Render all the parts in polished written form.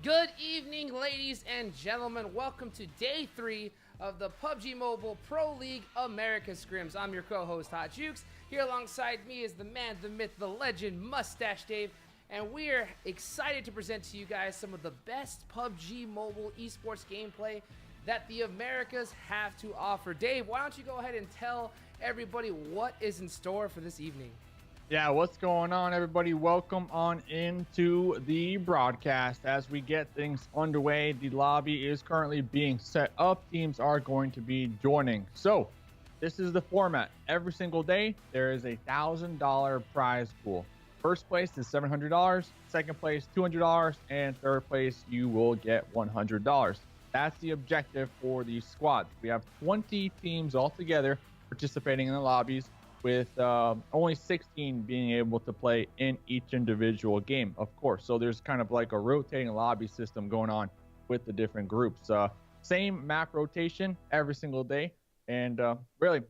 Good evening, ladies and gentlemen. Welcome to day 3 of the PUBG Mobile Pro League Americas Scrims. I'm your co-host, Hot Jukes. Here alongside me is the man, the myth, the legend, Mustache Dave. And we are excited to present to you guys some of the best PUBG Mobile esports gameplay that the Americas have to offer. Dave, why don't you go ahead and tell everybody what is in store for this evening? Yeah, what's going on, everybody? Welcome on into the broadcast. As we get things underway, the lobby is currently being set up. Teams are going to be joining. So, this is the format. Every single day, there is a $1,000 prize pool. First place is $700, second place $200, and third place you will get $100. That's the objective for these squads. We have 20 teams altogether participating in the lobbies, with only 16 being able to play in each individual game, of course. So there's kind of like a rotating lobby system going on with the different groups. Same map rotation every single day, and really,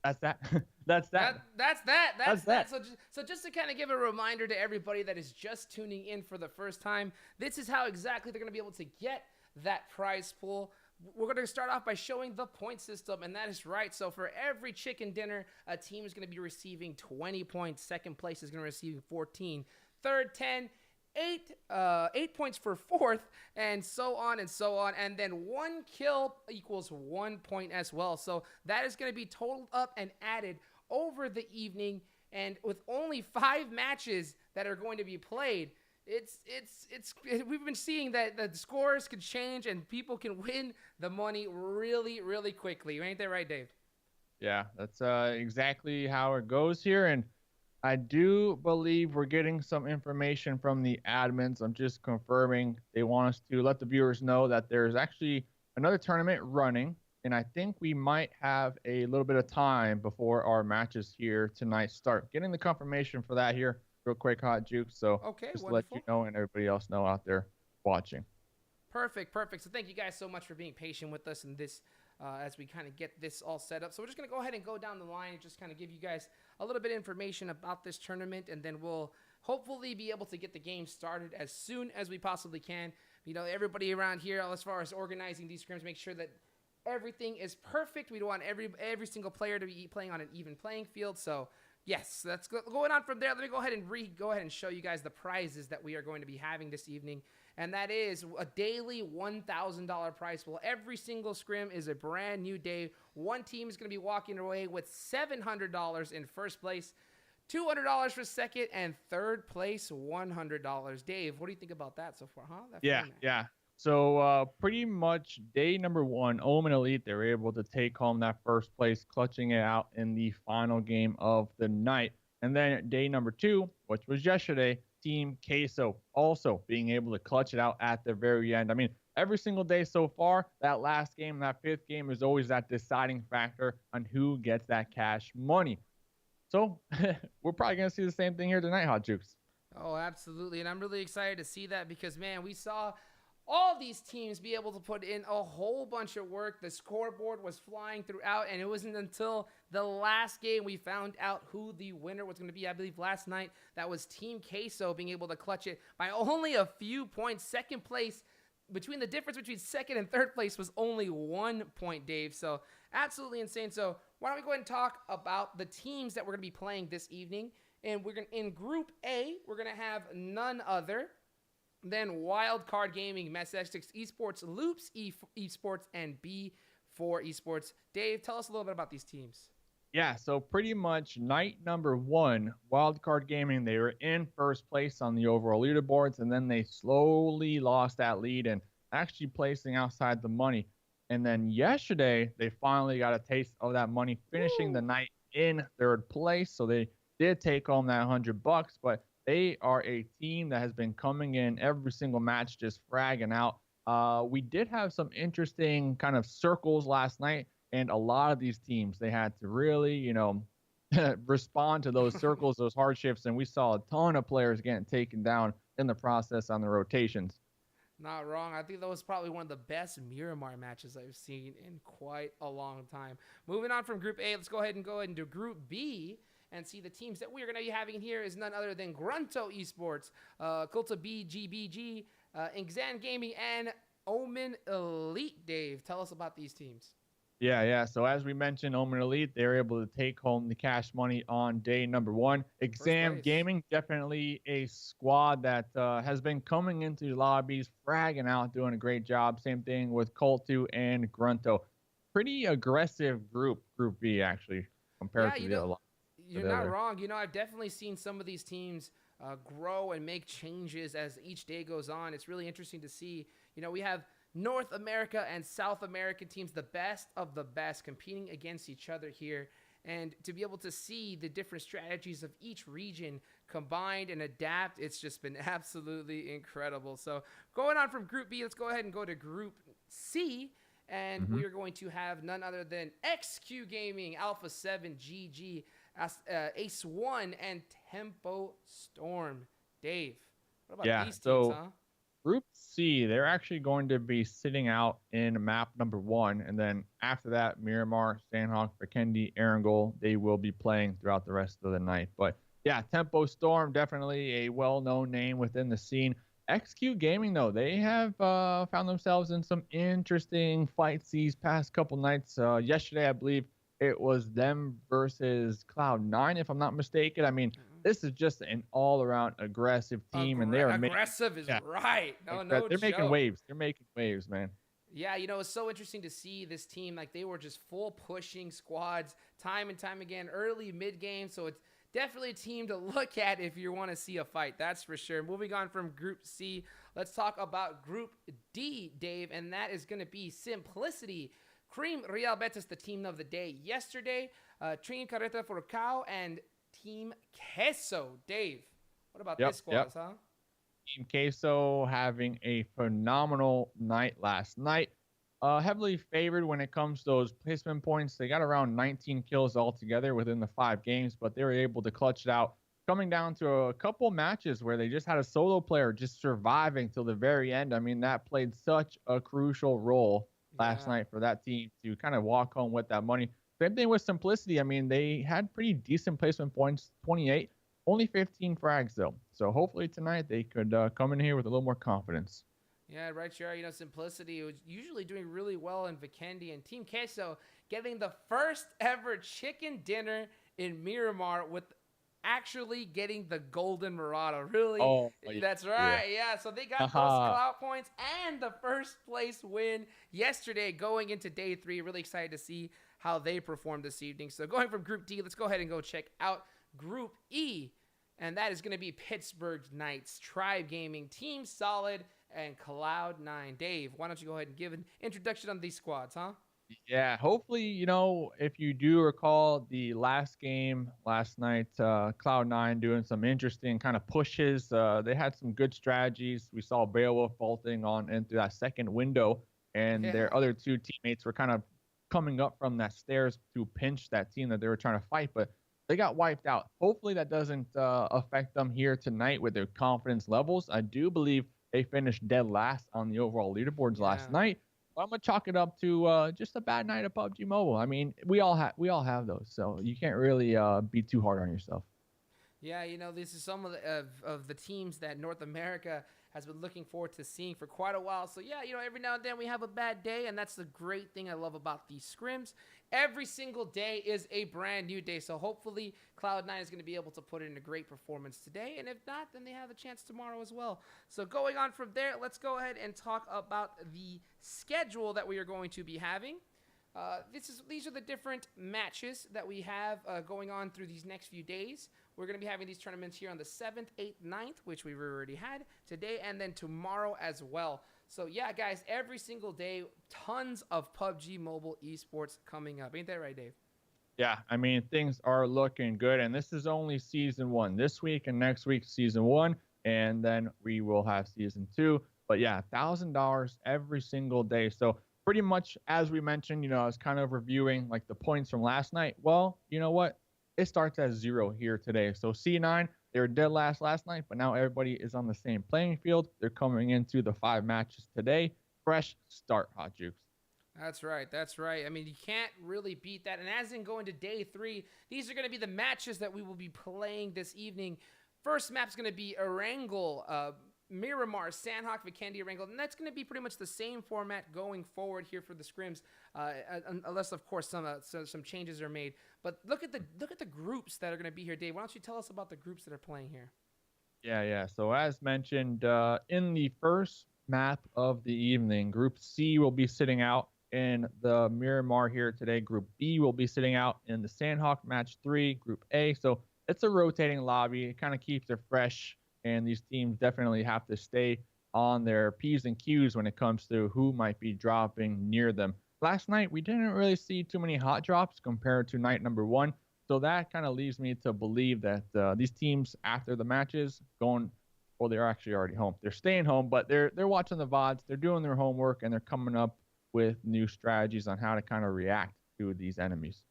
that's that. That's that. So just to kind of give a reminder to everybody that is just tuning in for the first time, this is how exactly they're going to be able to get that prize pool. We're going to start off by showing the point system, and that is right. So for every chicken dinner, a team is going to be receiving 20 points. Second place is going to receive 14. Third, 10. 8 points for fourth, and so on and so on. And then 1 kill equals 1 point as well. So that is going to be totaled up and added over the evening. And with only 5 matches that are going to be played, we've been seeing that the scores can change and people can win the money really, really quickly. Ain't that right, Dave? Yeah, that's exactly how it goes here. And I do believe we're getting some information from the admins. I'm just confirming they want us to let the viewers know that there's actually another tournament running. And I think we might have a little bit of time before our matches here tonight start. Getting the confirmation for that here real quick, Hot Juke. So Okay, just wonderful. let you know and everybody else know out there watching. Perfect. So thank you guys so much for being patient with us in this as we kind of get this all set up. So we're just going to go ahead and go down the line and just kind of give you guys a little bit of information about this tournament, and then we'll hopefully be able to get the game started as soon as we possibly can. You know, everybody around here, as far as organizing these scrims, make sure that everything is perfect. We don't want every single player to be playing on an even playing field. So yes, that's going on from there. Let me go ahead and show you guys the prizes that we are going to be having this evening. And that is a daily $1,000 prize pool. Every single scrim is a brand new day. One team is going to be walking away with $700 in first place, $200 for second, and third place $100. Dave, what do you think about that so far, huh? Yeah. So pretty much day number one, Omen Elite, they were able to take home that first place, clutching it out in the final game of the night. And then day number two, which was yesterday, Team Queso also being able to clutch it out at the very end. I mean, every single day so far, that last game, that fifth game is always that deciding factor on who gets that cash money. So we're probably going to see the same thing here tonight, Hot Jukes. Oh, absolutely. And I'm really excited to see that because, man, we saw all these teams be able to put in a whole bunch of work. The scoreboard was flying throughout, and it wasn't until the last game we found out who the winner was going to be. I believe last night that was Team Queso being able to clutch it by only a few points. Second place, the difference between second and third place was only 1 point, Dave. So absolutely insane. So why don't we go ahead and talk about the teams that we're going to be playing this evening. And in Group A, we're going to have none other then Wildcard Gaming, Mezexis ESports, Loops Esports, and B4 Esports. Dave, tell us a little bit about these teams. Yeah, so pretty much night number one, Wildcard Gaming, they were in first place on the overall leaderboards, and then they slowly lost that lead and actually placing outside the money. And then yesterday, they finally got a taste of that money, finishing the night in third place. So they did take home that $100, but they are a team that has been coming in every single match, just fragging out. We did have some interesting kind of circles last night, and a lot of these teams, they had to really, respond to those circles, those hardships, and we saw a ton of players getting taken down in the process on the rotations. Not wrong. I think that was probably one of the best Miramar matches I've seen in quite a long time. Moving on from Group A, let's go ahead and do Group B. And see the teams that we're going to be having here is none other than GRUNTo Esports, CultuBGBG, Enxame Gaming, and Omen Elite. Dave, tell us about these teams. Yeah. So as we mentioned, Omen Elite, they're able to take home the cash money on day number one. Enxame Gaming, definitely a squad that has been coming into the lobbies, fragging out, doing a great job. Same thing with Cultu and GRUNTo. Pretty aggressive Group B, actually, compared to the other. You're not wrong. I've definitely seen some of these teams grow and make changes as each day goes on. It's really interesting to see. We have North America and South American teams, the best of the best, competing against each other here. And to be able to see the different strategies of each region combined and adapt, it's just been absolutely incredible. So going on from Group B, let's go ahead and go to Group C. And we are going to have none other than XQ Gaming, Alpha 7, GG, Ace 1, and Tempo Storm. Dave, what about these teams, huh? Group C, they're actually going to be sitting out in map number one. And then after that, Miramar, Sanhok, Vikendi, Erangel, they will be playing throughout the rest of the night. But yeah, Tempo Storm, definitely a well-known name within the scene. XQ Gaming, though, they have found themselves in some interesting fights these past couple nights. Yesterday, I believe it was them versus Cloud9, if I'm not mistaken. I mean, this is just an all-around aggressive team, and they're aggressive is right. They're making waves. They're making waves, man. Yeah, it's so interesting to see this team. Like, they were just full pushing squads time and time again, early, mid game. So it's definitely a team to look at if you want to see a fight. That's for sure. Moving on from Group C, let's talk about Group D, Dave, and that is going to be Simplicity. Cream Real Betis, the team of the day yesterday. Team Carreta Furacao and Team Queso. Dave, what about this squad, huh? Team Queso having a phenomenal night last night. Heavily favored when it comes to those placement points. They got around 19 kills altogether within the 5 games, but they were able to clutch it out, coming down to a couple matches where they just had a solo player just surviving till the very end. I mean, that played such a crucial role last night for that team to kind of walk home with that money. Same thing with Simplicity. I mean, they had pretty decent placement points, 28, only 15 frags though. So hopefully tonight they could come in here with a little more confidence. Yeah, right, sure. You know, Simplicity was usually doing really well in Vikendi, and Team Queso getting the first ever chicken dinner in Miramar with actually getting the Golden Murata. Really? Oh, that's right. Yeah. So they got those clout points and the first place win yesterday going into day 3. Really excited to see how they perform this evening. So going from Group D, let's go ahead and go check out Group E. And that is going to be Pittsburgh Knights, Tribe Gaming, Team Solid, and Cloud9. Dave, why don't you go ahead and give an introduction on these squads, huh? Yeah, hopefully, you know, if you do recall the last game last night, Cloud9 doing some interesting kind of pushes. They had some good strategies. We saw Beowulf vaulting on into that second window, and their other 2 teammates were kind of coming up from that stairs to pinch that team that they were trying to fight, but they got wiped out. Hopefully that doesn't affect them here tonight with their confidence levels. I do believe they finished dead last on the overall leaderboards last night. But I'm gonna chalk it up to just a bad night of PUBG Mobile. I mean, we all have those, so you can't really be too hard on yourself. Yeah, you know, this is some of the teams that North America has been looking forward to seeing for quite a while. So yeah, you know, every now and then we have a bad day, and that's the great thing I love about these scrims. Every single day is a brand new day, so hopefully Cloud9 is going to be able to put in a great performance today, and if not, then they have a chance tomorrow as well. So going on from there, let's go ahead and talk about the schedule that we are going to be having. These are the different matches that we have going on through these next few days. We're going to be having these tournaments here on the 7th, 8th, 9th, which we've already had today, and then tomorrow as well. So yeah, guys, every single day, tons of PUBG Mobile Esports coming up. Ain't that right, Dave? Yeah, I mean, things are looking good, and this is only Season 1. This week and next week, Season 1, and then we will have Season 2. But yeah, $1,000 every single day. So pretty much, as we mentioned, you know, I was kind of reviewing like the points from last night. Well, you know what? It starts at 0 here today. So C9, they were dead last night, but now everybody is on the same playing field. They're coming into the 5 matches today. Fresh start, Hot Jukes. That's right. That's right. I mean, you can't really beat that. And as in going to day 3, these are going to be the matches that we will be playing this evening. First map's going to be Erangel, Miramar, Sanhok, Vikendi, Erangel, and that's going to be pretty much the same format going forward here for the scrims, unless of course some changes are made. But look at the groups that are going to be here, Dave. Why don't you tell us about the groups that are playing here? Yeah. So as mentioned, in the first map of the evening, Group C will be sitting out in the Miramar here today. Group B will be sitting out in the Sanhok match 3, Group A. So it's a rotating lobby. It kind of keeps it fresh. And these teams definitely have to stay on their P's and Q's when it comes to who might be dropping near them. Last night, we didn't really see too many hot drops compared to night number 1. So that kind of leads me to believe that these teams, after the matches, they're actually already home. They're staying home, but they're watching the VODs. They're doing their homework, and they're coming up with new strategies on how to kind of react to these enemies.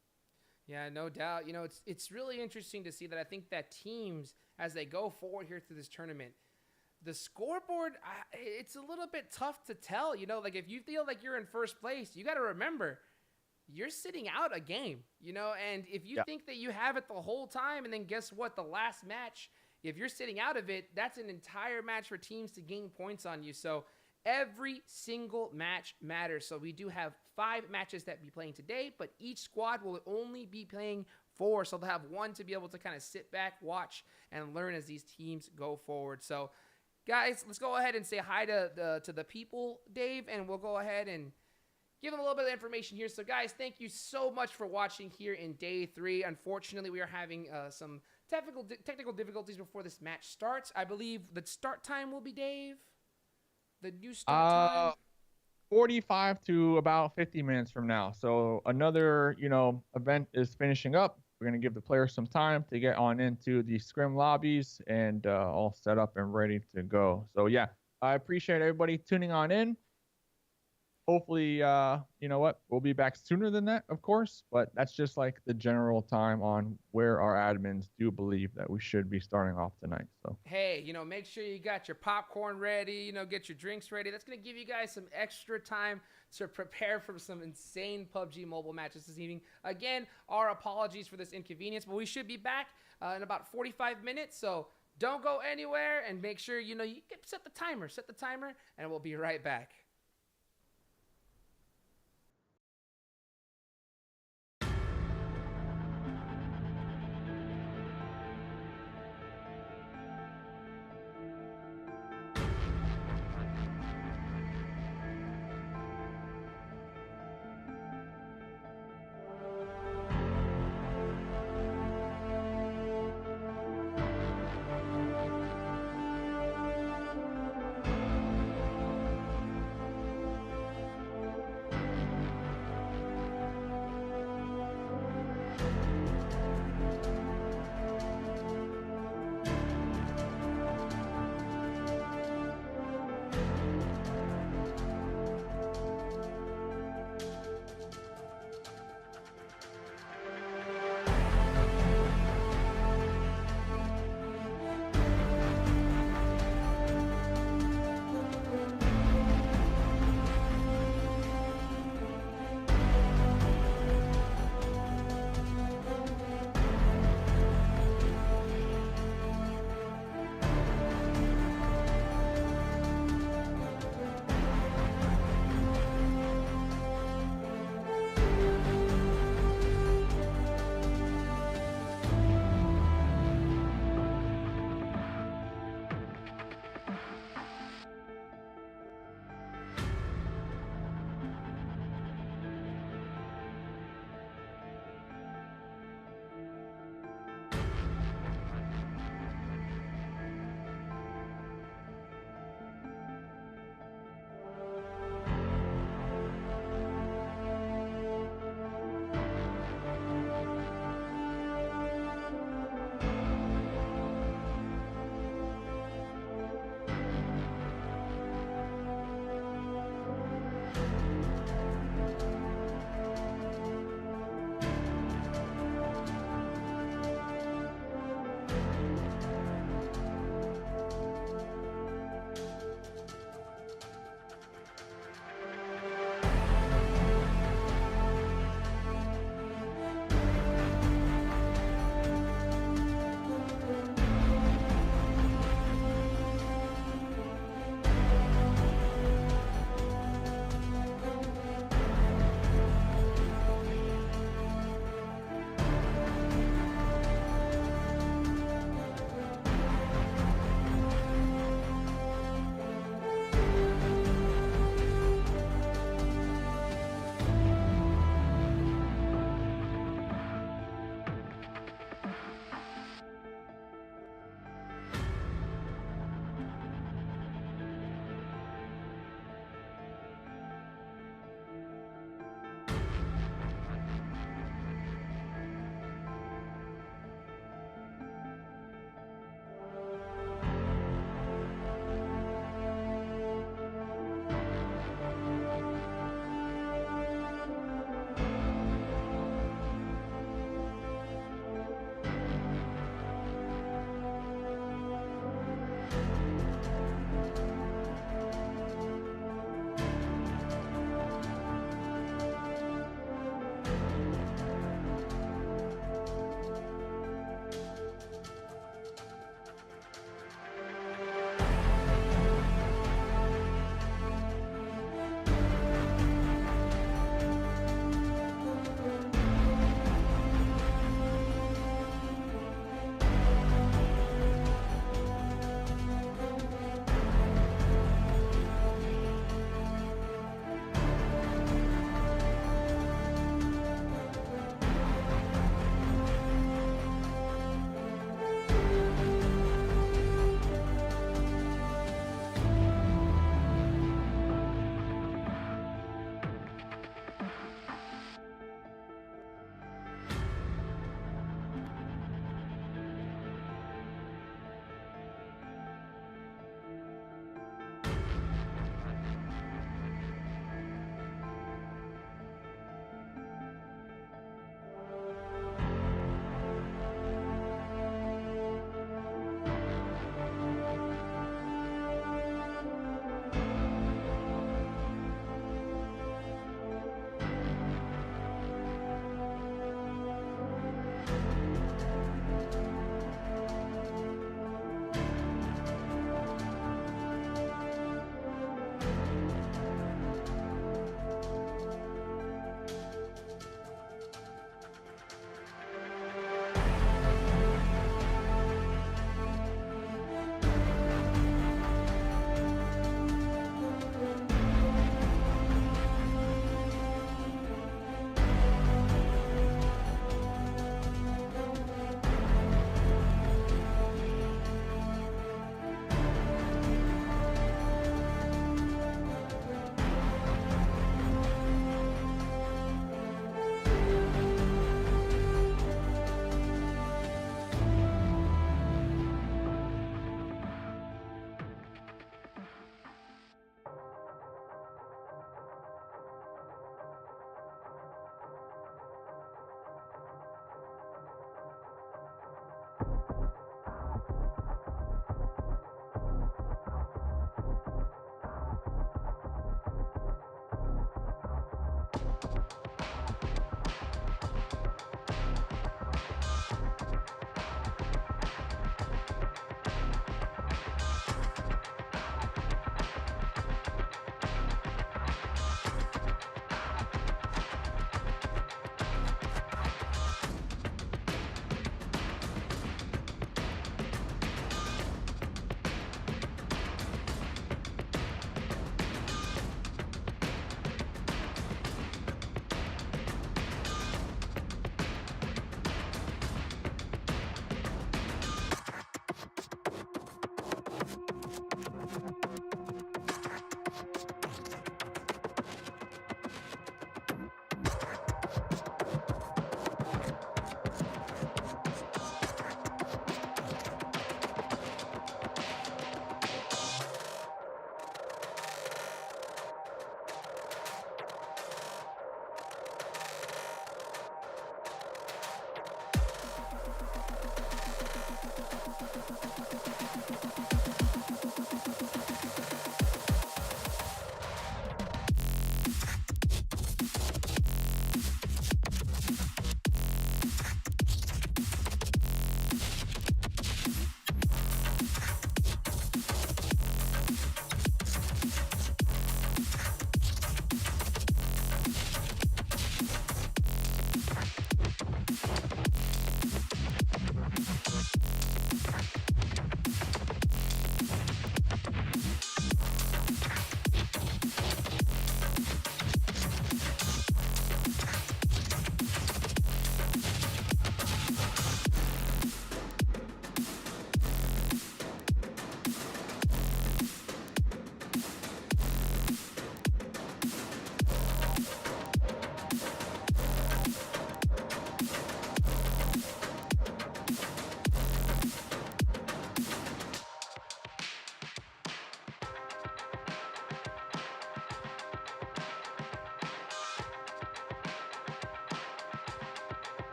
Yeah, no doubt. You know, it's really interesting to see that. I think that teams, as they go forward here through this tournament, the scoreboard, it's a little bit tough to tell. You know, like if you feel like you're in first place, you got to remember you're sitting out a game, you know, and if you think that you have it the whole time, and then guess what? The last match, if you're sitting out of it, that's an entire match for teams to gain points on you. So every single match matters. So we do have 5 matches that we'll be playing today, but each squad will only be playing 4. So they'll have 1 to be able to kind of sit back, watch, and learn as these teams go forward. So guys, let's go ahead and say hi to the people, Dave, and we'll go ahead and give them a little bit of information here. So guys, thank you so much for watching here in day 3. Unfortunately, we are having some technical difficulties before this match starts. I believe the start time will be, Dave. The new start time. 45 to about 50 minutes from now. So another, event is finishing up. We're going to give the players some time to get on into the scrim lobbies and all set up and ready to go. So yeah, I appreciate everybody tuning on in. Hopefully, we'll be back sooner than that, of course, but that's just like the general time on where our admins do believe that we should be starting off tonight. So hey, make sure you got your popcorn ready, get your drinks ready. That's going to give you guys some extra time to prepare for some insane PUBG Mobile matches this evening. Again, our apologies for this inconvenience, but we should be back in about 45 minutes, so don't go anywhere, and make sure, you set the timer, and we'll be right back.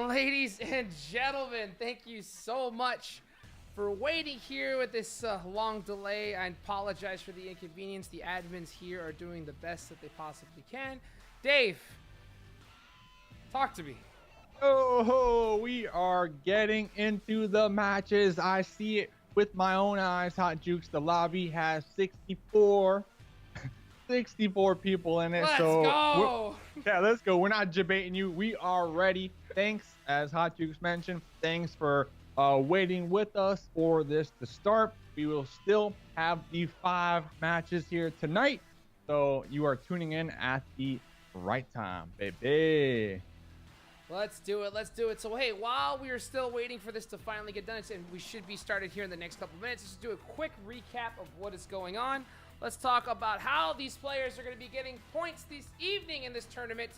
Ladies and gentlemen, thank you so much for waiting here with this long delay. I apologize for the inconvenience. The admins here are doing the best that they possibly can. Dave, talk to me. Oh, we are getting into the matches. I see it with my own eyes. Hot Jukes, the lobby has 64 people in it. Let's so go. Yeah, let's go. We're not debating you. We are ready. Thanks, as Hot Jukes mentioned, thanks for waiting with us for this to start. We will still have the 5 matches here tonight, so you are tuning in at the right time, baby. Let's do it. Let's do it. So, hey, while we are still waiting for this to finally get done, and we should be started here in the next couple minutes, let's do a quick recap of what is going on. Let's talk about how these players are going to be getting points this evening in this tournament.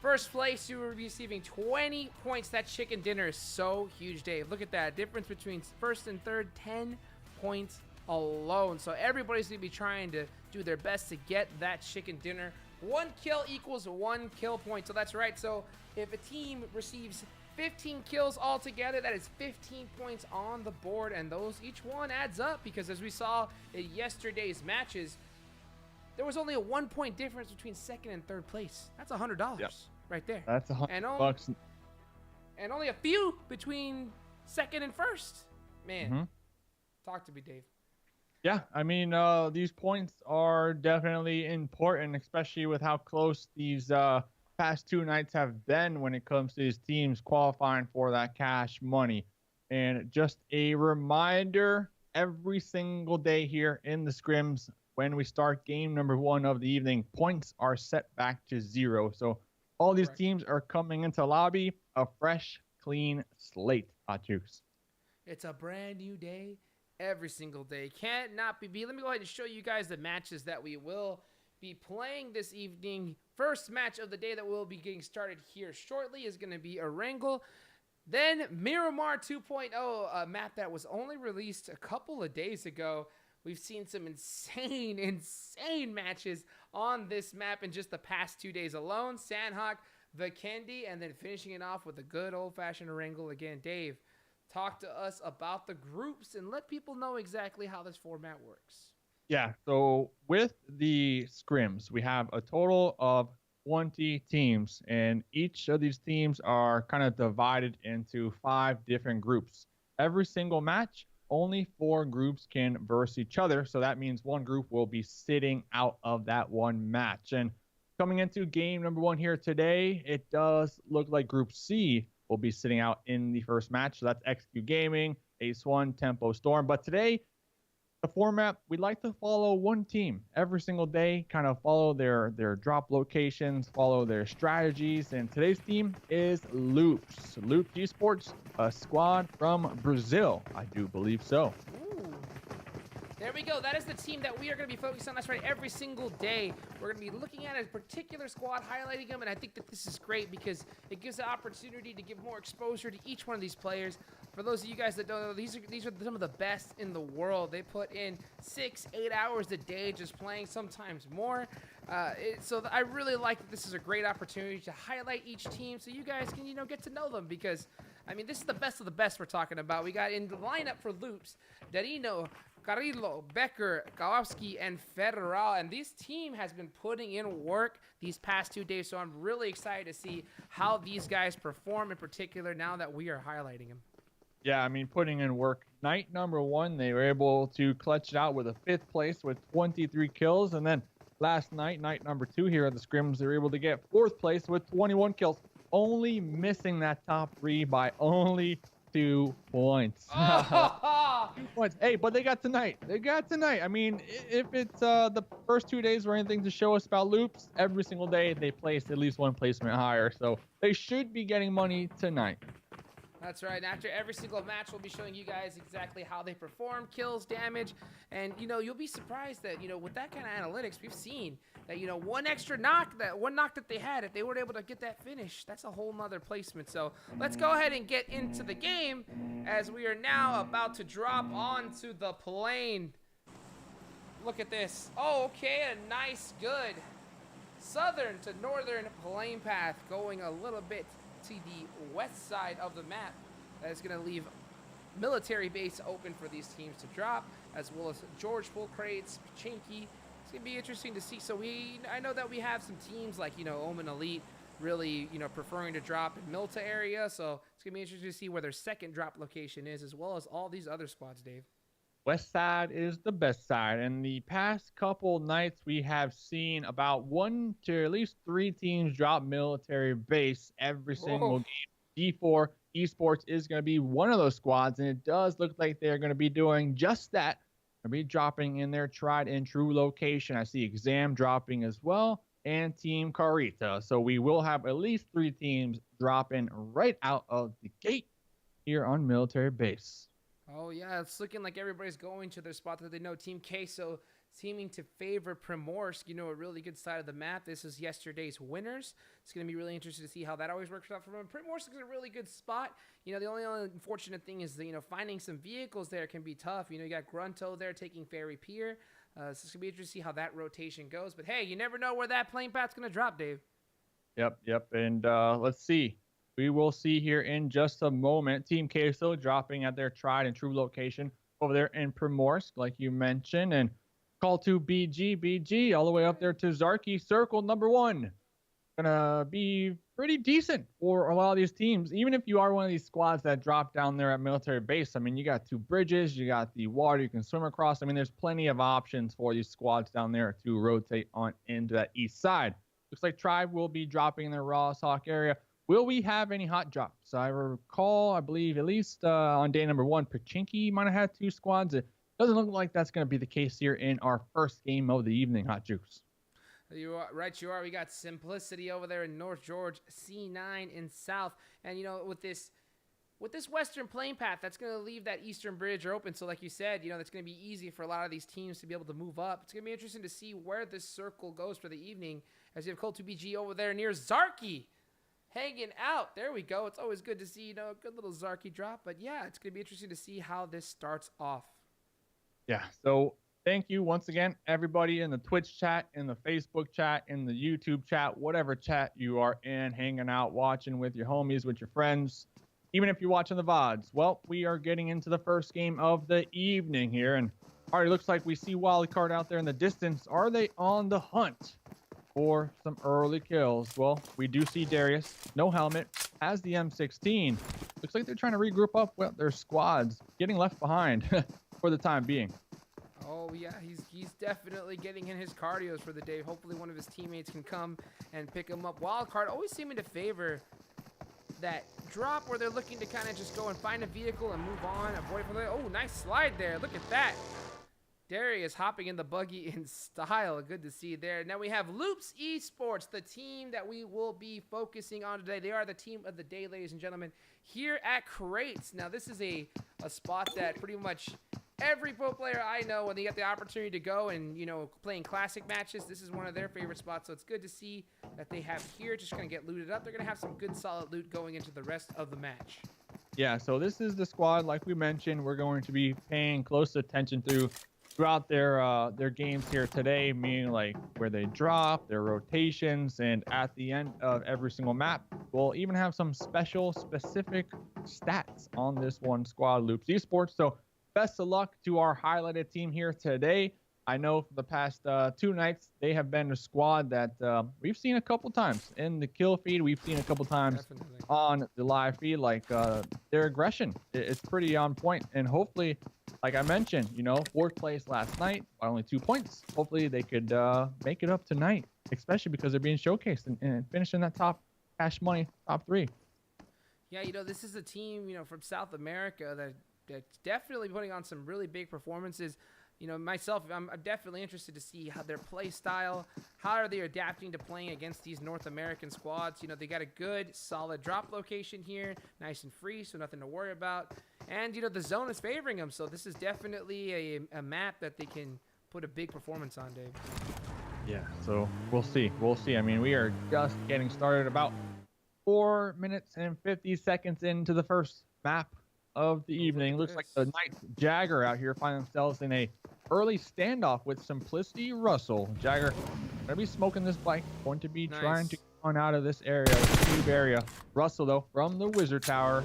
First place, you will be receiving 20 points. That chicken dinner is so huge, Dave. Look at that. Difference between first and third, 10 points alone. So everybody's going to be trying to do their best to get that chicken dinner. 1 kill equals 1 kill point. So that's right. So if a team receives 15 kills altogether, that is 15 points on the board, and those each one adds up, because as we saw in yesterday's matches, there was only a 1 point difference between second and third place. That's $100 right there. That's $100. And only a few between second and first. Man, talk to me, Dave. Yeah, I mean, these points are definitely important, especially with how close these past 2 nights have been when it comes to these teams qualifying for that cash money. And just a reminder, every single day here in the scrims, when we start game number 1 of the evening, points are set back to 0. So all these teams are coming into lobby, a fresh, clean slate, Hot Jukes. It's a brand new day every single day. Can't not be beat. Let me go ahead and show you guys the matches that we will be playing this evening. First match of the day that we'll be getting started here shortly is going to be Erangel. Then Miramar 2.0, a map that was only released a couple of days ago. We've seen some insane matches on this map in just the past 2 days alone. Sanhok, Vikendi, and then finishing it off with a good old-fashioned Erangel again. Dave, talk to us about the groups and let people know exactly how this format works. Yeah, so with the scrims, we have a total of 20 teams, and each of these teams are kind of divided into 5 different groups. Every single match, only 4 groups can verse each other, so that means one group will be sitting out of that one match. And coming into game number 1 here today, it does look like Group C will be sitting out in the first match. So that's XQ Gaming, Ace One, Tempo Storm. But today, the format, we like to follow one team every single day, kind of follow their drop locations, follow their strategies. And today's team is Loops Esports, a squad from Brazil. I do believe so. There we go. That is the team that we are going to be focusing on. That's right. Every single day, we're going to be looking at a particular squad, highlighting them, and I think that this is great because it gives the opportunity to give more exposure to each one of these players. For those of you guys that don't know, these are some of the best in the world. They put in 6-8 hours a day just playing, sometimes more. So I really like that this is a great opportunity to highlight each team so you guys can, get to know them because, I mean, this is the best of the best we're talking about. We got in the lineup for Loops, Darino, Carrillo, Becker, Kowalski, and Federal. And this team has been putting in work these past 2 days, so I'm really excited to see how these guys perform in particular now that we are highlighting them. Yeah, I mean, putting in work. Night number 1, they were able to clutch it out with a 5th place with 23 kills. And then last night, night number 2 here at the scrims, they were able to get 4th place with 21 kills, only missing that top 3 by only 2 points. 2 points. Hey, but they got tonight. I mean, if it's the first 2 days were anything to show us about Loops, every single day they place at least 1 placement higher. So they should be getting money tonight. That's right. After every single match, we'll be showing you guys exactly how they perform, kills, damage, and you'll be surprised that with that kind of analytics, we've seen that one knock that they had, if they were able to get that finish, that's a whole nother placement. So let's go ahead and get into the game as we are now about to drop onto the plane. Look at this. Oh, okay, a nice, good southern to northern plane path going a little bit to the west side of the map. That is going to leave military base open for these teams to drop, as well as George Full Crates, Chinky. It's going to be interesting to see. So I know that we have some teams like, Omen Elite really, preferring to drop in Milta area. So it's going to be interesting to see where their second drop location is, as well as all these other squads, Dave. West side is the best side. And the past couple nights, we have seen about 1 to at least 3 teams drop military base every single game. G4 Esports is going to be one of those squads, and it does look like they're going to be doing just that. They'll be dropping in their tried and true location. I see Exam dropping as well, and Team Carreta. So we will have at least 3 teams dropping right out of the gate here on military base. Oh, yeah, it's looking like everybody's going to their spot that they know. Team Queso seeming to favor Primorsk, a really good side of the map. This is yesterday's winners. It's going to be really interesting to see how that always works out for them. Primorsk is a really good spot. The only unfortunate thing is that, finding some vehicles there can be tough. You got GRUNTo there taking Ferry Pier. So it's going to be interesting to see how that rotation goes. But, hey, you never know where that plane path's going to drop, Dave. Yep. And let's see. We will see here in just a moment. Team Queso dropping at their tried and true location over there in Primorsk, like you mentioned. And CultuBGBG all the way up there to Zarky, circle number 1. Gonna be pretty decent for a lot of these teams, even if you are one of these squads that drop down there at military base. I mean, you got 2 bridges, you got the water you can swim across. I mean, there's plenty of options for these squads down there to rotate on into that east side. Looks like Tribe will be dropping in the Ross Hawk area. Will we have any hot drops? I recall, I believe, at least on day number 1, Pachinki might have had 2 squads. It doesn't look like that's going to be the case here in our first game of the evening, Hot Jukes. You are right. You are. We got Simplicity over there in North George, C9 in South, and with this western plane path, that's going to leave that eastern bridge open. So, like you said, that's going to be easy for a lot of these teams to be able to move up. It's going to be interesting to see where this circle goes for the evening, as you have CultuBG over there near Zarky, hanging out. There we go. It's always good to see a good little Zarky drop. But yeah, it's going to be interesting to see how this starts off. Yeah. So. Thank you once again, everybody in the Twitch chat, in the Facebook chat, in the YouTube chat, whatever chat you are in, hanging out, watching with your homies, with your friends, even if you're watching the VODs. Well, we are getting into the first game of the evening here, and already looks like we see Wildcard out there in the distance. Are they on the hunt for some early kills? Well, we do see Darius, no helmet, has the M16. Looks like they're trying to regroup up with their squads, getting left behind for the time being. Oh, yeah, he's definitely getting in his cardios for the day. Hopefully one of his teammates can come and pick him up. Wildcard always seeming to favor that drop where they're looking to kind of just go and find a vehicle and move on, avoid from there. Oh, nice slide there. Look at that. Darius hopping in the buggy in style. Good to see there. Now we have Loops Esports, the team that we will be focusing on today. They are the team of the day, ladies and gentlemen, here at Carreta. Now this is a spot that pretty much every pro player I know, when they get the opportunity to go and, playing classic matches, this is one of their favorite spots. So it's good to see that they have here. Just going to get looted up. They're going to have some good solid loot going into the rest of the match. Yeah, so this is the squad, like we mentioned, we're going to be paying close attention throughout their games here today, meaning like where they drop, their rotations, and at the end of every single map, we'll even have some specific stats on this one squad, Loops Esports. So best of luck to our highlighted team here today. I know for the past 2 nights, they have been a squad that we've seen a couple times in the kill feed. We've seen a couple times on the live feed. Like their aggression, it's pretty on point. And hopefully, like I mentioned, 4th place last night by only 2 points. Hopefully they could make it up tonight, especially because they're being showcased and finishing that top cash money, top 3. Yeah, this is a team, from South America that's definitely putting on some really big performances. Myself, I'm definitely interested to see how their play style, how are they adapting to playing against these North American squads. They got a good, solid drop location here, nice and free, so nothing to worry about. And, the zone is favoring them, so this is definitely a map that they can put a big performance on, Dave. Yeah, so we'll see. I mean, we are just getting started, about 4 minutes and 50 seconds into the first map of the evening. Looks like the Knights Jagger out here find themselves in a early standoff with Simplicity Russell. Jagger gonna be smoking this bike, going to be trying to get on out of this area, this cube area. Russell, though, from the Wizard Tower,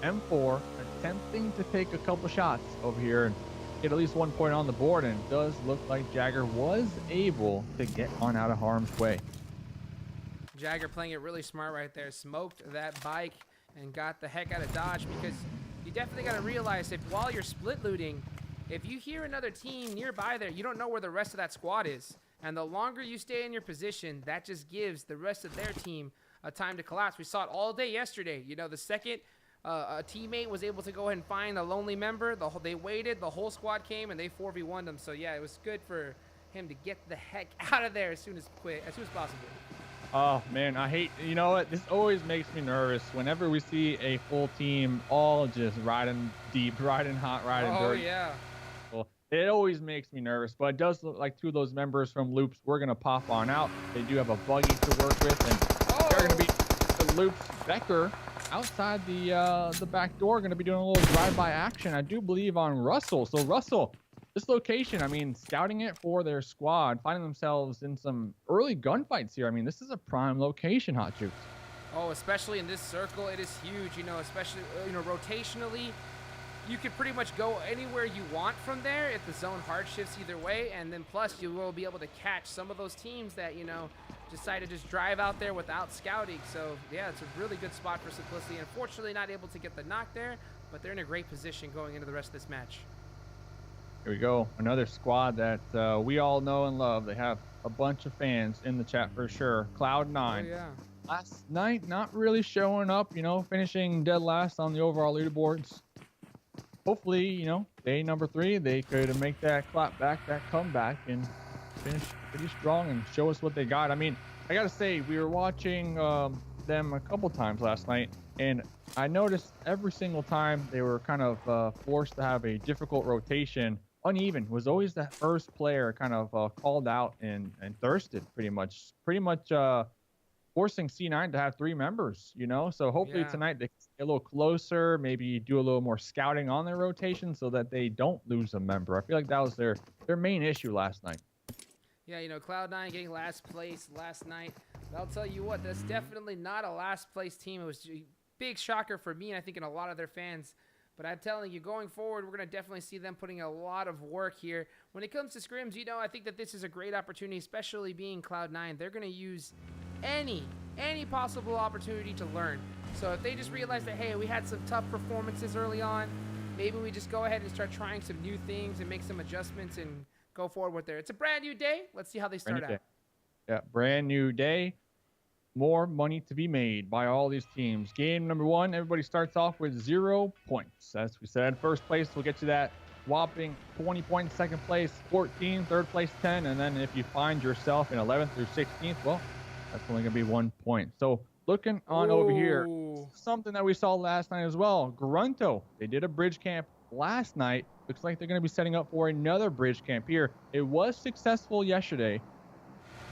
M4, attempting to take a couple shots over here and get at least 1 point on the board, and it does look like Jagger was able to get on out of harm's way. Jagger playing it really smart right there. Smoked that bike and got the heck out of dodge, because you definitely got to realize, if while you're split looting, if you hear another team nearby there, you don't know where the rest of that squad is. And the longer you stay in your position, that just gives the rest of their team a time to collapse. We saw it all day yesterday. The second a teammate was able to go ahead and find a lonely member, they waited, the whole squad came, and they 4v1'd them. So yeah, it was good for him to get the heck out of there as soon as possible. Oh, man, I hate, you know what? This always makes me nervous whenever we see a full team all just riding deep, riding hot, riding dirty. Oh, yeah. Well, it always makes me nervous, but it does look like 2 of those members from Loops we're going to pop on out. They do have a buggy to work with, and they're going to be the Loops Becker outside the back door, going to be doing a little drive-by action, I do believe, on Russell. So, Russell, this location, I mean, scouting it for their squad, finding themselves in some early gunfights here. I mean, this is a prime location, Hot Jukes. Oh, especially in this circle, it is huge, especially, rotationally. you could pretty much go anywhere you want from there if the zone hard shifts either way, and then plus you will be able to catch some of those teams that, you know, decide to just drive out there without scouting. So yeah, it's a really good spot for Simplicity. Unfortunately not able to get the knock there, but they're in a great position going into the rest of this match. Here we go, another squad that we all know and love. They have a bunch of fans in the chat for sure. Cloud9. Oh, yeah. Last night, not really showing up, you know, finishing dead last on the overall leaderboards. Hopefully, you know, day number 3, they could make that clap back, that comeback, and finish pretty strong and show us what they got. I mean, I gotta say, we were watching them a couple times last night, and I noticed every single time they were kind of forced to have a difficult rotation. Uneven was always that first player kind of called out and thirsted, pretty much forcing C9 to have 3 members, you know. So hopefully tonight they can stay a little closer, maybe do a little more scouting on their rotation so that they don't lose a member. I feel like that was their main issue last night. Yeah, you know, Cloud9 getting last place last night. I'll tell you what, that's definitely not a last place team. It was a big shocker for me, and I think in a lot of their fans. But I'm telling you, going forward, we're going to definitely see them putting a lot of work here. When it comes to scrims, you know, I think that this is a great opportunity, especially being Cloud9. They're going to use any possible opportunity to learn. So if they just realize that, hey, we had some tough performances early on, maybe we just go ahead and start trying some new things and make some adjustments and go forward with there. It's a brand new day. Let's see how they start out. Yeah, brand new day. More money to be made by all these teams. Game number 1, everybody starts off with 0 points. As we said, first place will get you that whopping 20 points. Second place, 14. Third place, 10. And then if you find yourself in 11th through 16th, well, that's only going to be 1 point. So looking on over here, something that we saw last night as well. GRUNTo, they did a bridge camp last night. Looks like they're going to be setting up for another bridge camp here. It was successful yesterday.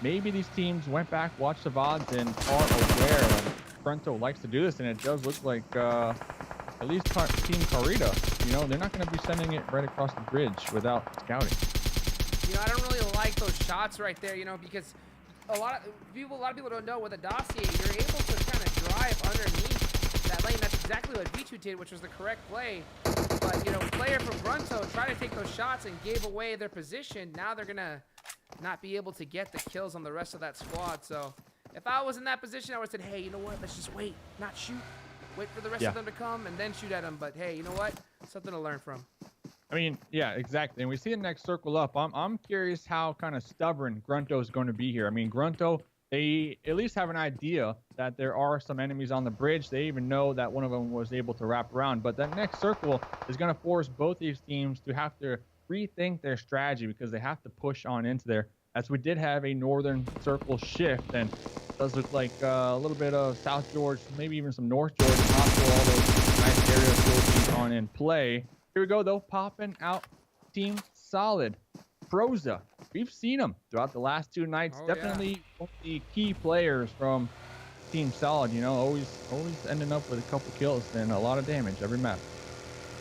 Maybe these teams went back, watched the VODs, and are aware that GRUNTo likes to do this, and it does look like at least Team Carreta, you know, they're not going to be sending it right across the bridge without scouting. You know, I don't really like those shots right there, you know, because a lot of people don't know with a dossier, you're able to kind of drive underneath that lane. That's exactly what V2 did, which was the correct play. But, you know, player from GRUNTo tried to take those shots and gave away their position. Now they're going to not be able to get the kills on the rest of that squad. So if I was in that position, I would have said, hey, you know what? Let's just wait, not shoot. Wait for the rest of them to come and then shoot at them. But hey, you know what? Something to learn from. I mean, yeah, exactly. And we see the next circle up. I'm curious how kind of stubborn GRUNTo is going to be here. I mean, GRUNTo, they at least have an idea that there are some enemies on the bridge. They even know that one of them was able to wrap around. But that next circle is going to force both these teams to have to rethink their strategy because they have to push on into there. As we did have a northern circle shift, and it does look like a little bit of South George, maybe even some North George, possible all those nice areas will be on in play. Here we go, though, popping out Team Solid. Proza, we've seen him throughout the last 2 nights. Definitely one of the key players from Team Solid, you know, always ending up with a couple kills and a lot of damage every map.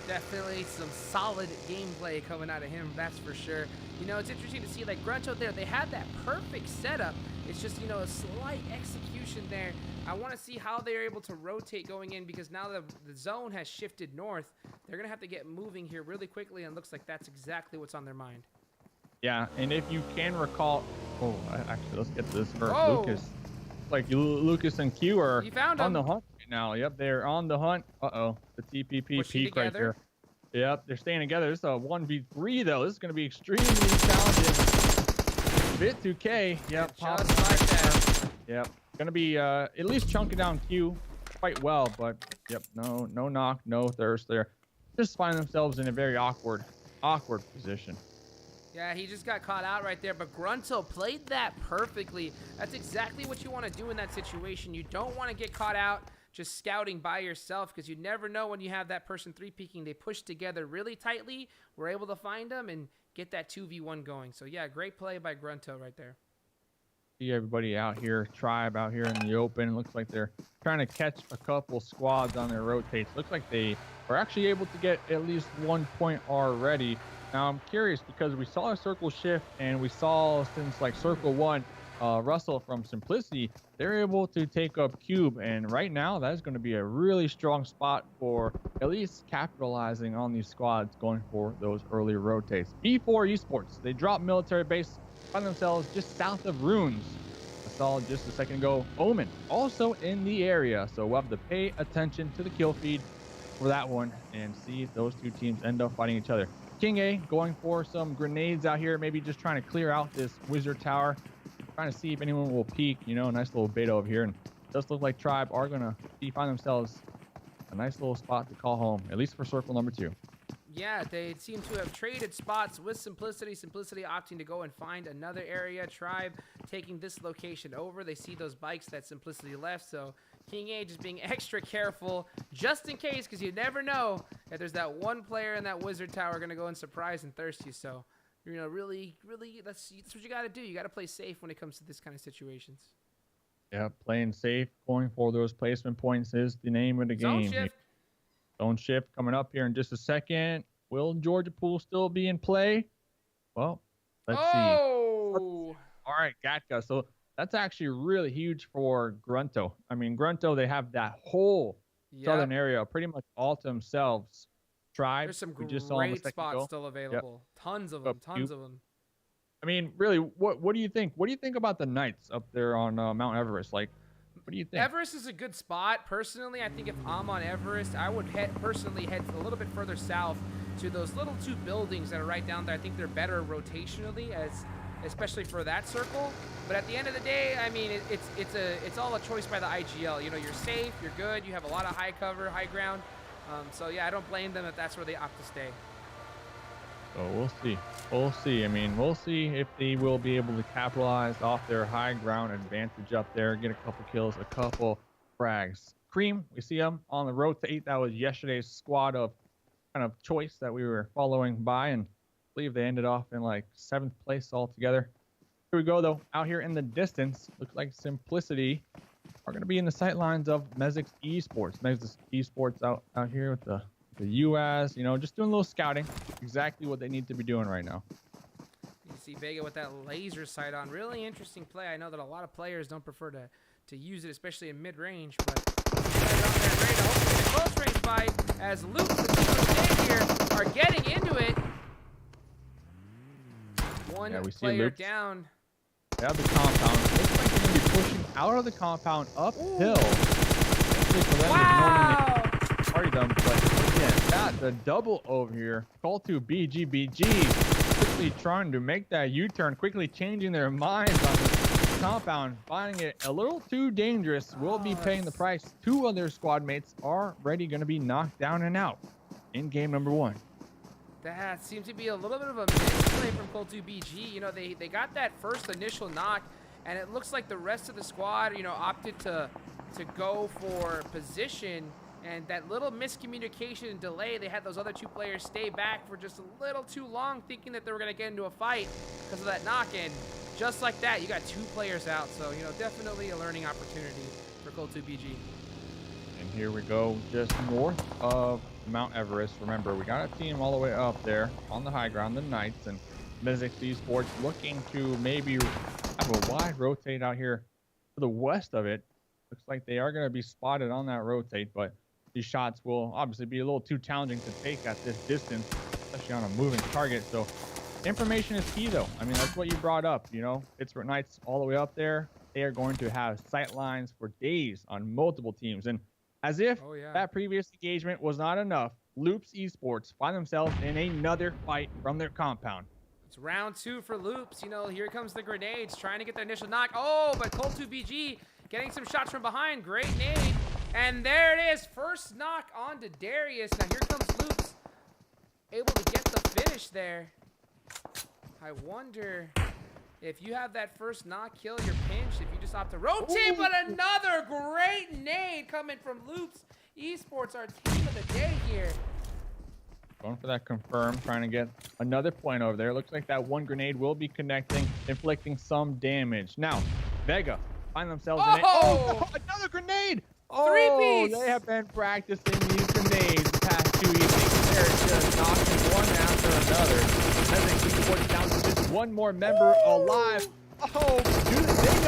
Definitely some solid gameplay coming out of him, that's for sure. You know, it's interesting to see, like, GRUNTo there, they had that perfect setup. It's just, you know, a slight execution there. I want to see how they're able to rotate going in because now the zone has shifted north. They're going to have to get moving here really quickly, and it looks like that's exactly what's on their mind. Yeah, and if you can recall... Oh, actually, let's get to this first. Oh. Lucas. Like, Lucas and Q are on the hunt right now. Yep, they're on the hunt. Uh-oh, the TPP peak right there. Yep, they're staying together. This is a 1v3, though. This is going to be extremely challenging. Bit 2K. Yep, just like that. Yep, going to be at least chunking down Q quite well, but yep, no knock, no thirst there. Just find themselves in a very awkward position. Yeah, he just got caught out right there, but GRUNTo played that perfectly. That's exactly what you want to do in that situation. You don't want to get caught out just scouting by yourself because you never know when you have that person 3-peeking. They push together really tightly. We're able to find them and get that 2v1 going. So, yeah, great play by GRUNTo right there. See everybody out here, tribe out here in the open. Looks like they're trying to catch a couple squads on their rotates. Looks like they are actually able to get at least 1 point already. Now, I'm curious because we saw a circle shift and we saw since like circle 1, Russell from Simplicity, they're able to take up Cube, and right now that is going to be a really strong spot for at least capitalizing on these squads going for those early rotates. B4 Esports, they drop military base, find themselves just south of Runes. I saw just a second ago Omen also in the area, so we'll have to pay attention to the kill feed for that one and see if those two teams end up fighting each other. King A going for some grenades out here, maybe just trying to clear out this wizard tower, trying to see if anyone will peek. You know, a nice little beta over here, and it does look like Tribe are gonna find themselves a nice little spot to call home, at least for circle number 2. Yeah, they seem to have traded spots with Simplicity. Simplicity opting to go and find another area. Tribe taking this location over. They see those bikes that Simplicity left, so King A just being extra careful just in case, because you never know if there's that one player in that wizard tower going to go and surprise and thirst you. So, you know, really, that's what you got to do. You got to play safe when it comes to this kind of situations. Yeah, playing safe, going for those placement points is the name of the game. Zone shift. Zone shift coming up here in just a second. Will Georgia Pool still be in play? Well, let's see. All right, Gatka. So that's actually really huge for GRUNTo. I mean, GRUNTo, they have that whole southern area pretty much all to themselves. Tribe. There's some great spots still available. Yep. Tons of them. Tons of them. I mean, really, what do you think? What do you think about the Knights up there on Mount Everest? Like, what do you think? Everest is a good spot. Personally, I think if I'm on Everest, I would personally head a little bit further south to those little 2 buildings that are right down there. I think they're better rotationally, especially for that circle. But at the end of the day, I mean, it's all a choice by the IGL. You know, you're safe, you're good, you have a lot of high cover, high ground. So yeah, I don't blame them if that's where they opt to stay. So we'll see. We'll see. I mean, we'll see if they will be able to capitalize off their high ground advantage up there, get a couple kills, a couple frags. Cream, we see them on the rotate. That was yesterday's squad of kind of choice that we were following by, and I believe they ended off in like 7th place altogether. Here we go, though. Out here in the distance, looks like Simplicity are going to be in the sight lines of Mezexis ESports. Mezexis ESports out here with the US, you know, just doing a little scouting. Exactly what they need to be doing right now. You see Vega with that laser sight on. Really interesting play. I know that a lot of players don't prefer to use it, especially in mid-range, but ready to hopefully a close range fight as Luke and Super here are getting into it. One player down. They have the compound. Looks like they're going to be pushing out of the compound uphill. Wow! Party them, but again, the double over here. CultuBGBG quickly trying to make that U-turn, quickly changing their minds on this compound, finding it a little too dangerous. Will be paying the price. 2 other squad mates are already going to be knocked down and out in game number 1. That seems to be a little bit of a misplay from CultuBG. You know, they got that first initial knock, and it looks like the rest of the squad, you know, opted to go for position. And that little miscommunication and delay, they had those other 2 players stay back for just a little too long, thinking that they were going to get into a fight because of that knock. And just like that, you got 2 players out. So, you know, definitely a learning opportunity for CultuBG. And here we go, just north of Mount Everest. Remember, we got a team all the way up there on the high ground, the Knights, and Mezexis ESports looking to maybe have a wide rotate out here to the west of it. Looks like they are going to be spotted on that rotate, but these shots will obviously be a little too challenging to take at this distance, especially on a moving target. So information is key, though. I mean, that's what you brought up. You know, it's for Knights all the way up there. They are going to have sight lines for days on multiple teams. And as if that previous engagement was not enough, Loops Esports find themselves in another fight from their compound. It's round 2 for Loops. You know, here comes the grenades, trying to get the initial knock. Oh, but CultuBG getting some shots from behind. Great nade. And there it is. First knock onto Darius. Now here comes Loops. Able to get the finish there. I wonder if you have that first knock kill, you're pinched. If you just opt to rotate, but another great nade coming from Loops Esports, our team of the day here. Going for that confirm, trying to get another point over there. Looks like that one grenade will be connecting, inflicting some damage. Now, Vega find themselves in it. Oh, another grenade! Three-piece! They have been practicing these grenades the past 2 evenings. They're just knocking one after another. Mezexis ESports down to just one more member alive. Oh, do they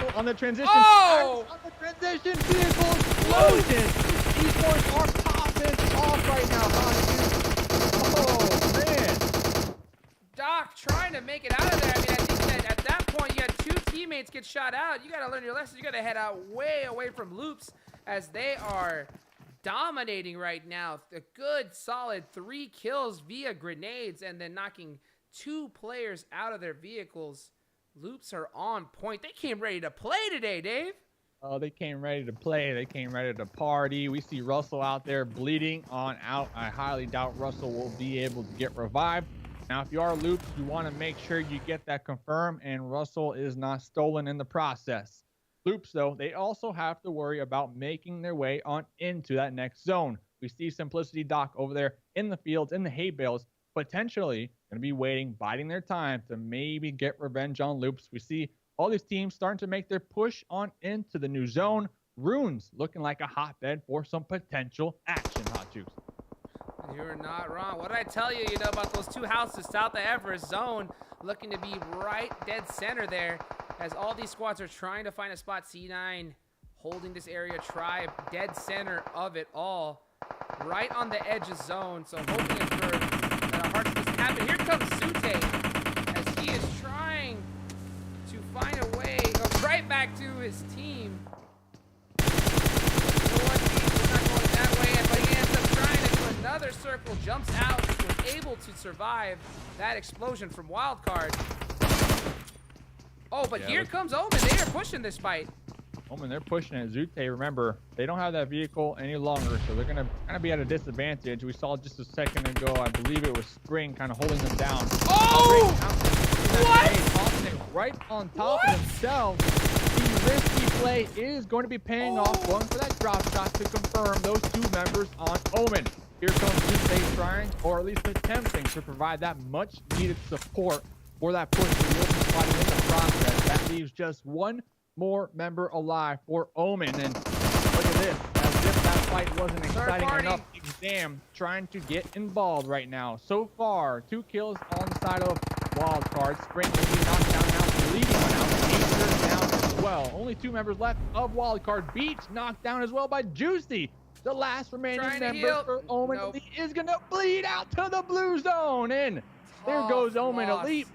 Russell on the transition. Oh! On the transition. Vehicle explosion. Esports are popping off right now. Oh, man. Doc trying to make it out of there. I mean, I think that at that point, you had 2 teammates get shot out. You got to learn your lesson. You got to head out way away from Loops as they are dominating right now. A good, solid 3 kills via grenades and then knocking 2 players out of their vehicles. Loops are on point. They came ready to play today, Dave. Oh, they came ready to play. They came ready to party. We see Russell out there bleeding on out. I highly doubt Russell will be able to get revived. Now, if you are Loops, you want to make sure you get that confirmed and Russell is not stolen in the process. Loops, though, they also have to worry about making their way on into that next zone. We see Simplicity Doc over there in the fields, in the hay bales, potentially going to be waiting, biding their time to maybe get revenge on Loops. We see all these teams starting to make their push on into the new zone. Runes looking like a hotbed for some potential action, Hot Juice. You're not wrong. What did I tell you, about those 2 houses south of Everest zone looking to be right dead center there as all these squads are trying to find a spot. C9 holding this area tribe dead center of it all right on the edge of zone. So hoping for that a hard doesn't happen. Here comes Sute as he is trying to find a way right back to his team. We're not going that way, but he ends up trying to do another circle, jumps out, was able to survive that explosion from Wildcard. Oh, but yeah, here comes Omen. They are pushing this fight. Omen, they're pushing it. Zute, remember, they don't have that vehicle any longer, so they're going to kind of be at a disadvantage. We saw just a second ago, I believe it was Spring kind of holding them down. Oh! What? Right on top of himself. The risky play is going to be paying off, going for that drop shot to confirm those 2 members on Omen. Here comes Zute trying, or at least attempting, to provide that much needed support for that push to the open spot in the process. That leaves just 1 more member alive for Omen. And look at this, as if that fight wasn't exciting enough. Exam trying to get involved right now. So far, 2 kills on the side of Wildcard. Spring will be knocked down now, bleeding one out. Nature down as well. Only 2 members left of Wildcard. Beach knocked down as well by Juicy. The last remaining member for Omen Elite is going to bleed out to the blue zone. And there goes Omen Elite.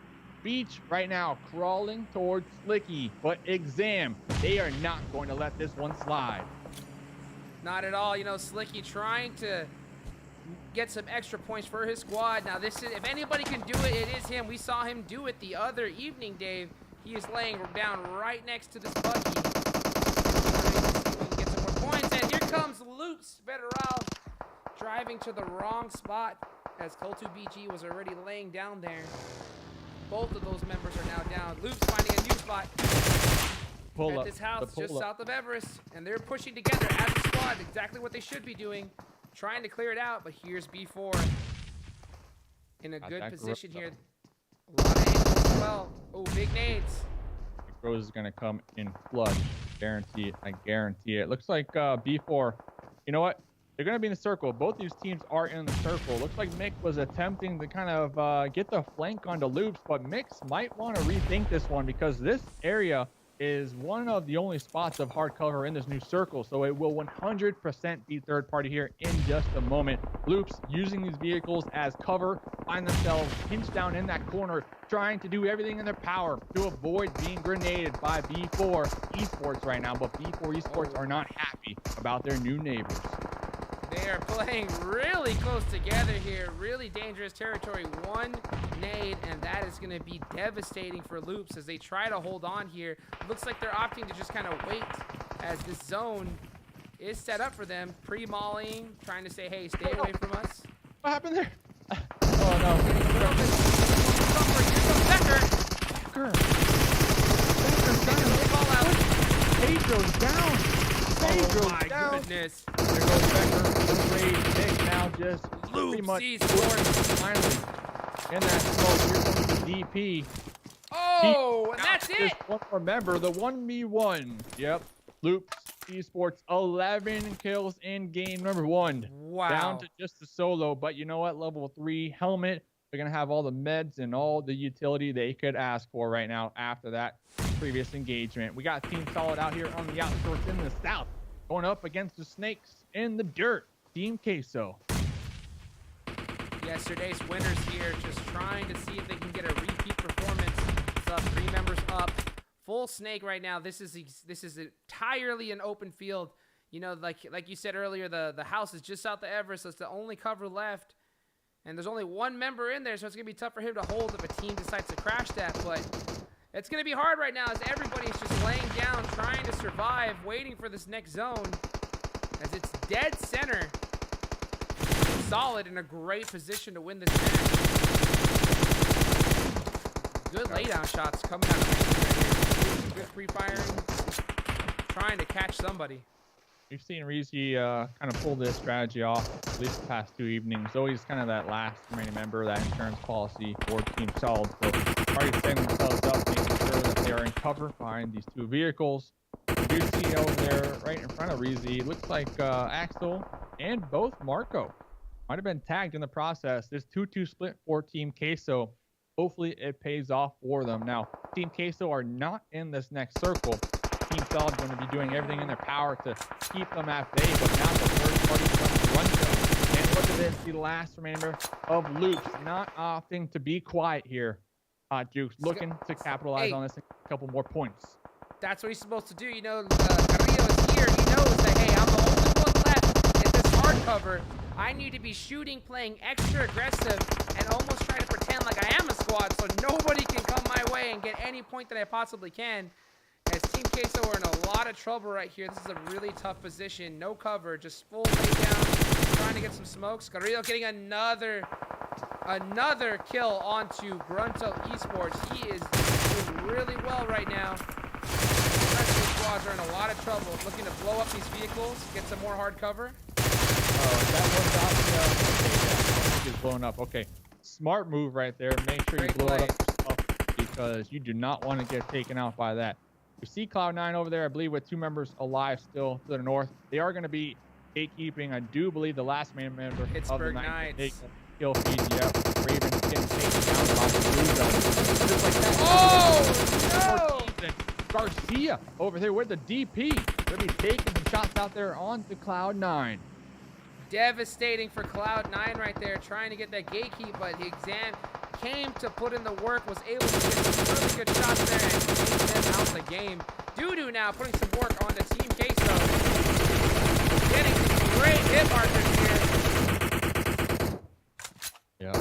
Beach right now crawling towards Slicky, but Exam, they are not going to let this one slide. Not at all. Slicky trying to get some extra points for his squad. Now, this is, if anybody can do it, it is him. We saw him do it the other evening, Dave. He is laying down right next to this buggy. We can get some more points. And here comes Loops VeneRated driving to the wrong spot as CultuBGBG was already laying down there. Both of those members are now down. Loops finding a new spot at this house just south of Everest. And they're pushing together as a squad. Exactly what they should be doing. Trying to clear it out, but here's B4 in a good position here. A lot of angles as well. Oh, big nades. Rose is going to come in clutch. Guarantee it. I guarantee it. Looks like B4, you know what? They're going to be in the circle. Both these teams are in the circle. Looks like Mick was attempting to kind of get the flank onto Loops, but Mix might want to rethink this one because this area is one of the only spots of hard cover in this new circle, so it will 100% be third party here in just a moment. Loops using these vehicles as cover, find themselves pinched down in that corner, trying to do everything in their power to avoid being grenaded by B4 Esports right now, but B4 Esports are not happy about their new neighbors. They are playing really close together here. Really dangerous territory. 1 nade, and that is going to be devastating for Loops as they try to hold on here. Looks like they're opting to just kind of wait as this zone is set up for them. Pre-mauling, trying to say, hey, stay away from us. What happened there? Oh, no. Pedro's down. Oh my goodness. There goes Becker. Great pick now, just pretty much finally in that smoke. Here comes the DP. Oh, and that's it. One more member, the 1v1. Yep. Loops Esports 11 kills in game number 1. Wow. Down to just the solo, but you know what? Level 3 helmet. They're going to have all the meds and all the utility they could ask for right now after that previous engagement. We got Team Solid out here on the outskirts in the south, going up against the Snakes in the dirt. Team Queso. Yesterday's winners here, just trying to see if they can get a repeat performance. So 3 members up, full Snake right now. This is entirely an open field. You know, like you said earlier, the house is just south of Everest, so it's the only cover left. And there's only 1 member in there, so it's going to be tough for him to hold if a team decides to crash that. But it's going to be hard right now as everybody's just laying down, trying to survive, waiting for this next zone. As it's dead center. Solid in a great position to win this match. Good laydown shots coming out of right here. Good pre-firing. Trying to catch somebody. We've seen Reezy kind of pull this strategy off at least the past 2 evenings. Always kind of that last remaining member, that insurance policy for Team Solid. So already setting themselves up, making sure that they are in cover behind these 2 vehicles. We do see over there right in front of Reezy, looks like Axel and both Marco might have been tagged in the process. This 2-2 split for Team Queso. Hopefully it pays off for them. Now, Team Queso are not in this next circle. Team Solid going to be doing everything in their power to keep them at bay, but now the third party comes GRUNTo. And look at this, the last remainder of Loops, not opting to be quiet here. Jukes looking to capitalize on this and a couple more points. That's what he's supposed to do. You know, Carreta is here. He knows that, hey, I'm the only one left in this hard cover. I need to be shooting, playing extra aggressive, and almost try to pretend like I am a squad so nobody can come my way and get any point that I possibly can. As Team Queso are in a lot of trouble right here. This is a really tough position. No cover, just full lay down, trying to get some smokes. Carreta getting another kill onto GRUNTo Esports. He is doing really well right now. The rest of the squads are in a lot of trouble. Looking to blow up these vehicles, get some more hard cover. That was is blown up. Okay, smart move right there. Make sure you blow it up yourself because you do not want to get taken out by that. You see Cloud9 over there, I believe, with 2 members alive still to the north. They are going to be gatekeeping. I do believe the last main member of the night take kill feed. Yep, Raven's getting taken down by the blue zone. Just like that. Oh, no! Garcia over there with the DP. They'll be taking some shots out there on the Cloud9. Devastating for Cloud9 right there, trying to get that gatekeep, but the Exam came to put in the work, was able to get some really good shots there and take them out the game. Dudu now putting some work on the Team Queso. Getting some great hit markers here. Yeah.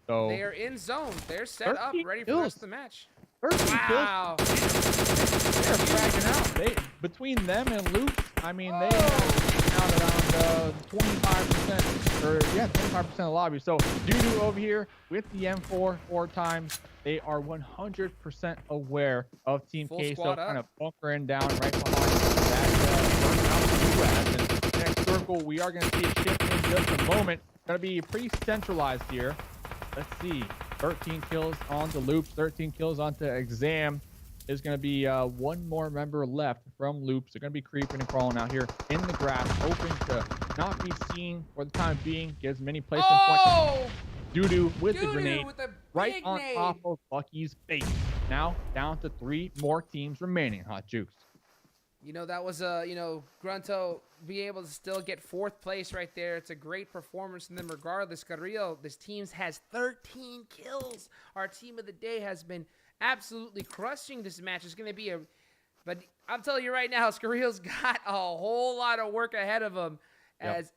So they are in zone. They're set up, ready for the rest of the match. Wow. They're fragging out. Between them and Loops, I mean, they have out around 25%, or 25% of the lobby. So Dudu over here with the M4 4 times. They are 100% aware of Team Queso kind of bunkering down right behind that and next circle, we are going to see a shift in just a moment. Going to be pretty centralized here. Let's see. 13 kills onto Loops, 13 kills onto Exam. There's going to be 1 more member left from Loops. They're going to be creeping and crawling out here in the grass, hoping to not be seen for the time being. Gives many placement points. Dudu with the grenade right on top of Bucky's face. Now down to 3 more teams remaining. Hot Jukes. You know, that was GRUNTo being able to still get 4th place right there. It's a great performance from them regardless. Carrillo, this team has 13 kills. Our team of the day has been absolutely crushing this match. It's going to be but I'm telling you right now, Scarrillo's got a whole lot of work ahead of him as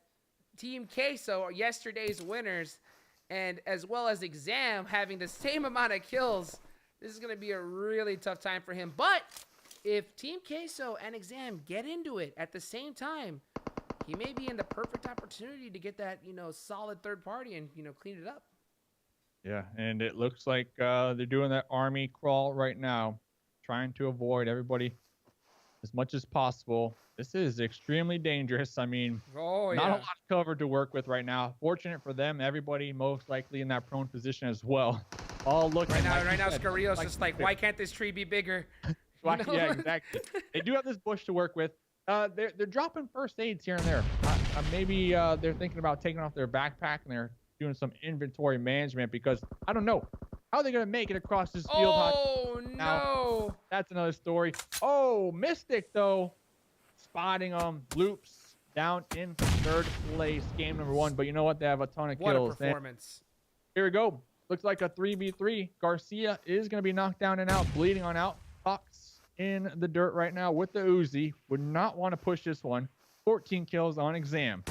Team Queso are yesterday's winners, and as well as Exam having the same amount of kills. This is going to be a really tough time for him. But if Team Queso and Exam get into it at the same time, he may be in the perfect opportunity to get that, solid third party and, clean it up. Yeah, and it looks like they're doing that army crawl right now, trying to avoid everybody as much as possible. This is extremely dangerous. I mean, not a lot of cover to work with right now. Fortunate for them, everybody most likely in that prone position as well. All looking right now, Scarrillo's just like, why can't this tree be bigger? Yeah, exactly. They do have this bush to work with. They're dropping first aids here and there. Maybe they're thinking about taking off their backpack and they're doing some inventory management because I don't know How are they going to make it across this field? Oh, now, no. that's another story. Oh, Mystic, though, spotting Loops down in third place, game number 1. But you know what? They have a ton of kills. What a performance. And here we go. Looks like a 3v3. Garcia is going to be knocked down and out, bleeding on out. Fox in the dirt right now with the Uzi. Would not want to push this one. 14 kills on Exam.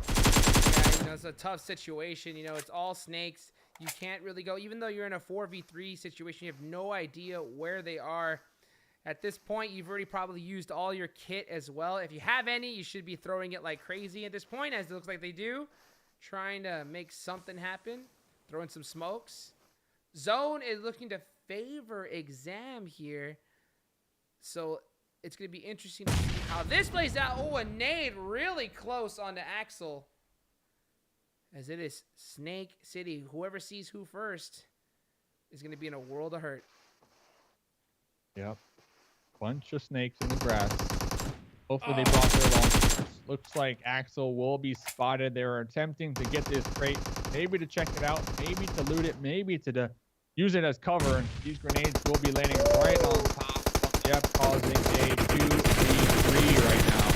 Yeah, it's a tough situation. It's all snakes. You can't really go. Even though you're in a 4v3 situation, you have no idea where they are. At this point, you've already probably used all your kit as well. If you have any, you should be throwing it like crazy at this point, as it looks like they do. Trying to make something happen. Throwing some smokes. Zone is looking to favor Exam here. So it's going to be interesting to see how this plays out. Oh, a nade really close on the Axel. As it is Snake City. Whoever sees who first is going to be in a world of hurt. Yep. Bunch of snakes in the grass. Hopefully they brought their long. Looks like Axel will be spotted. They're attempting to get this crate. Maybe to check it out. Maybe to loot it. Maybe to use it as cover. And these grenades will be landing right on top. Yep, causing a 2v3 right now.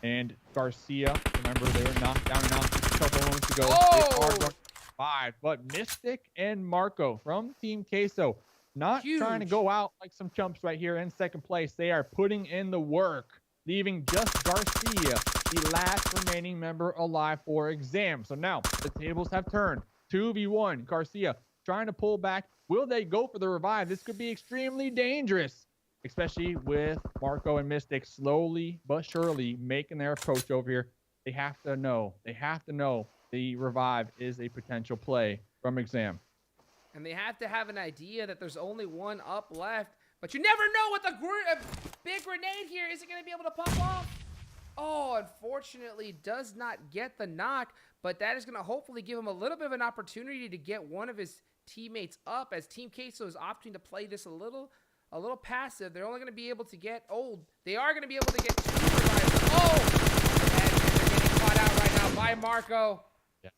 And Garcia, remember they were knocked down and out just a couple moments ago. They are going to survive. But Mystic and Marco from Team Queso, not trying to go out like some chumps right here in second place. They are putting in the work, leaving just Garcia, the last remaining member alive for Exam. So now the tables have turned. 2v1. Garcia trying to pull back. Will they go for the revive? This could be extremely dangerous, especially with Marco and Mystic slowly but surely making their approach over here. They have to know. They have to know the revive is a potential play from Exam. And they have to have an idea that there's only one up left. But you never know with a big grenade here. Is it going to be able to pop off? Oh, unfortunately, does not get the knock. But that is going to hopefully give him a little bit of an opportunity to get one of his teammates up, as Team Queso is opting to play this a little passive. They're only going to be able to get they are going to be able to get 2 revives. Oh! And they're getting caught out right now by Marco. Yeah.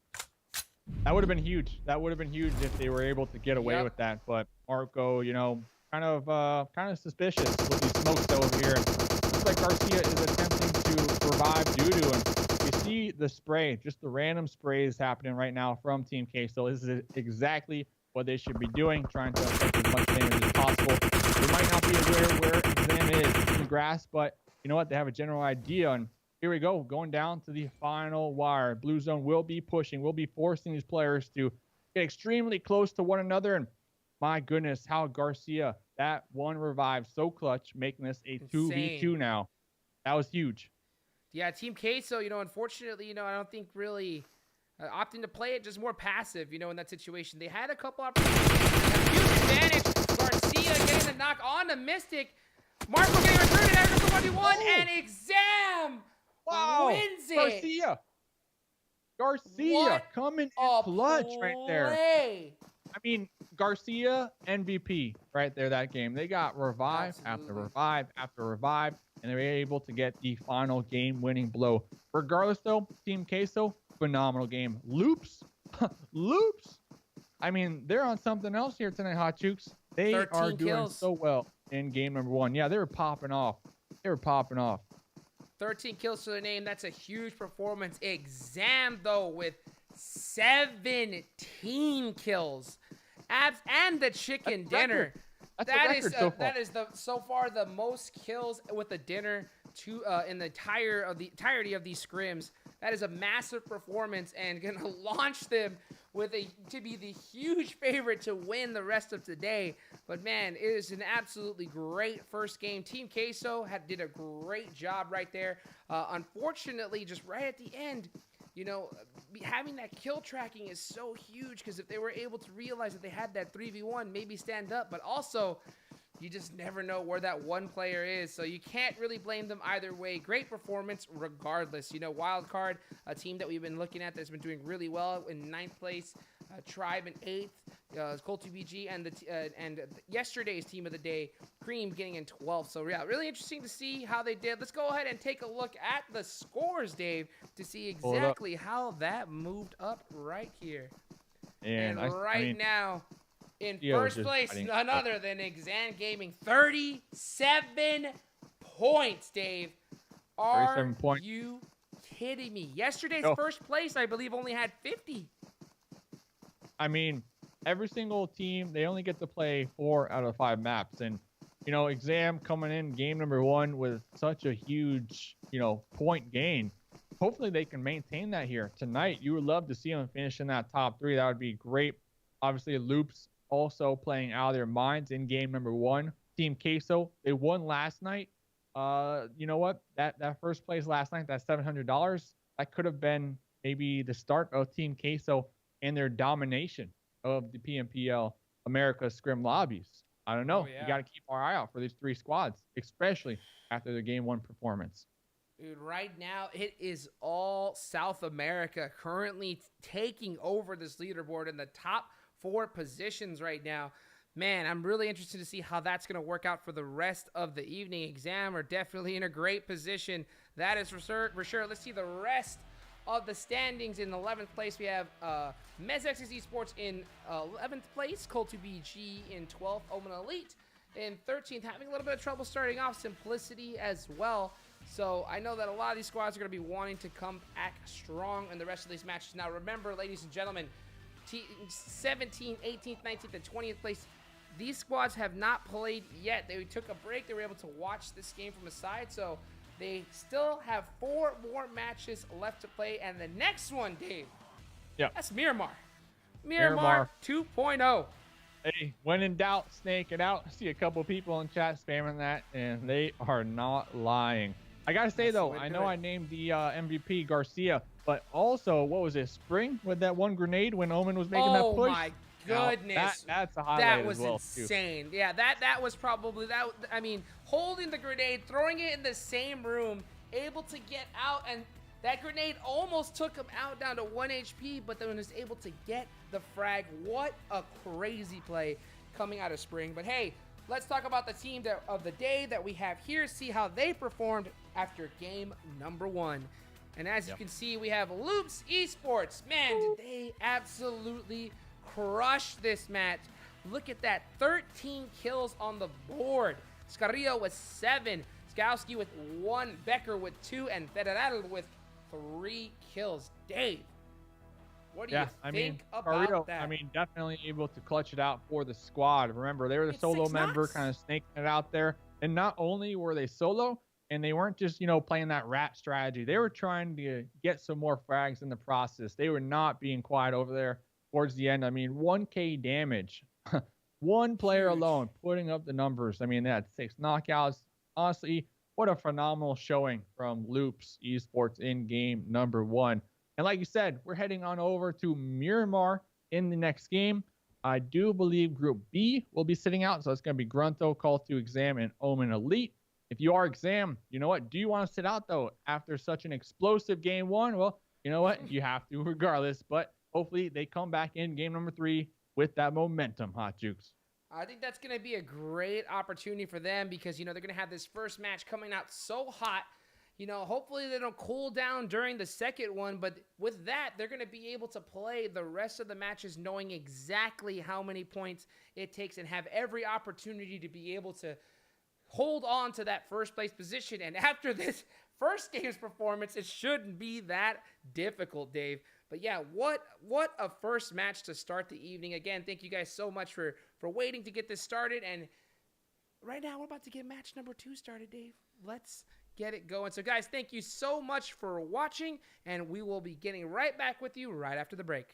That would have been huge. That would have been huge if they were able to get away with that. But Marco, kind of suspicious with these smokes over here. Looks like Garcia is attempting to revive Dudu, and you see the spray, just the random sprays happening right now from Team Queso. This is exactly what they should be doing, trying to affect as much damage as possible. They might not be aware where Exam is in the grass, but you know what? They have a general idea. And here we go, going down to the final wire. Blue Zone will be pushing, will be forcing these players to get extremely close to one another. And my goodness, how Garcia, that one revive so clutch, making this a 2v2 now. That was huge. Yeah, Team Queso, unfortunately, I don't think really opting to play it just more passive, in that situation. They had a couple opportunities. Huge advantage. Garcia getting the knock on the Mystic. Marco getting recruited after the 1v1, and Exam wins it. Garcia coming in clutch right there. I mean, Garcia MVP right there that game. They got revive after revive after revive, and they were able to get the final game-winning blow. Regardless, though, Team Queso, phenomenal game. Loops. I mean, they're on something else here tonight, Hot Chooks. They are doing so well in game number 1. Yeah, they were popping off. 13 kills to their name. That's a huge performance. Exam, though, with 17 kills. Abs and the chicken dinner. That is so far the most kills with the dinner in the entirety of these scrims. That is a massive performance and gonna launch them to be the huge favorite to win the rest of today. But man, it is an absolutely great first game. Team Queso did a great job right there. Unfortunately, just right at the end, having that kill tracking is so huge, because if they were able to realize that they had that 3v1, maybe stand up, but also you just never know where that one player is, so you can't really blame them either way. Great performance regardless. Wildcard, a team that we've been looking at that's been doing really well in 9th place, Tribe in 8th, CultuBGBG, and yesterday's team of the day, Cream, getting in 12th. So yeah, really interesting to see how they did. Let's go ahead and take a look at the scores, Dave, to see exactly how that moved up right here. And right now, In Theo first just place, fighting. none other than Enxame Gaming. 37 points, Dave. Are 37 points. you kidding me? Yesterday's No. first place, I believe, only had 50. I mean, every single team, they only get to play 4 out of 5 maps. And, you know, Exam coming in game number 1 with such a huge, you know, point gain. Hopefully they can maintain that here tonight. You would love to see them finish in that top 3. That would be great. Obviously, Loops also playing out of their minds in game number 1. Team Queso, they won last night. You know what? That first place last night, that $700, that could have been maybe the start of Team Queso and their domination of the PMPL Americas Scrim lobbies. I don't know. Oh, yeah. You got to keep our eye out for these 3 squads, especially after their game 1 performance. Dude, right now, it is all South America currently taking over this leaderboard in the top 4 positions right now. Man, I'm really interested to see how that's going to work out for the rest of the evening. Exam are definitely in a great position. That is for sure. Let's see the rest of the standings. In 11th place, we have Mezexis ESports in 11th place, CultuBGBG in 12th, Omen Elite in 13th, having a little bit of trouble starting off, Simplicity as well. So I know that a lot of these squads are going to be wanting to come back strong in the rest of these matches. Now remember, ladies and gentlemen, 17th, 18th, 19th, and 20th place, these squads have not played yet. They took a break. They were able to watch this game from the side, so they still have 4 more matches left to play. And the next one, Dave, that's Miramar. Miramar 2.0. Hey, when in doubt, snake it out. I see a couple people in chat spamming that, and they are not lying. I gotta say though, I know I named the MVP Garcia, but also, what was it, Spring with that one grenade when Omen was making that push? Oh my goodness, that's a highlight. That was as well, insane. too. Yeah, that was probably that. I mean, holding the grenade, throwing it in the same room, able to get out, and that grenade almost took him out down to 1 HP, but then was able to get the frag. What a crazy play coming out of Spring. But hey, let's talk about the team of the day that we have here, see how they performed after game number 1. And as you can see, we have Loops Esports. Man, did they absolutely crush this match. Look at that, 13 kills on the board. Scarrillo with 7, Skowski with 1, Becker with 2, and VeneRated with 3 kills. Dave, what do you think about that? I mean, definitely able to clutch it out for the squad. Remember, they were the solo member, kind of snaking it out there. And not only were they solo, and they weren't just, you know, playing that rat strategy. They were trying to get some more frags in the process. They were not being quiet over there towards the end. I mean, 1K damage. One player alone putting up the numbers. I mean, they had 6 knockouts. Honestly, what a phenomenal showing from Loops Esports in game number 1. And like you said, we're heading on over to Miramar in the next game. I do believe Group B will be sitting out. So it's going to be GRUNTo, CultuBGBG, Exam, and Omen Elite. If you are Exam, you know what? Do you want to sit out, though, after such an explosive game 1? Well, you know what? You have to regardless. But hopefully they come back in game number 3 with that momentum, Hot Jukes. I think that's going to be a great opportunity for them because, you know, they're going to have this first match coming out so hot. You know, hopefully they don't cool down during the second one, but with that, they're going to be able to play the rest of the matches knowing exactly how many points it takes and have every opportunity to be able to hold on to that first place position. And after this first game's performance, it shouldn't be that difficult, Dave. But yeah, what a first match to start the evening. Again, thank you guys so much for waiting to get this started. And right now, we're about to get match number 2 started, Dave. Let's get it going. So guys, thank you so much for watching, and we will be getting right back with you right after the break.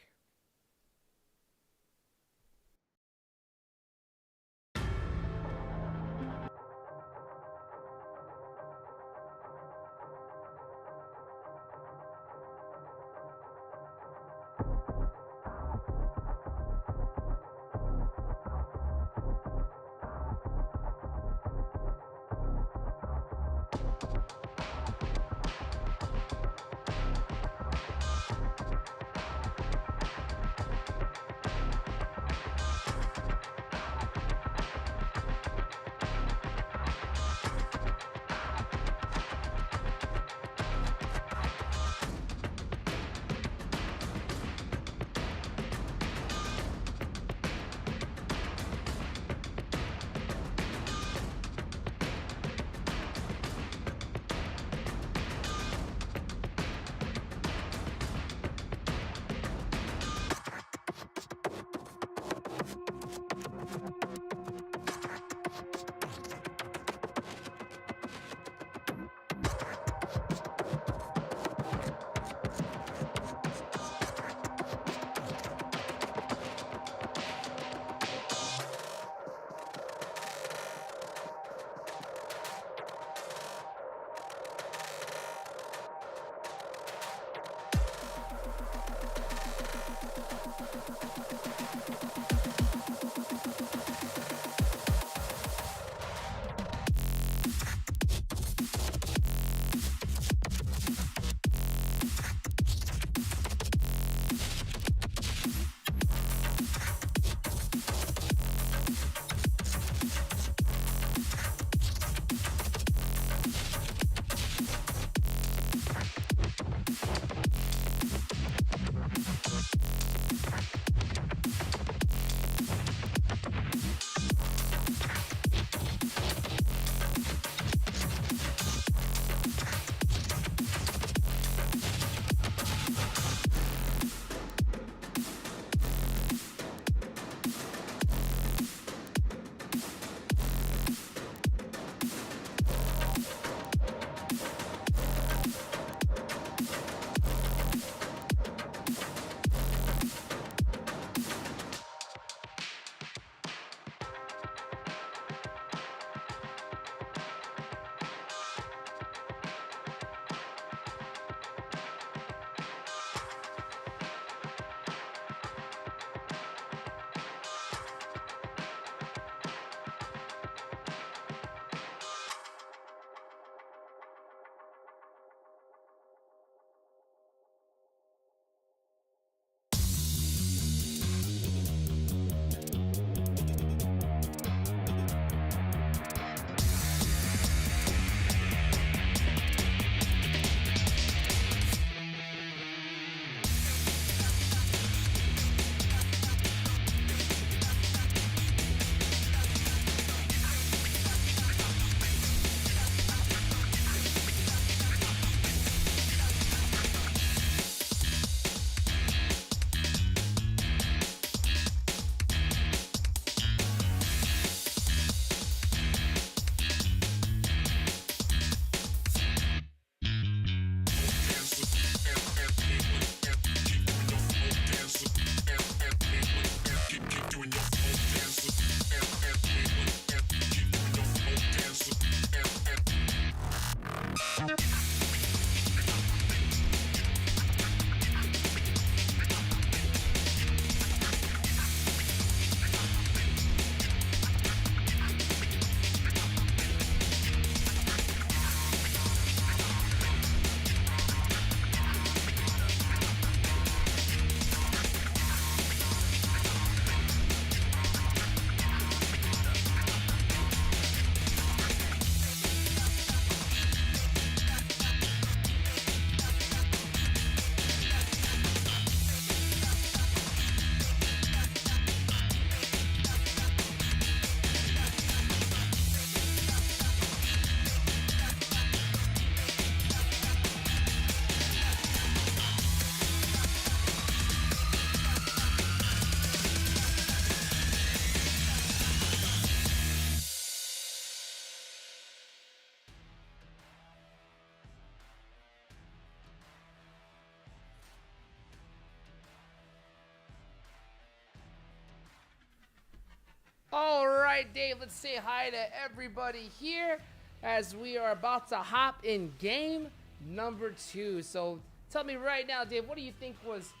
right, Dave, let's say hi to everybody here as we are about to hop in game number 2. So tell me right now, Dave, what do you think was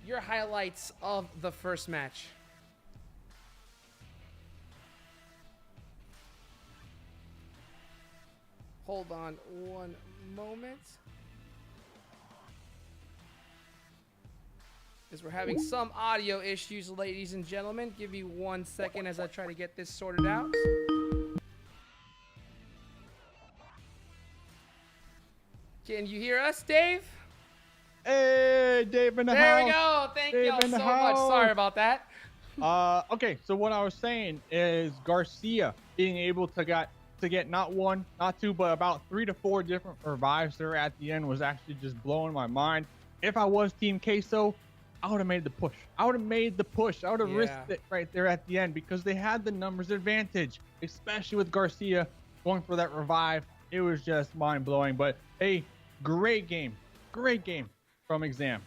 your highlights of the first match? Hold on one moment. As we're having some audio issues, ladies and gentlemen. Give me 1 second as I try to get this sorted out. Can you hear us, Dave? Hey, Dave in the house. There we go. Thank y'all so much. Sorry about that. Okay, so what I was saying is Garcia being able to get not one, not two, but about 3 to 4 different revives there at the end was actually just blowing my mind. If I was Team Queso, I would have made the push. I would have risked it right there at the end because they had the numbers advantage, especially with Garcia going for that revive. It was just mind-blowing. But hey, great game from Enxame.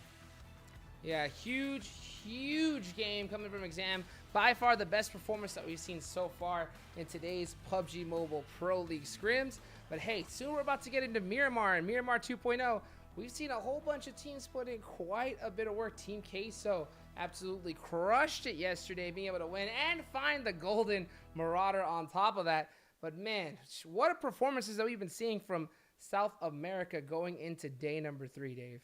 Yeah, huge game coming from Enxame. By far the best performance that we've seen so far in today's PUBG Mobile Pro League scrims. But hey, soon we're about to get into Miramar and Miramar 2.0. We've seen a whole bunch of teams put in quite a bit of work. Team Queso absolutely crushed it yesterday, being able to win and find the golden Marauder on top of that. But man, what a performances that we've been seeing from South America going into day number 3, Dave.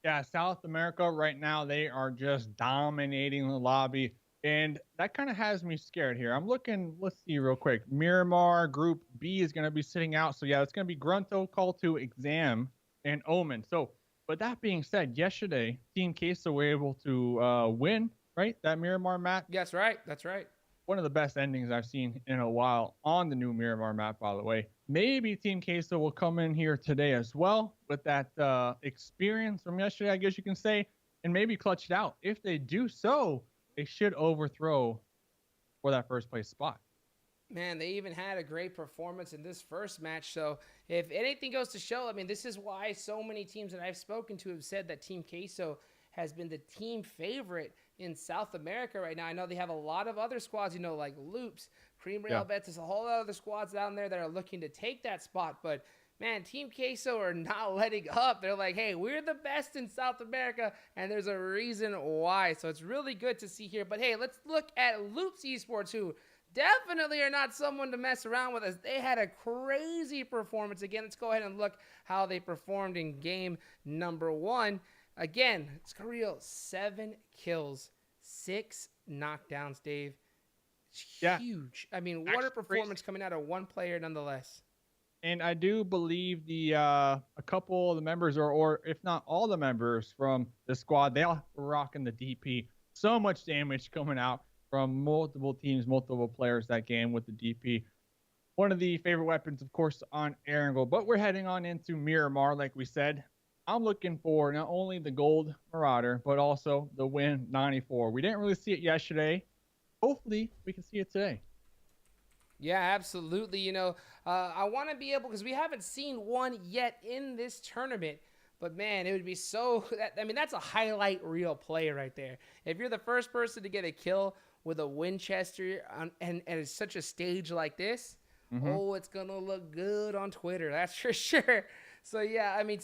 Yeah, South America right now, they are just dominating the lobby. And that kind of has me scared here. I'm looking, let's see real quick. Miramar Group B is going to be sitting out. So yeah, it's going to be GRUNTo, CultuBGBG, Enxame, and Omen. So, but that being said, yesterday, Team Queso were able to win, right? That Miramar map. That's right. That's right. One of the best endings I've seen in a while on the new Miramar map, by the way. Maybe Team Queso will come in here today as well with that experience from yesterday, I guess you can say, and maybe clutch it out. If they do so, they should overthrow for that first place spot. Man, they even had a great performance in this first match. So if anything goes to show, I mean, this is why so many teams that I've spoken to have said that Team Queso has been the team favorite in South America right now. I know they have a lot of other squads, you know, like Loops, Cream Rail Bets, there's a whole lot of other squads down there that are looking to take that spot. But man, Team Queso are not letting up. They're like, hey, we're the best in South America, and there's a reason why. So it's really good to see here. But hey, let's look at Loops Esports, who definitely are not someone to mess around with us. They had a crazy performance. Again, let's go ahead and look how they performed in game number 1. Again, it's real. 7 kills, 6 knockdowns, Dave. It's huge. I mean, what a performance coming out of one player nonetheless. And I do believe the a couple of the members, or if not all the members from the squad, they all were rocking the DP. So much damage coming out from multiple teams, multiple players that game with the DP. One of the favorite weapons, of course, on Erangel. But we're heading on into Miramar, like we said. I'm looking for not only the gold Marauder, but also the win 94. We didn't really see it yesterday. Hopefully, we can see it today. Yeah, absolutely. You know, I want to be able, because we haven't seen one yet in this tournament. But man, it would be so, I mean, that's a highlight reel play right there. If you're the first person to get a kill with a Winchester and it's such a stage like this, oh, it's going to look good on Twitter. That's for sure. So yeah, I mean,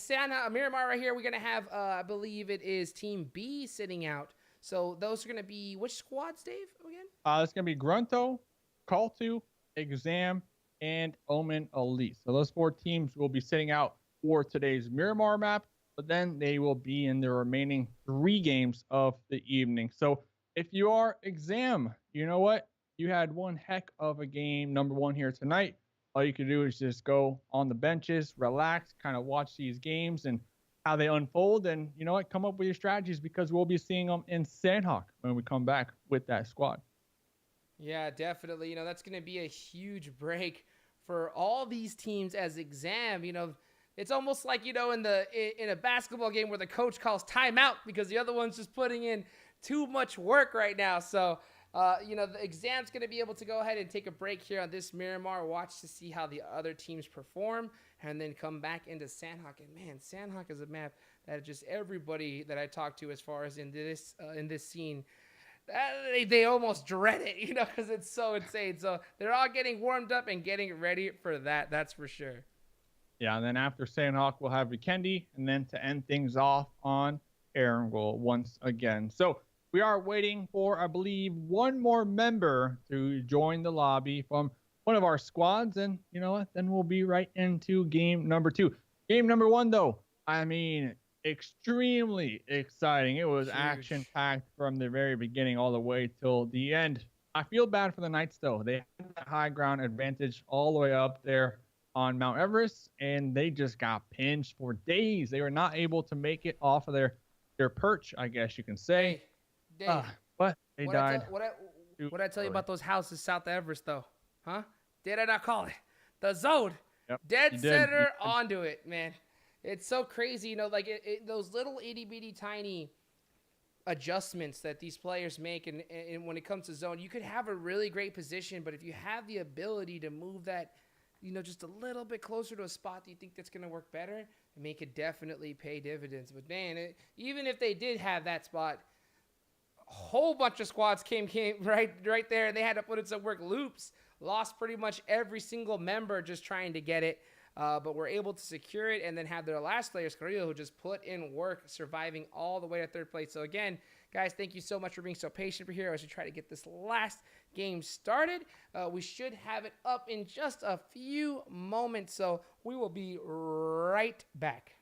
Miramar right here, we're going to have, I believe it is Team B sitting out. So those are going to be, which squads, Dave, again? It's going to be GRUNTo, CultuBGBG, Enxame, and Omen Elite. So those 4 teams will be sitting out for today's Miramar map, but then they will be in the remaining 3 games of the evening. So if you are Enxame, you know what? You had one heck of a game, number 1 here tonight. All you can do is just go on the benches, relax, kind of watch these games and how they unfold, and you know what? Come up with your strategies, because we'll be seeing them in Sanhok when we come back with that squad. Yeah, definitely. You know, that's going to be a huge break for all these teams as Enxame. You know, it's almost like, you know, in a basketball game where the coach calls timeout because the other one's just putting in too much work right now. So, you know, the Enxame's going to be able to go ahead and take a break here on this Miramar, watch to see how the other teams perform, and then come back into Sanhok. And man, Sanhok is a map that just everybody that I talk to as far as in this scene, They almost dread it, you know, because it's so insane. So they're all getting warmed up and getting ready for that. That's for sure. Yeah, and then after Sanhok, we'll have Vikendi, and then to end things off on Erangel once again. So we are waiting for, I believe, one more member to join the lobby from one of our squads, and you know what? Then we'll be right into game number 2. Game number 1, though, I mean, extremely exciting. It was action-packed from the very beginning all the way till the end. I feel bad for the Knights, though. They had that high ground advantage all the way up there on Mount Everest, and they just got pinched for days. They were not able to make it off of their perch, I guess you can say. Hey, Dave, but they died. What I tell you about those houses south of Everest, though? Huh? Did I not call it? The zone. Yep, Dead center onto it, man. It's so crazy, you know, like those little itty-bitty tiny adjustments that these players make, and when it comes to zone, you could have a really great position, but if you have the ability to move that, you know, just a little bit closer to a spot that you think that's going to work better, I mean, it could definitely pay dividends. But man, even if they did have that spot, a whole bunch of squads came right there, and they had to put in some work. Loops lost pretty much every single member just trying to get it, but were able to secure it and then have their last players, Carreta, who just put in work, surviving all the way to 3rd place. So again, guys, thank you so much for being so patient for here as we try to get this last game started. We should have it up in just a few moments, so we will be right back.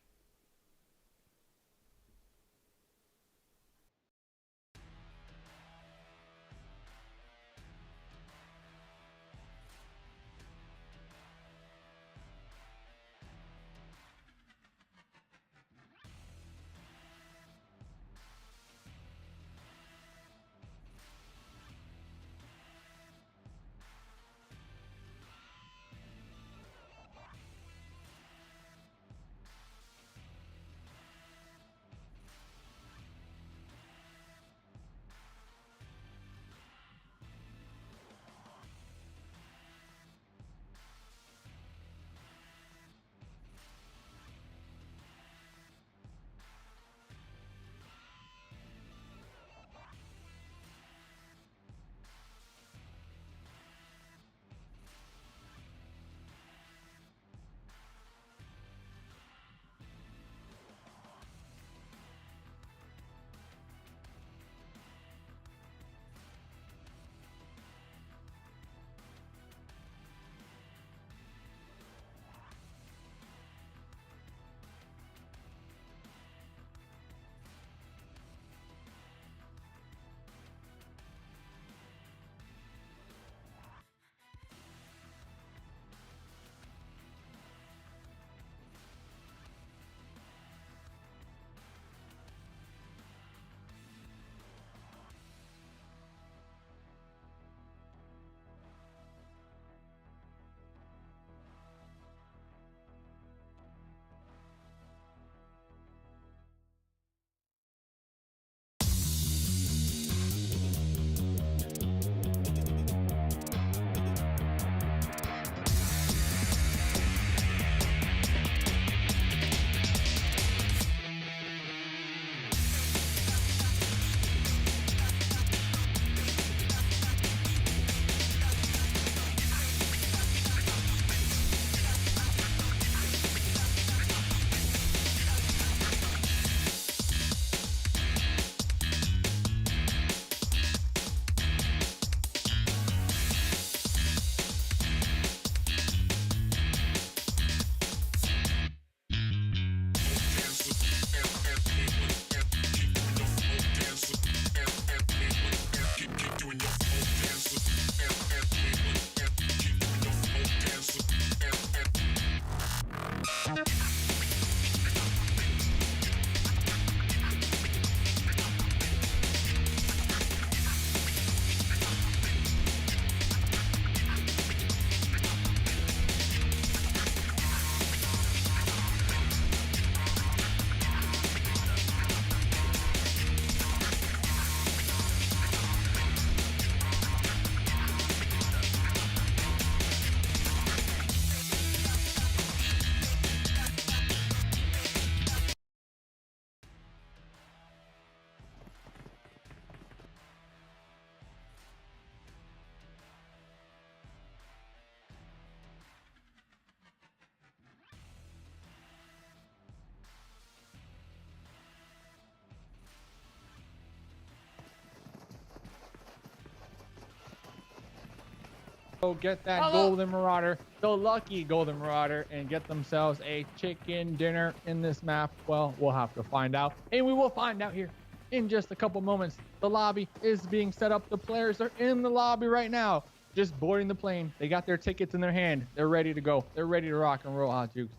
go get that golden marauder, the lucky golden marauder, and get themselves a chicken dinner in this map? Well, we'll have to find out, and we will find out here in just a couple moments. The lobby is being set up. The players are in the lobby right now, just boarding the plane. They got their tickets in their hand. They're ready to go. They're ready to rock and roll, Hot Jukes.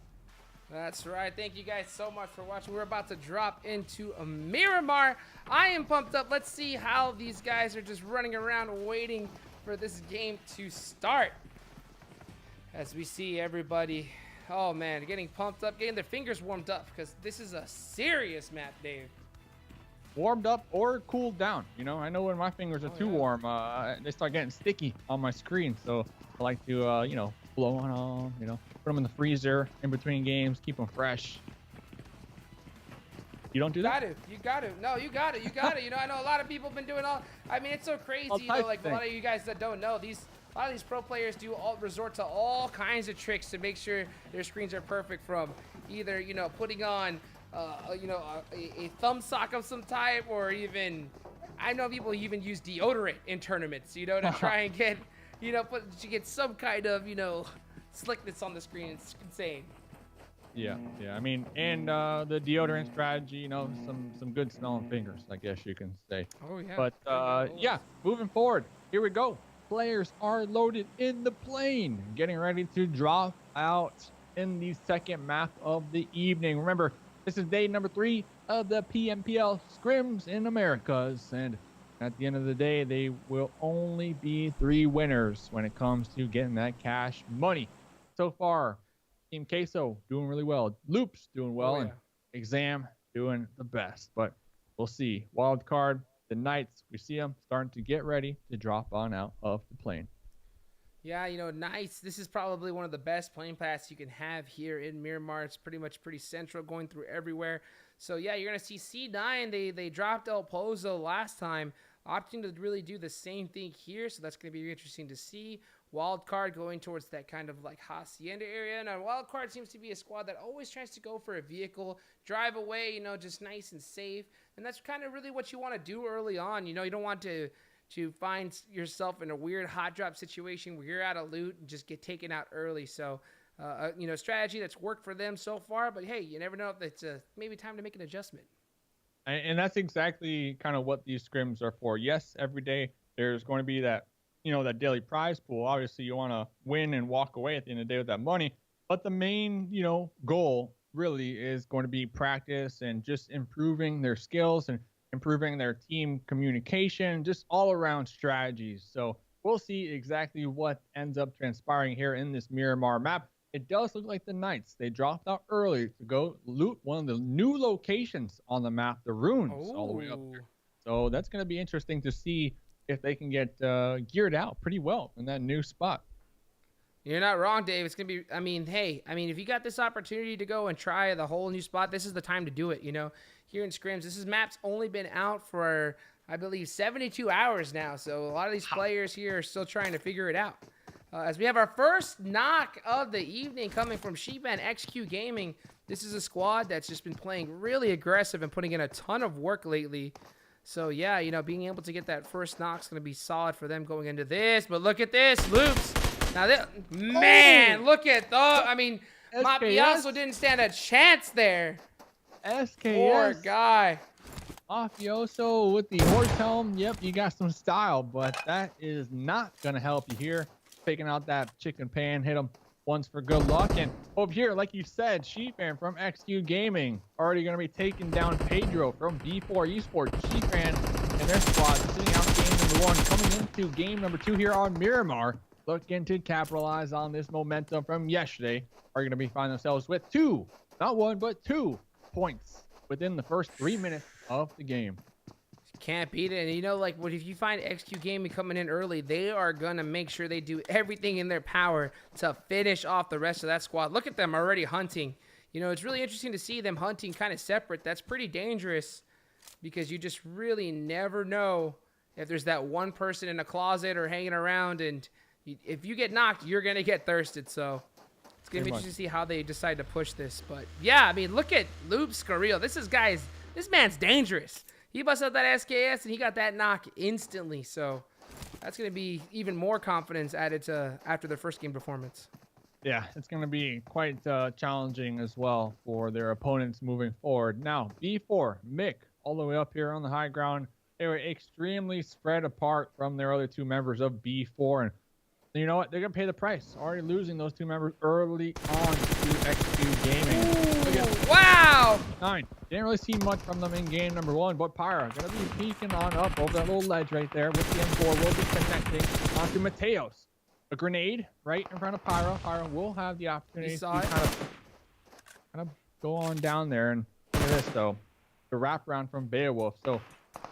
That's right. Thank you guys so much for watching. We're about to drop into a Miramar. I am pumped up. Let's see how these guys are just running around waiting for this game to start. As we see everybody, oh man, getting pumped up, getting their fingers warmed up, because this is a serious map, Dave. Warmed up or cooled down. You know, I know when my fingers are too warm, they start getting sticky on my screen. So I like to, you know, blow on them, you know, put them in the freezer in between games, keep them fresh. You don't do that? You got to. No, you got it. You got it. You know, I know a lot of people have been doing I mean, it's so crazy, you know, like a lot of you guys that don't know, a lot of these pro players resort to all kinds of tricks to make sure their screens are perfect, from either, you know, putting on, you know, a thumb sock of some type, or even, I know people even use deodorant in tournaments, you know, to try and get, you know, to get some kind of, you know, slickness on the screen. It's insane. Yeah. I mean, and the deodorant strategy, you know, some good smelling fingers, I guess you can say. Oh yeah. But yeah, moving forward, here we go. Players are loaded in the plane, getting ready to drop out in the second map of the evening. Remember, this is day number 3 of the PMPL Scrims in Americas, and at the end of the day, they will only be 3 winners when it comes to getting that cash money. So far, Team Queso doing really well. Loops doing well, and Enxame doing the best. But we'll see. Wildcard, the Knights, we see them starting to get ready to drop on out of the plane. Yeah, you know, Knights, this is probably one of the best plane paths you can have here in Miramar. It's pretty central, going through everywhere. So yeah, you're gonna see C9. They dropped El Pozo last time, opting to really do the same thing here. So that's gonna be interesting to see. Wildcard going towards that kind of like Hacienda area. Now, Wildcard seems to be a squad that always tries to go for a vehicle, drive away, you know, just nice and safe. And that's kind of really what you want to do early on. You know, you don't want to find yourself in a weird hot drop situation where you're out of loot and just get taken out early. So, you know, strategy that's worked for them so far. But hey, you never know if it's maybe time to make an adjustment. And that's exactly kind of what these scrims are for. Yes, every day there's going to be that, you know, that daily prize pool. Obviously, you want to win and walk away at the end of the day with that money. But the main, you know, goal really is going to be practice and just improving their skills and improving their team communication, just all around strategies. So we'll see exactly what ends up transpiring here in this Miramar map. It does look like the Knights, they dropped out early to go loot one of the new locations on the map, the runes, all the way up there. So that's going to be interesting to see if they can get geared out pretty well in that new spot. You're not wrong, Dave. It's going to be, I mean, hey, if you got this opportunity to go and try the whole new spot, this is the time to do it, you know. Here in Scrims, this map's only been out for, I believe, 72 hours now. So a lot of these players here are still trying to figure it out. As we have our first knock of the evening coming from Sheepman XQ Gaming. This is a squad that's just been playing really aggressive and putting in a ton of work lately. So, yeah, you know, being able to get that first knock's going to be solid for them going into this. But look at this, Loops. Now, man, look at those. I mean, Mafioso didn't stand a chance there. SKS. Poor guy. Mafioso with the horse helm. Yep, you got some style, but that is not going to help you here. Taking out that chicken pan, hit him once for good luck. And over here, like you said, Sheepman from XQ Gaming already going to be taking down Pedro from B4 Esports. Sheepman and their squad sitting out game number 1, coming into game number 2 here on Miramar. Looking to capitalize on this momentum from yesterday. Are going to be finding themselves with 2, not 1, but 2 points within the first 3 minutes of the game. Can't beat it. And you know, like, if you find XQ Gaming coming in early, they are going to make sure they do everything in their power to finish off the rest of that squad. Look at them already hunting. You know, it's really interesting to see them hunting kind of separate. That's pretty dangerous because you just really never know if there's that one person in a closet or hanging around. And if you get knocked, you're going to get thirsted. So it's going to be interesting to see how they decide to push this. But, yeah, I mean, look at Loops Carrillo. This man's dangerous. He busted out that SKS, and he got that knock instantly. So That's going to be even more confidence added to after their first game performance. Yeah, it's going to be quite challenging as well for their opponents moving forward. Now, B4, Mick, all the way up here on the high ground. They were extremely spread apart from their other 2 members of B4. And you know what? They're going to pay the price. Already losing those 2 members early on to XQ Gaming. Wow! 9. Didn't really see much from them in game number 1, but Pyra going to be peeking on up over that little ledge right there with the M4. Will be connecting onto Mateos. A grenade right in front of Pyra. Pyra will have the opportunity to kind of go on down there. And look at this, though. The wraparound from Beowulf. So,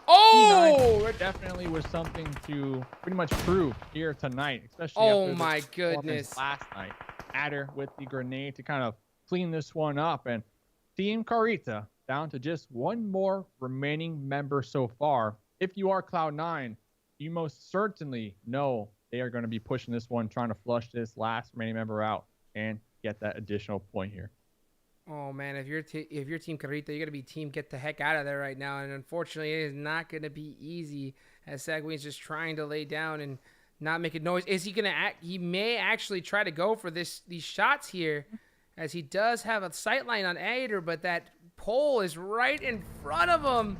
P9 definitely was something to pretty much prove here tonight, especially after my goodness last night. Adder with the grenade to kind of clean this one up. And Team Carreta down to just 1 more remaining member so far. If you are Cloud9, you most certainly know they are going to be pushing this one, trying to flush this last remaining member out and get that additional point here. Oh man, if you're Team Carreta, you're gonna be team get the heck out of there right now, and unfortunately, it is not gonna be easy. As Sagween's just trying to lay down and not make a noise. Is he gonna act? He may actually try to go for these shots here, as he does have a sight line on Ader, but that pole is right in front of him.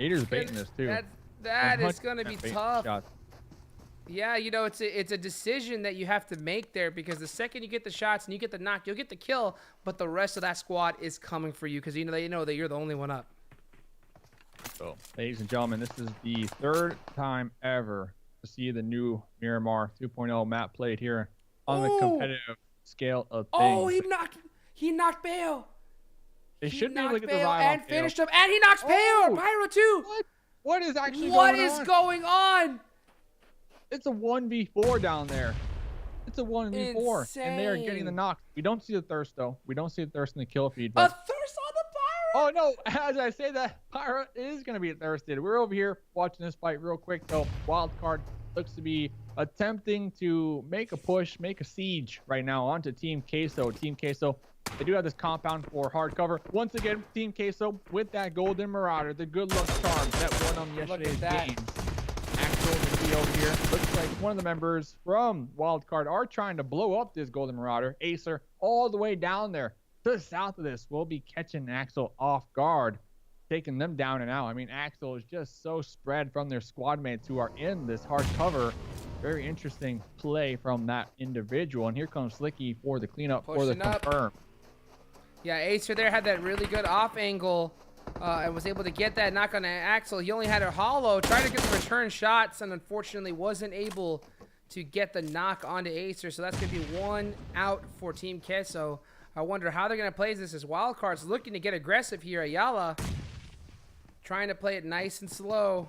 Ader's baiting this too. That is gonna be tough. Shots. Yeah, you know, it's a decision that you have to make there, because the second you get the shots and you get the knock, you'll get the kill, but the rest of that squad is coming for you, because they know that you're the only one up. So, ladies and gentlemen, this is the 3rd time ever to see the new Miramar 2.0 map played here on the competitive scale of things. Oh, he knocked Bayo. They should be able to get the ride and finished him, and he knocks Bayo, Pyro too. What is actually What is going on? It's a 1v4 down there. It's a 1v4. Insane. And they are getting the knocks. We don't see the thirst, though. We don't see the thirst in the kill feed. But... a thirst on the Pyro? Oh, no. As I say that, Pyro is going to be thirsted. We're over here watching this fight real quick, though. Wildcard looks to be attempting to make a push, make a siege right now onto Team Queso. Team Queso, they do have this compound for hard cover. Once again, Team Queso with that Golden Marauder, the good luck charms that won them yesterday's games. Over here. Looks like one of the members from Wildcard are trying to blow up this Golden Marauder. Acer all the way down there to the south of this will be catching Axel off guard, taking them down and out. I mean, Axel is just so spread from their squad mates who are in this hard cover. Very interesting play from that individual. And here comes Slicky for the cleanup, for the confirm. Yeah, Acer there had that really good off angle. And was able to get that knock on Axel. He only had a hollow, tried to get the return shots, and unfortunately wasn't able to get the knock onto Acer. So that's going to be 1 out for Team Queso. I wonder how they're going to play this, as Wildcard's looking to get aggressive here. Ayala trying to play it nice and slow.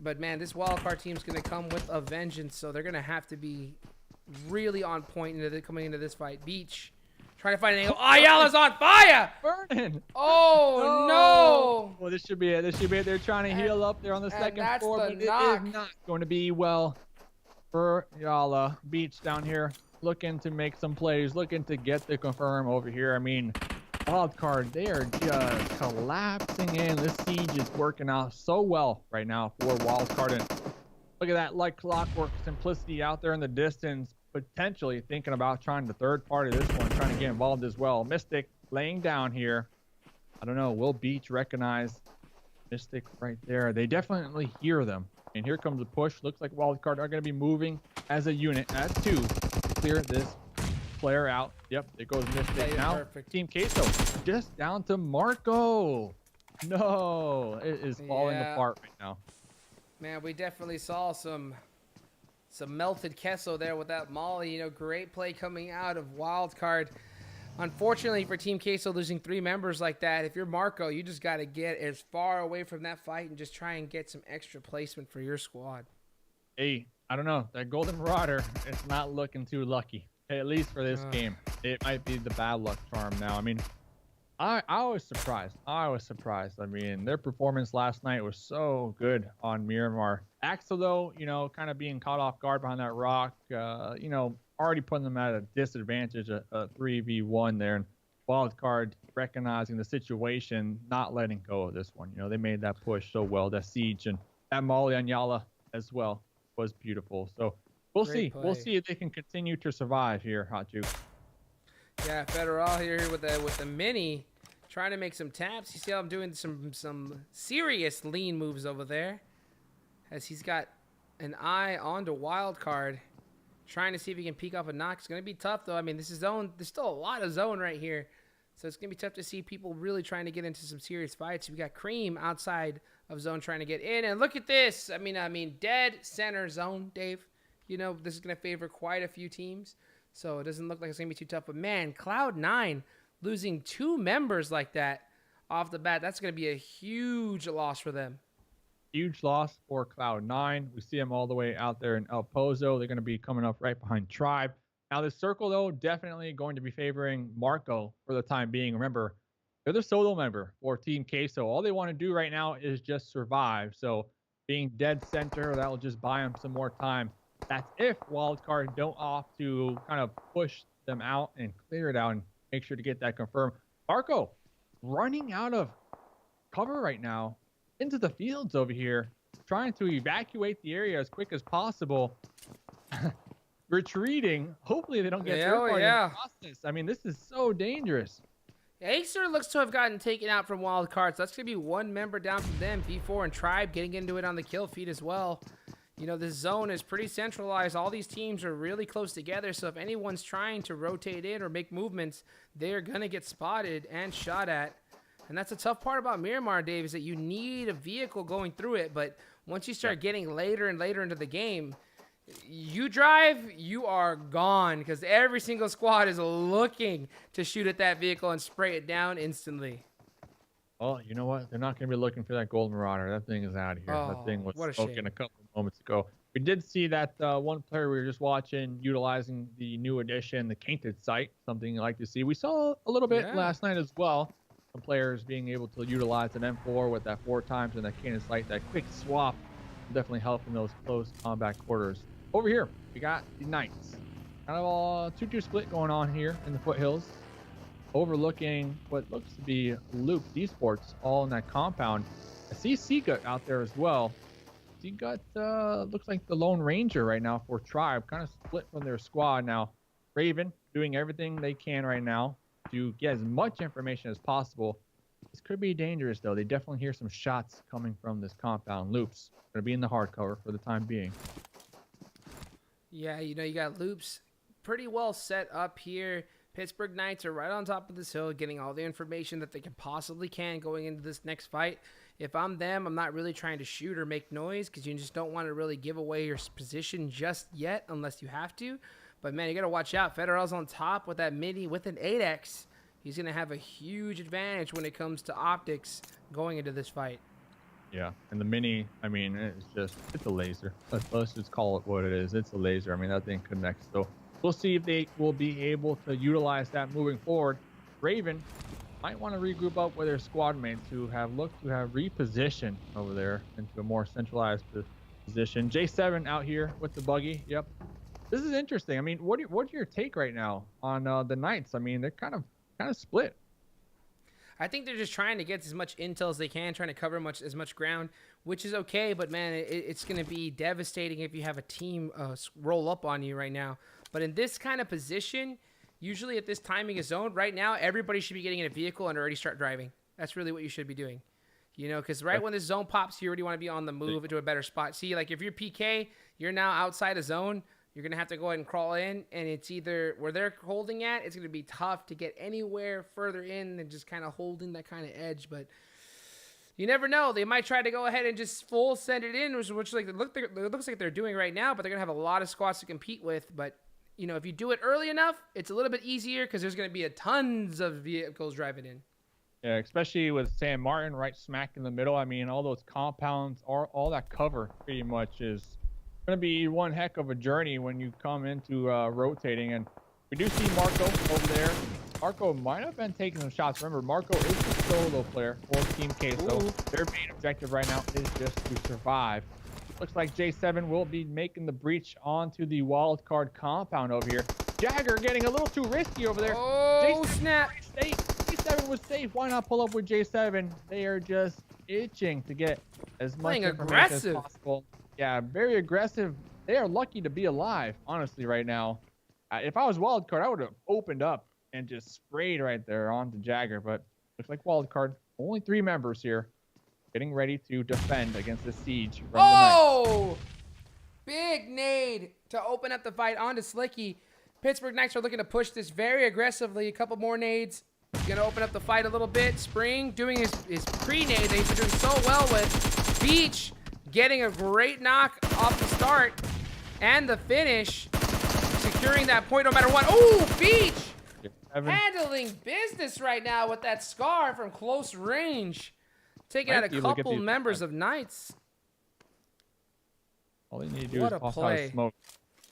But man, this Wildcard team's going to come with a vengeance, so they're going to have to be really on point coming into this fight. Beach. Trying to find an angle. Oh, Ayala's on fire! Burning! Oh, no! Well, this should be it. This should be it. They're trying to heal up there on the second floor, but it is not going to be well for Ayala. Beach down here looking to make some plays, looking to get the confirm over here. I mean, Wildcard, they are just collapsing in. This siege is working out so well right now for Wildcard. And look at that, like clockwork simplicity out there in the distance. Potentially thinking about trying to third party this one, trying to get involved as well. Mystic laying down here. I don't know. Will Beach recognize Mystic right there? They definitely hear them. And here comes a push. Looks like Wildcard are going to be moving as a unit as 2 to clear this player out. Yep, there goes Mystic. Now, perfect. Team Queso just down to Marco. No, it is falling apart right now. Man, we definitely saw some melted Queso there with that molly. You know, great play coming out of Wildcard. Unfortunately for Team Queso, losing 3 members like that, if you're Marco, you just got to get as far away from that fight and just try and get some extra placement for your squad. Hey, I don't know. That Golden Marauder is not looking too lucky, at least for this game. It might be the bad luck charm now. I mean, I was surprised. I mean, their performance last night was so good on Miramar. Axel, though, you know, kind of being caught off guard behind that rock, you know, already putting them at a disadvantage, a 3v1 there. And Wildcard recognizing the situation, not letting go of this one. You know, they made that push so well, that siege. And that molly on Yala as well was beautiful. So we'll Great see. play. We'll see if they can continue to survive here, Hot Juke. Yeah, Federal here with the mini, trying to make some taps. You see how I'm doing some serious lean moves over there, as he's got an eye on the Wildcard, trying to see if he can peek off a knock. It's going to be tough, though. I mean, this is zone. There's still a lot of zone right here. So it's going to be tough to see people really trying to get into some serious fights. We got Cream outside of zone trying to get in. And look at this. I mean, dead center zone, Dave. You know, this is going to favor quite a few teams. So it doesn't look like it's going to be too tough. But, man, Cloud9 losing 2 members like that off the bat, that's going to be a huge loss for them. Huge loss for Cloud9. We see them all the way out there in El Pozo. They're going to be coming up right behind Tribe. Now, this circle, though, definitely going to be favoring Marco for the time being. Remember, they're the solo member for Team Queso. All they want to do right now is just survive. So being dead center, that will just buy them some more time. That's if Wildcard don't opt to kind of push them out and clear it out and make sure to get that confirmed. Marco running out of cover right now into the fields over here, trying to evacuate the area as quick as possible. Retreating. Hopefully they don't get third party in the process. I mean, this is so dangerous. Acer looks to have gotten taken out from Wildcard, so that's going to be 1 member down from them. V4 and Tribe getting into it on the kill feed as well. You know, this zone is pretty centralized. All these teams are really close together, so if anyone's trying to rotate in or make movements, they're going to get spotted and shot at. And that's the tough part about Miramar, Dave, is that you need a vehicle going through it, but once you start getting later and later into the game, you drive, you are gone, because every single squad is looking to shoot at that vehicle and spray it down instantly. Well, you know what? They're not going to be looking for that Gold Marauder. That thing is out of here. That thing was spoken a couple moments ago. We did see that one player we were just watching utilizing the new addition, the Tainted Sight, something you like to see. We saw a little bit last night as well. Some players being able to utilize an M4 with that 4 times and that Tainted Sight, that quick swap, definitely help in those close combat quarters. Over here, we got the Knights. Kind of a 2-2 split going on here in the foothills, overlooking what looks to be Luke Esports all in that compound. I see Seagut out there as well. Seagut looks like the Lone Ranger right now for Tribe, kind of split from their squad. Now, Raven doing everything they can right now to get as much information as possible. This could be dangerous, though. They definitely hear some shots coming from this compound. Loops going to be in the hardcover for the time being. Yeah, you know, you got Loops pretty well set up here. Pittsburgh Knights are right on top of this hill, getting all the information that they possibly can going into this next fight. If I'm them, I'm not really trying to shoot or make noise, because you just don't want to really give away your position just yet unless you have to. But, man, you got to watch out. Federal's on top with that mini with an 8X. He's going to have a huge advantage when it comes to optics going into this fight. Yeah, and the mini, I mean, it's a laser. Let's just call it what it is. It's a laser. I mean, that thing connects. So we'll see if they will be able to utilize that moving forward. Raven might want to regroup up with their squad mates who have looked to have repositioned over there into a more centralized position. J7 out here with the buggy. Yep. This is interesting. I mean, what's your take right now on the Knights? I mean, they're kind of split. I think they're just trying to get as much intel as they can, trying to cover as much ground, which is okay. But, man, it's going to be devastating if you have a team roll up on you right now. But in this kind of position, usually at this timing of zone, right now, everybody should be getting in a vehicle and already start driving. That's really what you should be doing. You know, because right when this zone pops, you already want to be on the move into a better spot. See, like if you're PK, you're now outside a zone. You're going to have to go ahead and crawl in, and it's either where they're holding at, it's going to be tough to get anywhere further in than just kind of holding that kind of edge. But you never know. They might try to go ahead and just full send it in, which like it looks like they're doing right now, but they're going to have a lot of squads to compete with. But, you know, if you do it early enough, it's a little bit easier because there's going to be tons of vehicles driving in. Yeah, especially with San Martin right smack in the middle. I mean, all those compounds, all that cover pretty much is going to be one heck of a journey when you come into rotating. And we do see Marco over there. Marco might have been taking some shots. Remember, Marco is the solo player for Team Queso. Their main objective right now is just to survive. Looks like J7 will be making the breach onto the wildcard compound over here. Jagger getting a little too risky over there. Oh, snap. J7 was safe. Why not pull up with J7? They are just itching to get as much Playing information aggressive. as possible. Yeah, very aggressive. They are lucky to be alive, honestly, right now. If I was Wildcard, I would have opened up and just sprayed right there onto Jagger, but looks like Wildcard, only 3 members here, getting ready to defend against the siege from the Knights. Oh! Big nade to open up the fight onto Slicky. Pittsburgh Knights are looking to push this very aggressively. A couple more nades. Gonna open up the fight a little bit. Spring doing his pre-nade that he's been doing so well with. Beach getting a great knock off the start and the finish. Securing that point no matter what. Oh, Beach! Handling business right now with that scar from close range. Taking out a couple members of Knights. All they need to do is toss out smoke.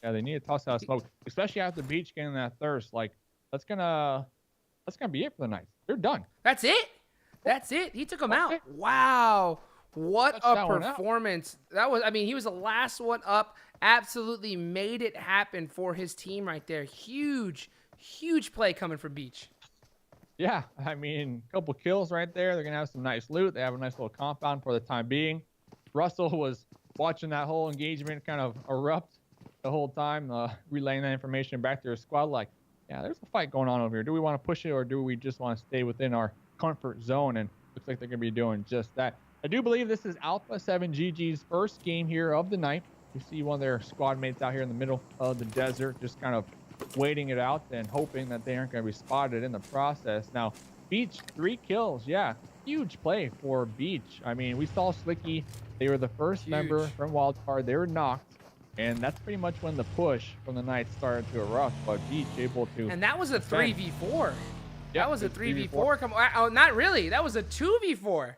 Yeah, they need to toss out smoke, especially after Beach getting that thirst. Like, that's gonna be it for the Knights. They're done. That's it. That's it. He took him out. Wow. What a performance. That was, I mean, he was the last one up. Absolutely made it happen for his team right there. Huge, huge play coming from Beach. Yeah, I mean, a couple kills right there. They're going to have some nice loot. They have a nice little compound for the time being. Russell was watching that whole engagement kind of erupt the whole time, relaying that information back to his squad like, yeah, there's a fight going on over here. Do we want to push it or do we just want to stay within our comfort zone? And looks like they're going to be doing just that. I do believe this is Alpha 7 GG's first game here of the night. You see one of their squad mates out here in the middle of the desert, just kind of waiting it out and hoping that they aren't going to be spotted in the process. Now, Beach, 3 kills. Yeah, huge play for Beach. I mean, we saw Slicky. They were the first member from Wildcard. They were knocked. And that's pretty much when the push from the Knights started to erupt. But Beach able to... And that was a 3v4. That was a 3v4. Oh, not really. That was a 2v4.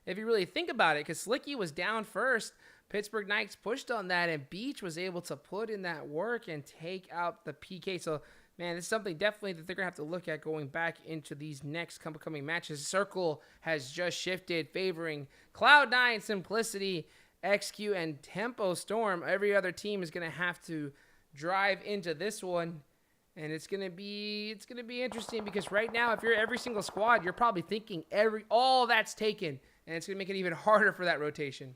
If you really think about it, because Slicky was down first. Pittsburgh Knights pushed on that, and Beach was able to put in that work and take out the PK. So, man, it's something definitely that they're going to have to look at going back into these next coming matches. Circle has just shifted, favoring Cloud9, Simplicity, XQ, and Tempo Storm. Every other team is going to have to drive into this one, and it's going to be interesting because right now, if you're every single squad, you're probably thinking all that's taken, and it's going to make it even harder for that rotation.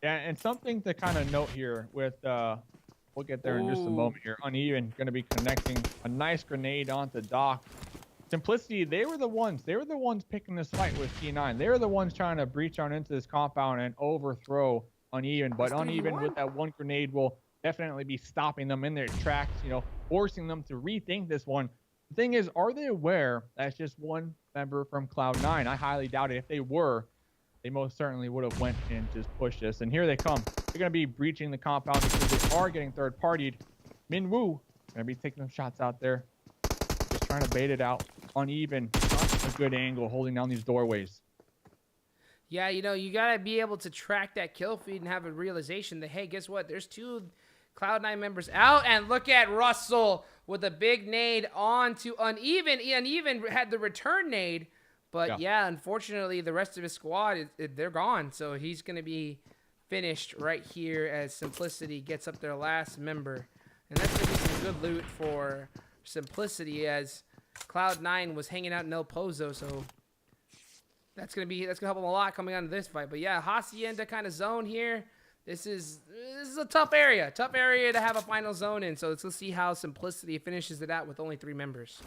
Yeah, and something to kind of note here with, we'll get there in just a moment here. Uneven going to be connecting a nice grenade onto Doc. Simplicity, they were the ones picking this fight with C9. They were the ones trying to breach on into this compound and overthrow Uneven. But Uneven with that one grenade will definitely be stopping them in their tracks, you know, forcing them to rethink this one. The thing is, are they aware that's just one member from Cloud9? I highly doubt it. If they were, they most certainly would have went and just pushed this. And here they come. They're going to be breaching the compound because they are getting third-partied. Minwoo going to be taking some shots out there. Just trying to bait it out. Uneven. Not a good angle holding down these doorways. Yeah, you know, you got to be able to track that kill feed and have a realization that, hey, guess what? There's 2 Cloud9 members out. And look at Russell with a big nade onto Uneven. Uneven had the return nade. But, yeah, unfortunately, the rest of his squad, they're gone. So he's going to be finished right here as Simplicity gets up their last member. And that's going to be some good loot for Simplicity as Cloud9 was hanging out in El Pozo. So that's going to help him a lot coming out of this fight. But, yeah, Hacienda kind of zone here. This is a tough area. Tough area to have a final zone in. So let's see how Simplicity finishes it out with only 3 members.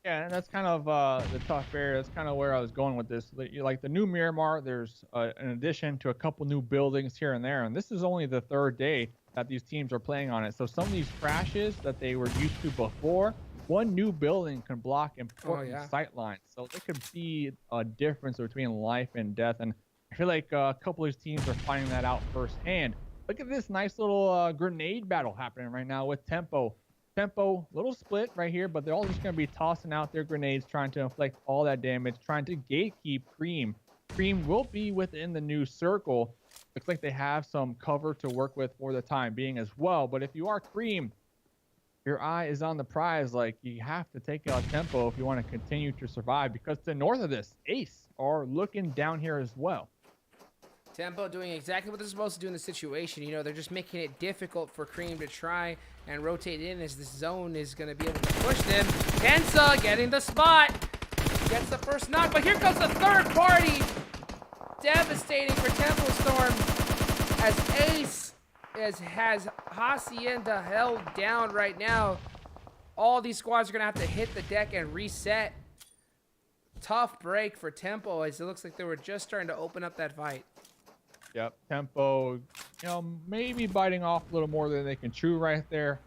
Yeah, and that's kind of the tough area. That's kind of where I was going with this. Like the new Miramar, there's an addition to a couple new buildings here and there. And this is only the 3rd day that these teams are playing on it. So some of these crashes that they were used to before, one new building can block important sight lines. So there could be a difference between life and death. And I feel like a couple of these teams are finding that out firsthand. Look at this nice little grenade battle happening right now with Tempo. Tempo, little split right here, but they're all just going to be tossing out their grenades, trying to inflict all that damage, trying to gatekeep Cream. Cream will be within the new circle. Looks like they have some cover to work with for the time being as well. But if you are Cream, your eye is on the prize. Like, you have to take out Tempo if you want to continue to survive, because to the north of this, Ace are looking down here as well. Tempo doing exactly what they're supposed to do in the situation. You know, they're just making it difficult for Cream to try and rotate in as this zone is going to be able to push them. Tensa getting the spot. Gets the first knock, but here comes the third party. devastating for Tempo Storm as Ace has Hacienda held down right now. All these squads are going to have to hit the deck and reset. Tough break for Tempo as it looks like they were just starting to open up that fight. Yep, Tempo, maybe biting off a little more than they can chew right there.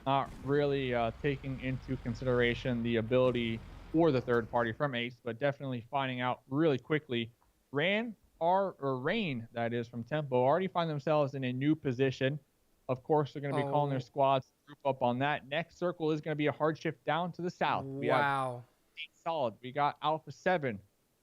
Not really taking into consideration the ability for the third party from Ace, but definitely finding out really quickly. Rain, that is, from Tempo, already find themselves in a new position. Of course, they're going to be calling their squads to group up on that. Next circle is going to be a hard shift down to the south. We have 8 solid. We got Alpha 7.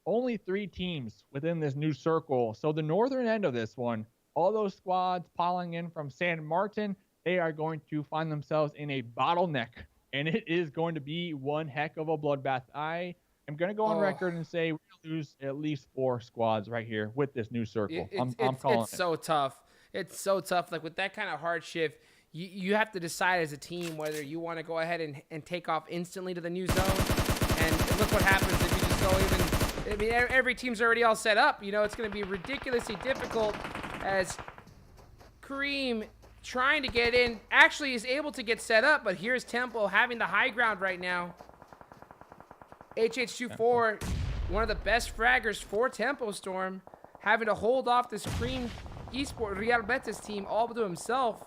Only 3 teams within this new circle. So the northern end of this one, all those squads piling in from San Martin, they are going to find themselves in a bottleneck. And it is going to be one heck of a bloodbath. I am going to go on record and say we're going to lose at least 4 squads right here with this new circle. I'm calling it. It's so tough. It's so tough. Like with that kind of hard shift, you have to decide as a team whether you want to go ahead and take off instantly to the new zone. And look what happens if you just go even... I mean, every team's already all set up. It's going to be ridiculously difficult as Cream trying to get in actually is able to get set up, but here's Tempo having the high ground right now. HH24, one of the best fraggers for Tempo Storm, having to hold off this Cream Esports Real Betis team all to himself.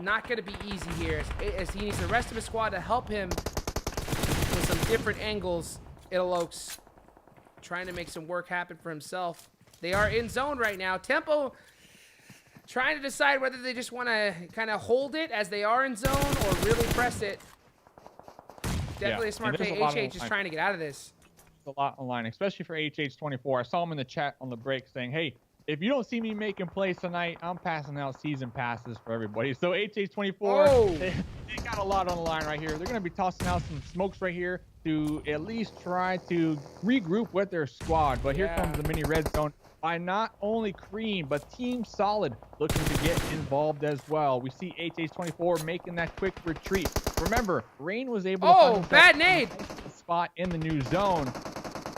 Not going to be easy here as he needs the rest of his squad to help him with some different angles. Italokes trying to make some work happen for himself. They are in zone right now. Tempo trying to decide whether they just want to kind of hold it as they are in zone or really press it. Definitely a smart play. HH is trying to get out of this. There's a lot online, especially for HH24. I saw him in the chat on the break saying, hey, if you don't see me making plays tonight, I'm passing out season passes for everybody. So HH24, they got a lot on the line right here. They're going to be tossing out some smokes right here to at least try to regroup with their squad. But here comes the mini red zone by not only Cream, but Team Solid looking to get involved as well. We see HH24 making that quick retreat. Remember, Rain was able to bad nade spot in the new zone.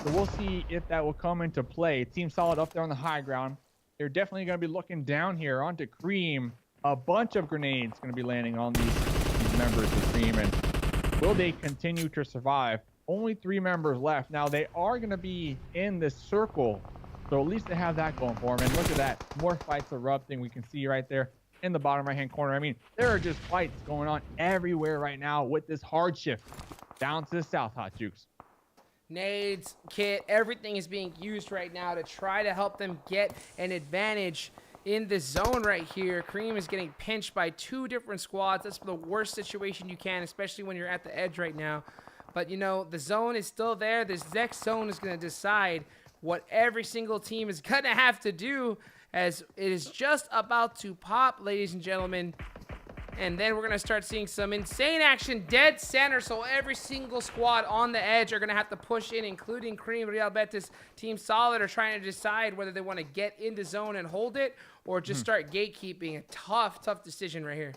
So we'll see if that will come into play. Team Solid up there on the high ground. They're definitely going to be looking down here onto Cream. A bunch of grenades going to be landing on these members of Cream. And will they continue to survive? Only 3 members left. Now, they are going to be in this circle. So at least they have that going for them. And look at that. More fights erupting. We can see right there in the bottom right-hand corner. I mean, there are just fights going on everywhere right now with this hard shift down to the south, Hot Jukes. Nades, kit, everything is being used right now to try to help them get an advantage in this zone right here. Cream is getting pinched by 2 different squads. That's the worst situation you can, especially when you're at the edge right now. But, the zone is still there. This next zone is going to decide what every single team is going to have to do as it is just about to pop, ladies and gentlemen. And then we're going to start seeing some insane action dead center. So every single squad on the edge are going to have to push in, including Cream, Real Betis, Team Solid are trying to decide whether they want to get into zone and hold it or just start gatekeeping. A tough decision right here.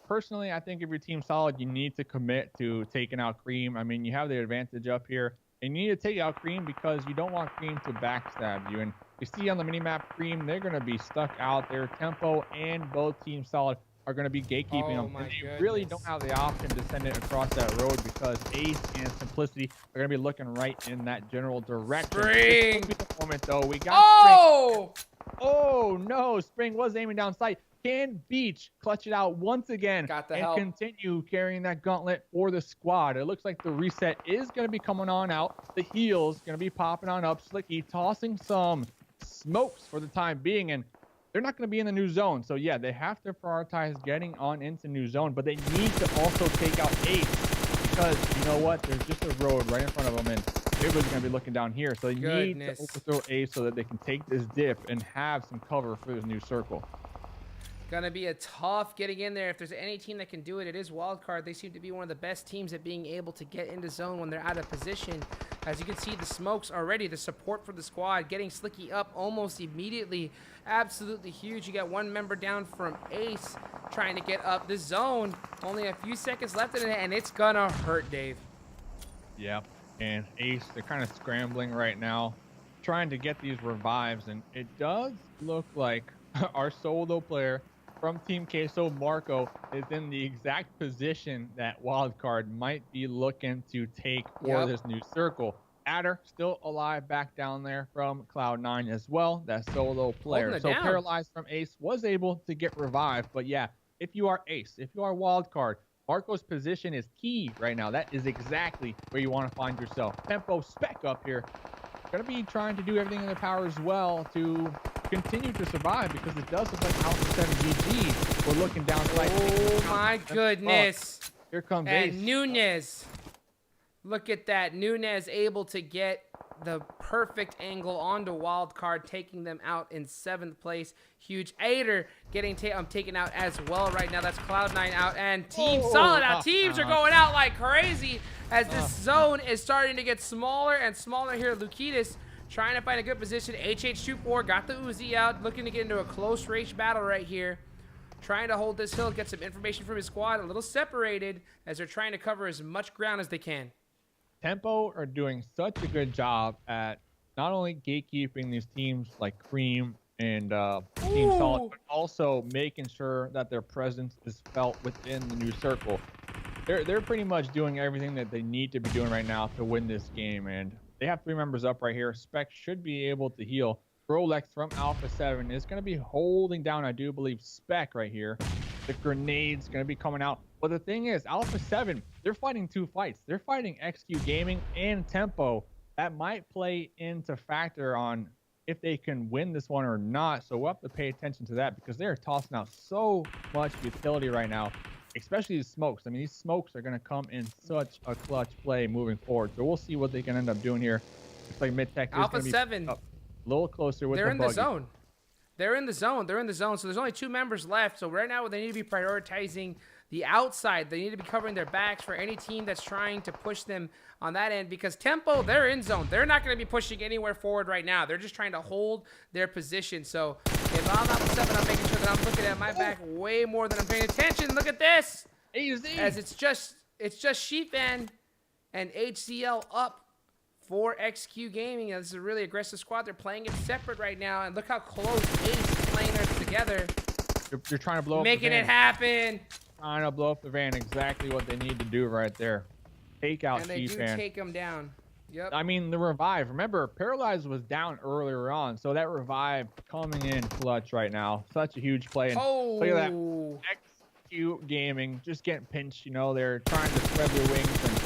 Personally, I think if you're Team Solid, you need to commit to taking out Cream. I mean, you have the advantage up here. And you need to take out Cream because you don't want Cream to backstab you. And you see on the minimap, Cream, they're going to be stuck out there. Tempo and both Team Solid are going to be gatekeeping them. And they really don't have the option to send it across that road because Ace and Simplicity are going to be looking right in that general direction. Spring! This will be the moment, though. We got Spring. Oh, no. Spring was aiming down sight. Can Beach clutch it out once again and continue carrying that gauntlet for the squad? It looks like the reset is going to be coming on out. The heal's going to be popping on up. Slicky tossing some smokes for the time being, and they're not going to be in the new zone. So, yeah, they have to prioritize getting on into new zone, but they need to also take out Ace because, you know what, there's just a road right in front of them, and everybody's going to be looking down here. So they need to overthrow Ace so that they can take this dip and have some cover for this new circle. Gonna be a tough getting in there. If there's any team that can do it, it is Wildcard. They seem to be one of the best teams at being able to get into zone when they're out of position. As you can see, the smokes already, the support for the squad, getting Slicky up almost immediately. Absolutely huge. You got 1 member down from Ace trying to get up the zone. Only a few seconds left in it, and it's gonna hurt, Dave. Yeah, and Ace, they're kind of scrambling right now. trying to get these revives, and it does look like our solo player from Team Queso, Marco, is in the exact position that Wildcard might be looking to take for this new circle. Adder still alive back down there from Cloud9 as well, that solo player. So Paralyzed from Ace was able to get revived, but yeah, if you are Ace, if you are Wildcard, Marco's position is key right now. That is exactly where you want to find yourself. Tempo spec up here. Going to be trying to do everything in their power as well to continue to survive, because it does look like Alpha 7 GG. We're looking down slightly. Oh my goodness. Here comes and Ace. Nunez. Look at that. Nunez able to get the perfect angle onto Wildcard, taking them out in 7th place. Huge. Ader getting taken out as well right now. That's Cloud9 out, and Team Solid out. Teams are going out like crazy as this zone is starting to get smaller and smaller here. Lukitas trying to find a good position. HH24 got the Uzi out, looking to get into a close range battle right here. Trying to hold this hill, get some information from his squad. A little separated as they're trying to cover as much ground as they can. Tempo are doing such a good job at not only gatekeeping these teams like Cream and Team Solid, but also making sure that their presence is felt within the new circle. They're pretty much doing everything that they need to be doing right now to win this game, and they have 3 members up right here. Spec should be able to heal. Rolex from Alpha 7 is going to be holding down, I do believe, Spec right here. The grenade's going to be coming out. But the thing is, Alpha 7, they're fighting 2 fights. They're fighting XQ Gaming and Tempo. That might play into factor on if they can win this one or not. So we'll have to pay attention to that, because they're tossing out so much utility right now, especially these smokes. I mean, these smokes are going to come in such a clutch play moving forward. So we'll see what they can end up doing here. Looks like Mid-Tech is Alpha 7. A little closer with They're in the buggy. zone. They're in the zone. They're in the zone. So there's only 2 members left. So right now they need to be prioritizing the outside. They need to be covering their backs for any team that's trying to push them on that end, because Tempo, they're in zone. They're not going to be pushing anywhere forward right now. They're just trying to hold their position. So if I'm Alpha 7, I'm making sure that I'm looking at my back way more than I'm paying attention. Look at this. Easy. As it's just Sheepfan and HCL up for XQ Gaming. This is a really aggressive squad. They're playing it separate right now, and look how close Ace is playing theirs together. You're trying to blow up making the van. it happen. Trying to blow up the van. Exactly what they need to do right there. Take out And they do Sheepfan. take them down. Yep. I mean, the revive. Remember, Paralyzed was down earlier on, so that revive coming in clutch right now. Such a huge play. And look at that. XQ Gaming just getting pinched. You know, they're trying to spread their wings and,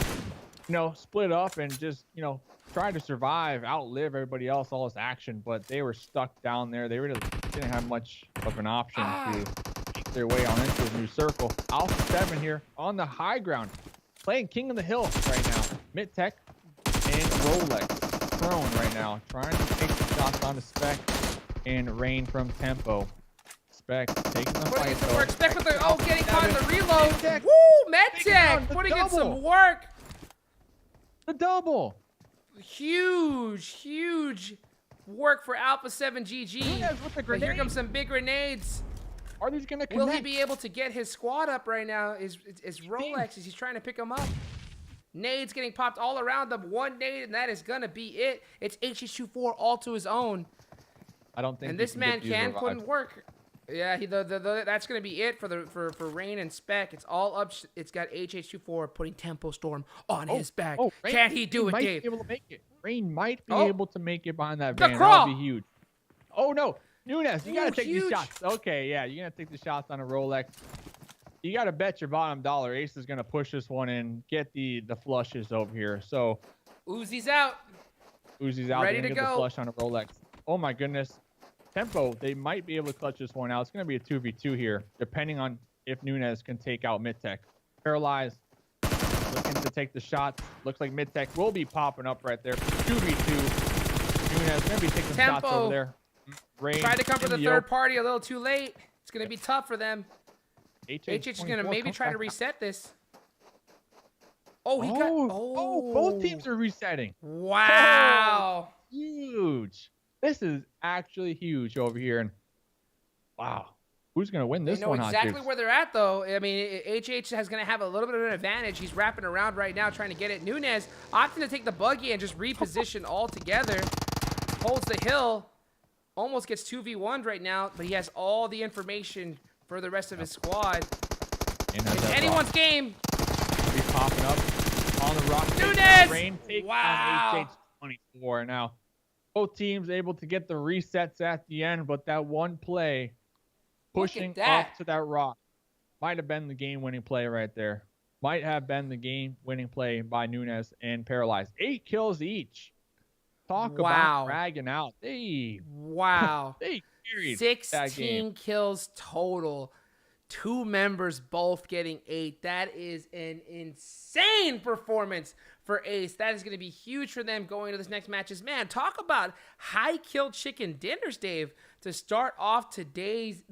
you know, split up and just, you know, try to survive, outlive everybody else, all this action, but they were stuck down there. They really didn't have much of an option to make their way on into the new circle. Alpha 7 here on the high ground, playing King of the Hill right now. Mid-Tech and Rolex prone right now, trying to take the shots on the Spec and Rain from Tempo. Spec taking the fight. Work. Spec with the getting caught in the reload. Mid-Tech. Woo, Medtech putting in some work. The double. Huge work for Alpha 7 GG. But here comes some big grenades. Are these gonna connect? Will he be able to get his squad up right now? Is Rolex as he's trying to pick him up? Nades getting popped all around them. 1 nade, and that is gonna be it. It's HH24 all to his own. I don't think. And this man couldn't work. Yeah, that's gonna be it for Rain and Spec. It's all up. It's got HH24 putting Tempo Storm on his back. Can he do it, Dave? Might be able to make it. Rain might be able to make it behind that van. That'll be huge. Oh no, Nunez, you gotta take huge. these shots. Okay, yeah, you're gonna take the shots on a Rolex. You gotta bet your bottom dollar Ace is gonna push this one in, get the flushes over here. So Uzi's out. Uzi's out. Ready to get go. The flush on a Rolex. Oh my goodness. Tempo, they might be able to clutch this one out. It's going to be a 2v2 here, depending on if Nunez can take out Mid-Tech. Paralyzed, looking to take the shots. Looks like Mid-Tech will be popping up right there. 2v2. Nunez going to be taking shots over there. Rain tried to come for the third party a little too late. It's going to be tough for them. HH is going to maybe try to reset this. Oh, he got... Oh, both teams are resetting. Wow. Huge. This is actually huge over here, and wow, who's gonna win this one? They know exactly where they're at, though. I mean, HH is gonna have a little bit of an advantage. He's wrapping around right now, trying to get it. Nunez opting to take the buggy and just reposition all together. holds the hill. Almost gets 2v1'd right now, but he has all the information for the rest of his squad. It's anyone's game. He's popping up on the rock. Nunes! Rain takes Wow. on HH24. Now, both teams able to get the resets at the end, but that one play pushing up to that rock might have been the game-winning play right there. Might have been the game-winning play by Nunes and Paralyzed. 8 kills each. Talk about dragging out. They carried 16 kills total. 2 members both getting 8. That is an insane performance for Ace. That is going to be huge for them going to this next matches. Man, talk about high kill chicken dinners, Dave, to start off today's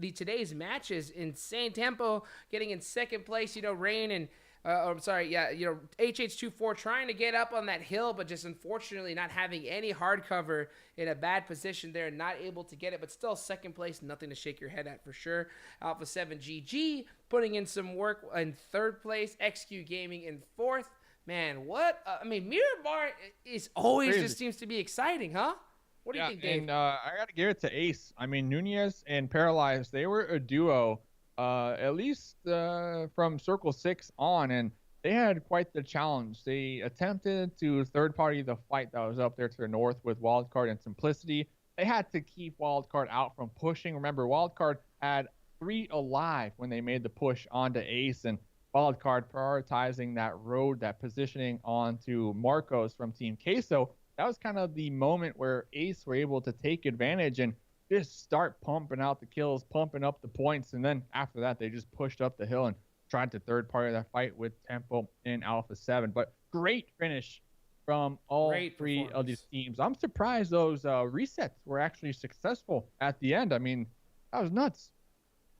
matches. Insane tempo, getting in second place. You know, Rain and HH24 trying to get up on that hill, but just unfortunately not having any hard cover, in a bad position there, not able to get it, but still second place, nothing to shake your head at for sure. Alpha 7 GG putting in some work in third place, XQ Gaming in fourth. Man, what? I mean, Miramar is always crazy. Just seems to be exciting, huh? What do you think, Dave? And I got to give it to Ace. I mean, Nunes and Paralyzed, they were a duo. At least from Circle 6 on, and they had quite the challenge. They attempted to third-party the fight that was up there to the north with Wildcard and Simplicity. They had to keep Wildcard out from pushing. Remember, Wildcard had 3 alive when they made the push onto Ace, and Wildcard prioritizing that road, that positioning onto Marcos from Team Queso. That was kind of the moment where Ace were able to take advantage and just start pumping out the kills, pumping up the points, and then after that, they just pushed up the hill and tried to third party that fight with Tempo and Alpha 7. But great finish from all 3 of these teams. I'm surprised those resets were actually successful at the end. I mean, that was nuts.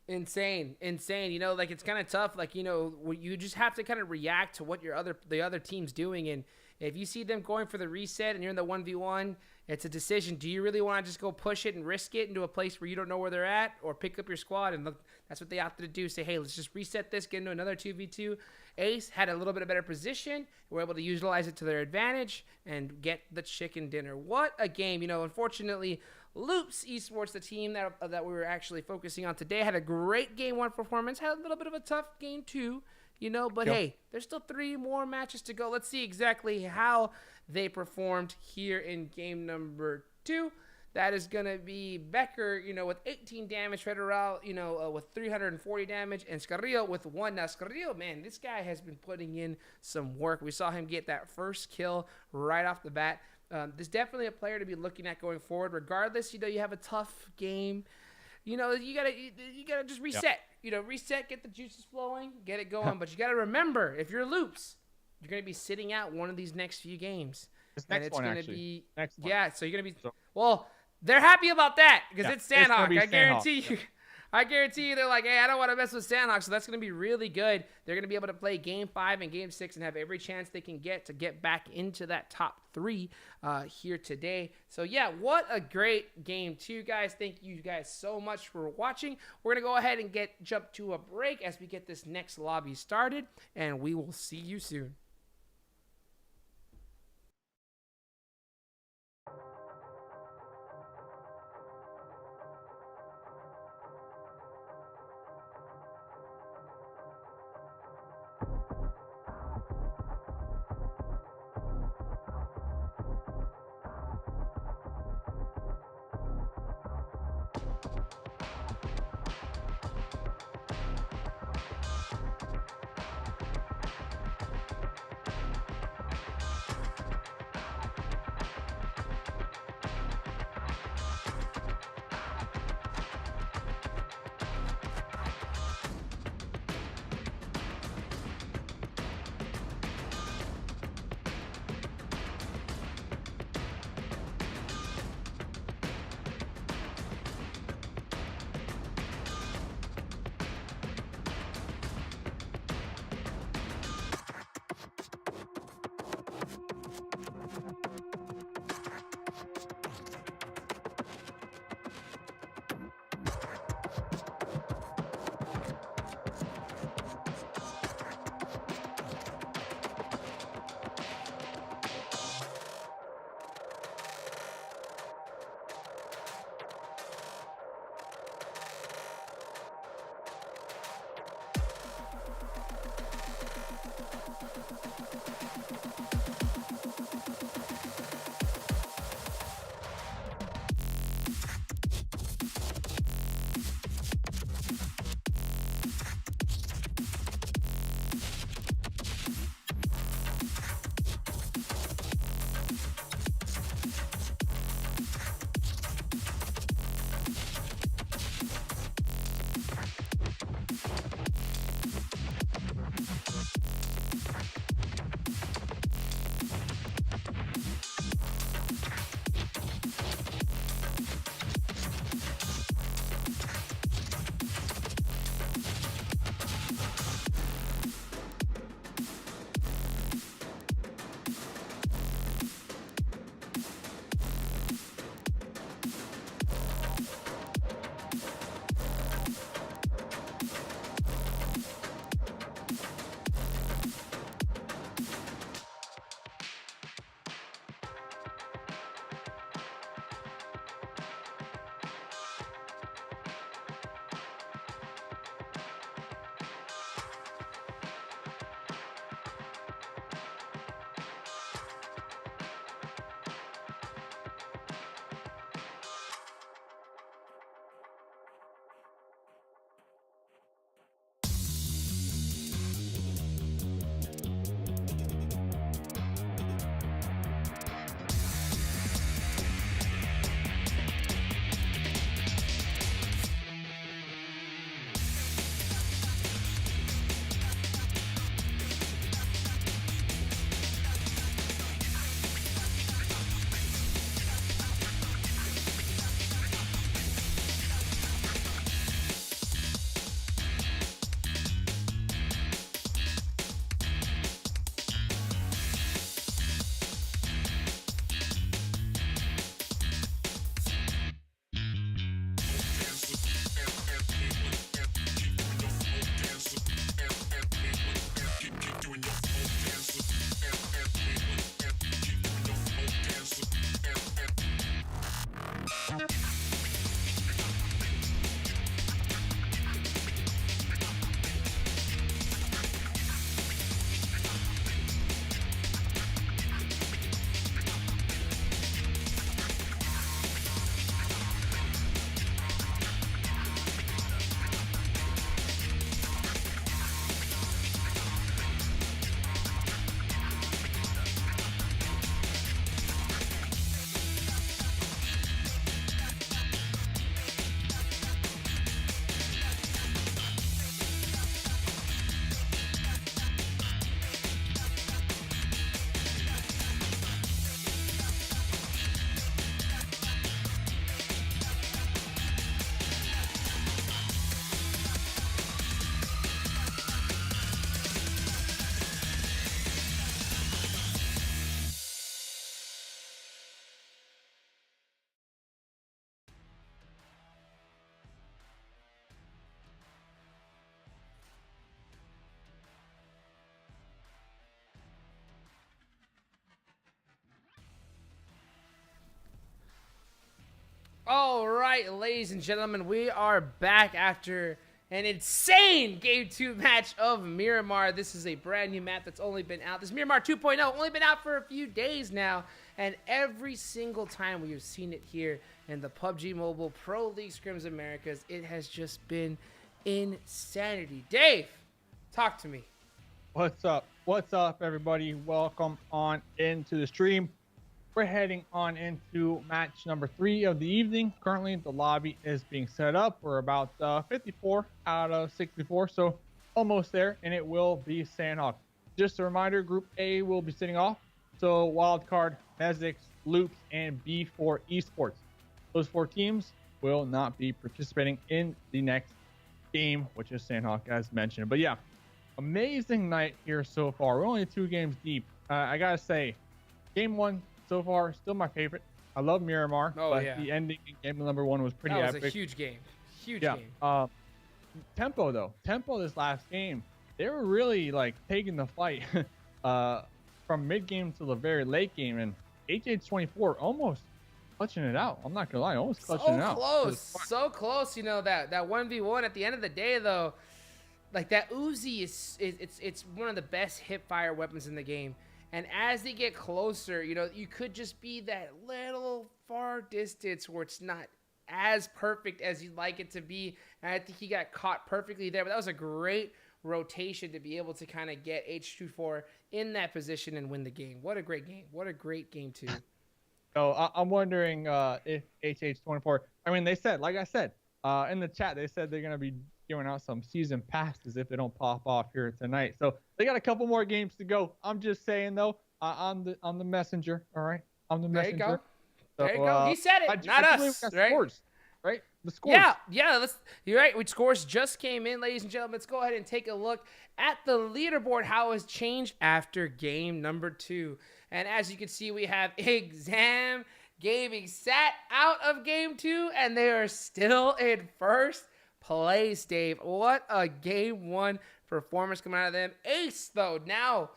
Insane. You know, like, it's kind of tough. Like, you know, you just have to kind of react to what the other team's doing. And if you see them going for the reset and you're in the 1v1, it's a decision. Do you really want to just go push it and risk it into a place where you don't know where they're at, or pick up your squad? And that's what they opted to do. Say, hey, let's just reset this, get into another 2v2. Ace had a little bit of better position. We're able to utilize it to their advantage and get the chicken dinner. What a game. You know, unfortunately, Loops Esports, the team that we were actually focusing on today, had a great game 1 performance, had a little bit of a tough game 2. You know, but hey, there's still 3 more matches to go. Let's see exactly how they performed here in game number 2. That is going to be Becker, you know, with 18 damage, Federal, you know, with 340 damage, and Scarrillo with 1. Now, Scarrillo, man, this guy has been putting in some work. We saw him get that first kill right off the bat. There's definitely a player to be looking at going forward. Regardless, you know, you have a tough game. You know, you gotta just reset. Yep. You know, reset, get the juices flowing, get it going. But you gotta remember, if you're Loops, you're gonna be sitting out one of these next few games. This next one, actually. Yeah, so you're gonna be. Well, they're happy about that because it's Sanhok. I guarantee you. I guarantee you they're like, hey, I don't want to mess with Sanhok, so that's going to be really good. They're going to be able to play Game 5 and Game 6 and have every chance they can get to get back into that top 3 here today. So, yeah, what a great Game 2, guys. Thank you guys so much for watching. We're going to go ahead and jump to a break as we get this next lobby started, and we will see you soon. right, ladies and gentlemen, we are back after an insane Game 2 match of Miramar. This is a brand new map that's only been out. This Miramar 2.0 only been out for a few days now, and every single time we have seen it here in the PUBG Mobile Pro League Scrims Americas, it has just been insanity. Dave, talk to me. What's up? What's up, everybody? Welcome on into the stream. We're heading on into match number 3 of the evening. Currently, the lobby is being set up. We're about 54 out of 64, so almost there, and it will be Sanhok. Just a reminder, Group A will be sitting off. So Wildcard, Mezexis, Loops, and B4 Esports. Those 4 teams will not be participating in the next game, which is Sanhok, as mentioned. But yeah, amazing night here so far. We're only 2 games deep. I gotta say, game 1 so far still my favorite. I love Miramar, but the ending in game number 1 was pretty epic. That was a huge game. Huge game. Tempo this last game, they were really like taking the fight from mid game to the very late game, and HH24 almost clutching it out. I'm not gonna lie, almost clutching it out. So close. You know, that 1v1 at the end of the day, though, like that Uzi it's one of the best hip fire weapons in the game. And as they get closer, you know, you could just be that little far distance where it's not as perfect as you'd like it to be. And I think he got caught perfectly there. But that was a great rotation to be able to kind of get H24 in that position and win the game. What a great game. What a great game, too. So I'm wondering if HH24, I mean, they said, like I said, in the chat, they said they're going to be giving out some season passes if they don't pop off here tonight. So they got a couple more games to go. I'm just saying, though, I'm the messenger. All right, I'm the messenger. There you go. There you go. He said it, not us. Right? Scores, right? The scores. Yeah. You're right. Which scores just came in, ladies and gentlemen. Let's go ahead and take a look at the leaderboard. How it's changed after game number 2. And as you can see, we have Enxame Gaming sat out of game 2, and they are still in first place, Dave. What a game 1 performance coming out of them. Ace, though, now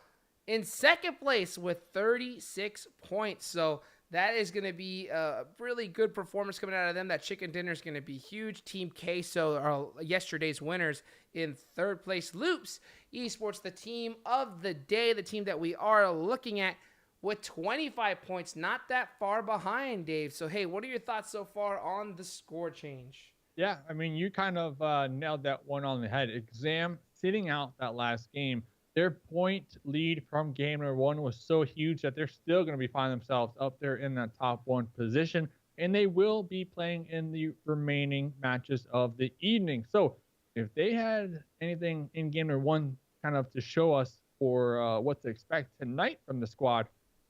in second place with 36 points. So that is going to be a really good performance coming out of them. That chicken dinner is going to be huge. Team Queso are yesterday's winners in third place. Loops Esports, the team of the day, the team that we are looking at, with 25 points, not that far behind, Dave. So, hey, what are your thoughts so far on the score change? Yeah, I mean, you kind of nailed that one on the head. Enxame sitting out that last game. Their point lead from game number 1 was so huge that they're still going to be finding themselves up there in that top 1 position, and they will be playing in the remaining matches of the evening. So if they had anything in game number 1 kind of to show us for what to expect tonight from the squad,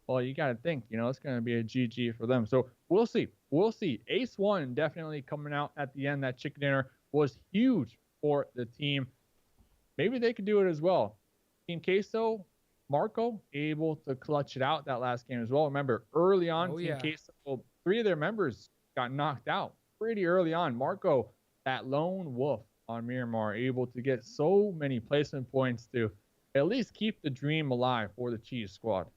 well, you got to think, you know, it's going to be a GG for them. So we'll see. We'll see. Ace 1 definitely coming out at the end. That chicken dinner was huge for the team. Maybe they could do it as well. Team Queso, Marco, able to clutch it out that last game as well. Remember, early on, Team Queso, 3 of their members got knocked out pretty early on. Marco, that lone wolf on Miramar, able to get so many placement points to at least keep the dream alive for the Cheese Squad.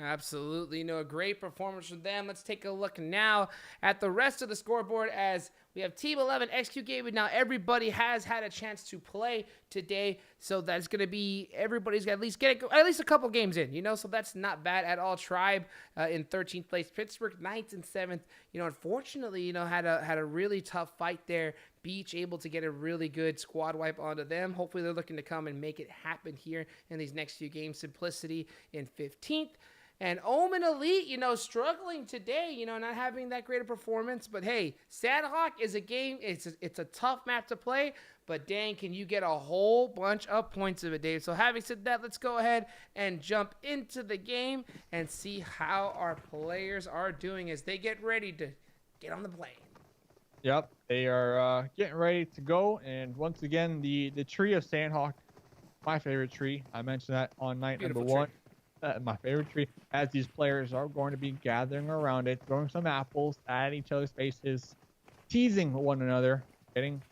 Absolutely. A great performance from them. Let's take a look now at the rest of the scoreboard as we have Team 11, XQ Gaming. Now, everybody has had a chance to play today, so that's going to be everybody's got at least a couple games in, you know, so that's not bad at all. Tribe in 13th place, Pittsburgh 9th and 7th. You know, unfortunately, you know, had a really tough fight there. Beach able to get a really good squad wipe onto them. Hopefully, they're looking to come and make it happen here in these next few games. Simplicity in 15th. And Omen Elite, you know, struggling today, you know, not having that great a performance. But, hey, Sanhok is a game. It's a tough map to play. But, dang, can you get a whole bunch of points of it, Dave? So, having said that, let's go ahead and jump into the game and see how our players are doing as they get ready to get on the plane. Yep, they are getting ready to go. And, once again, the tree of Sanhok, my favorite tree. I mentioned that on night number 1. My favorite tree, as these players are going to be gathering around it, throwing some apples at each other's faces, teasing one another, getting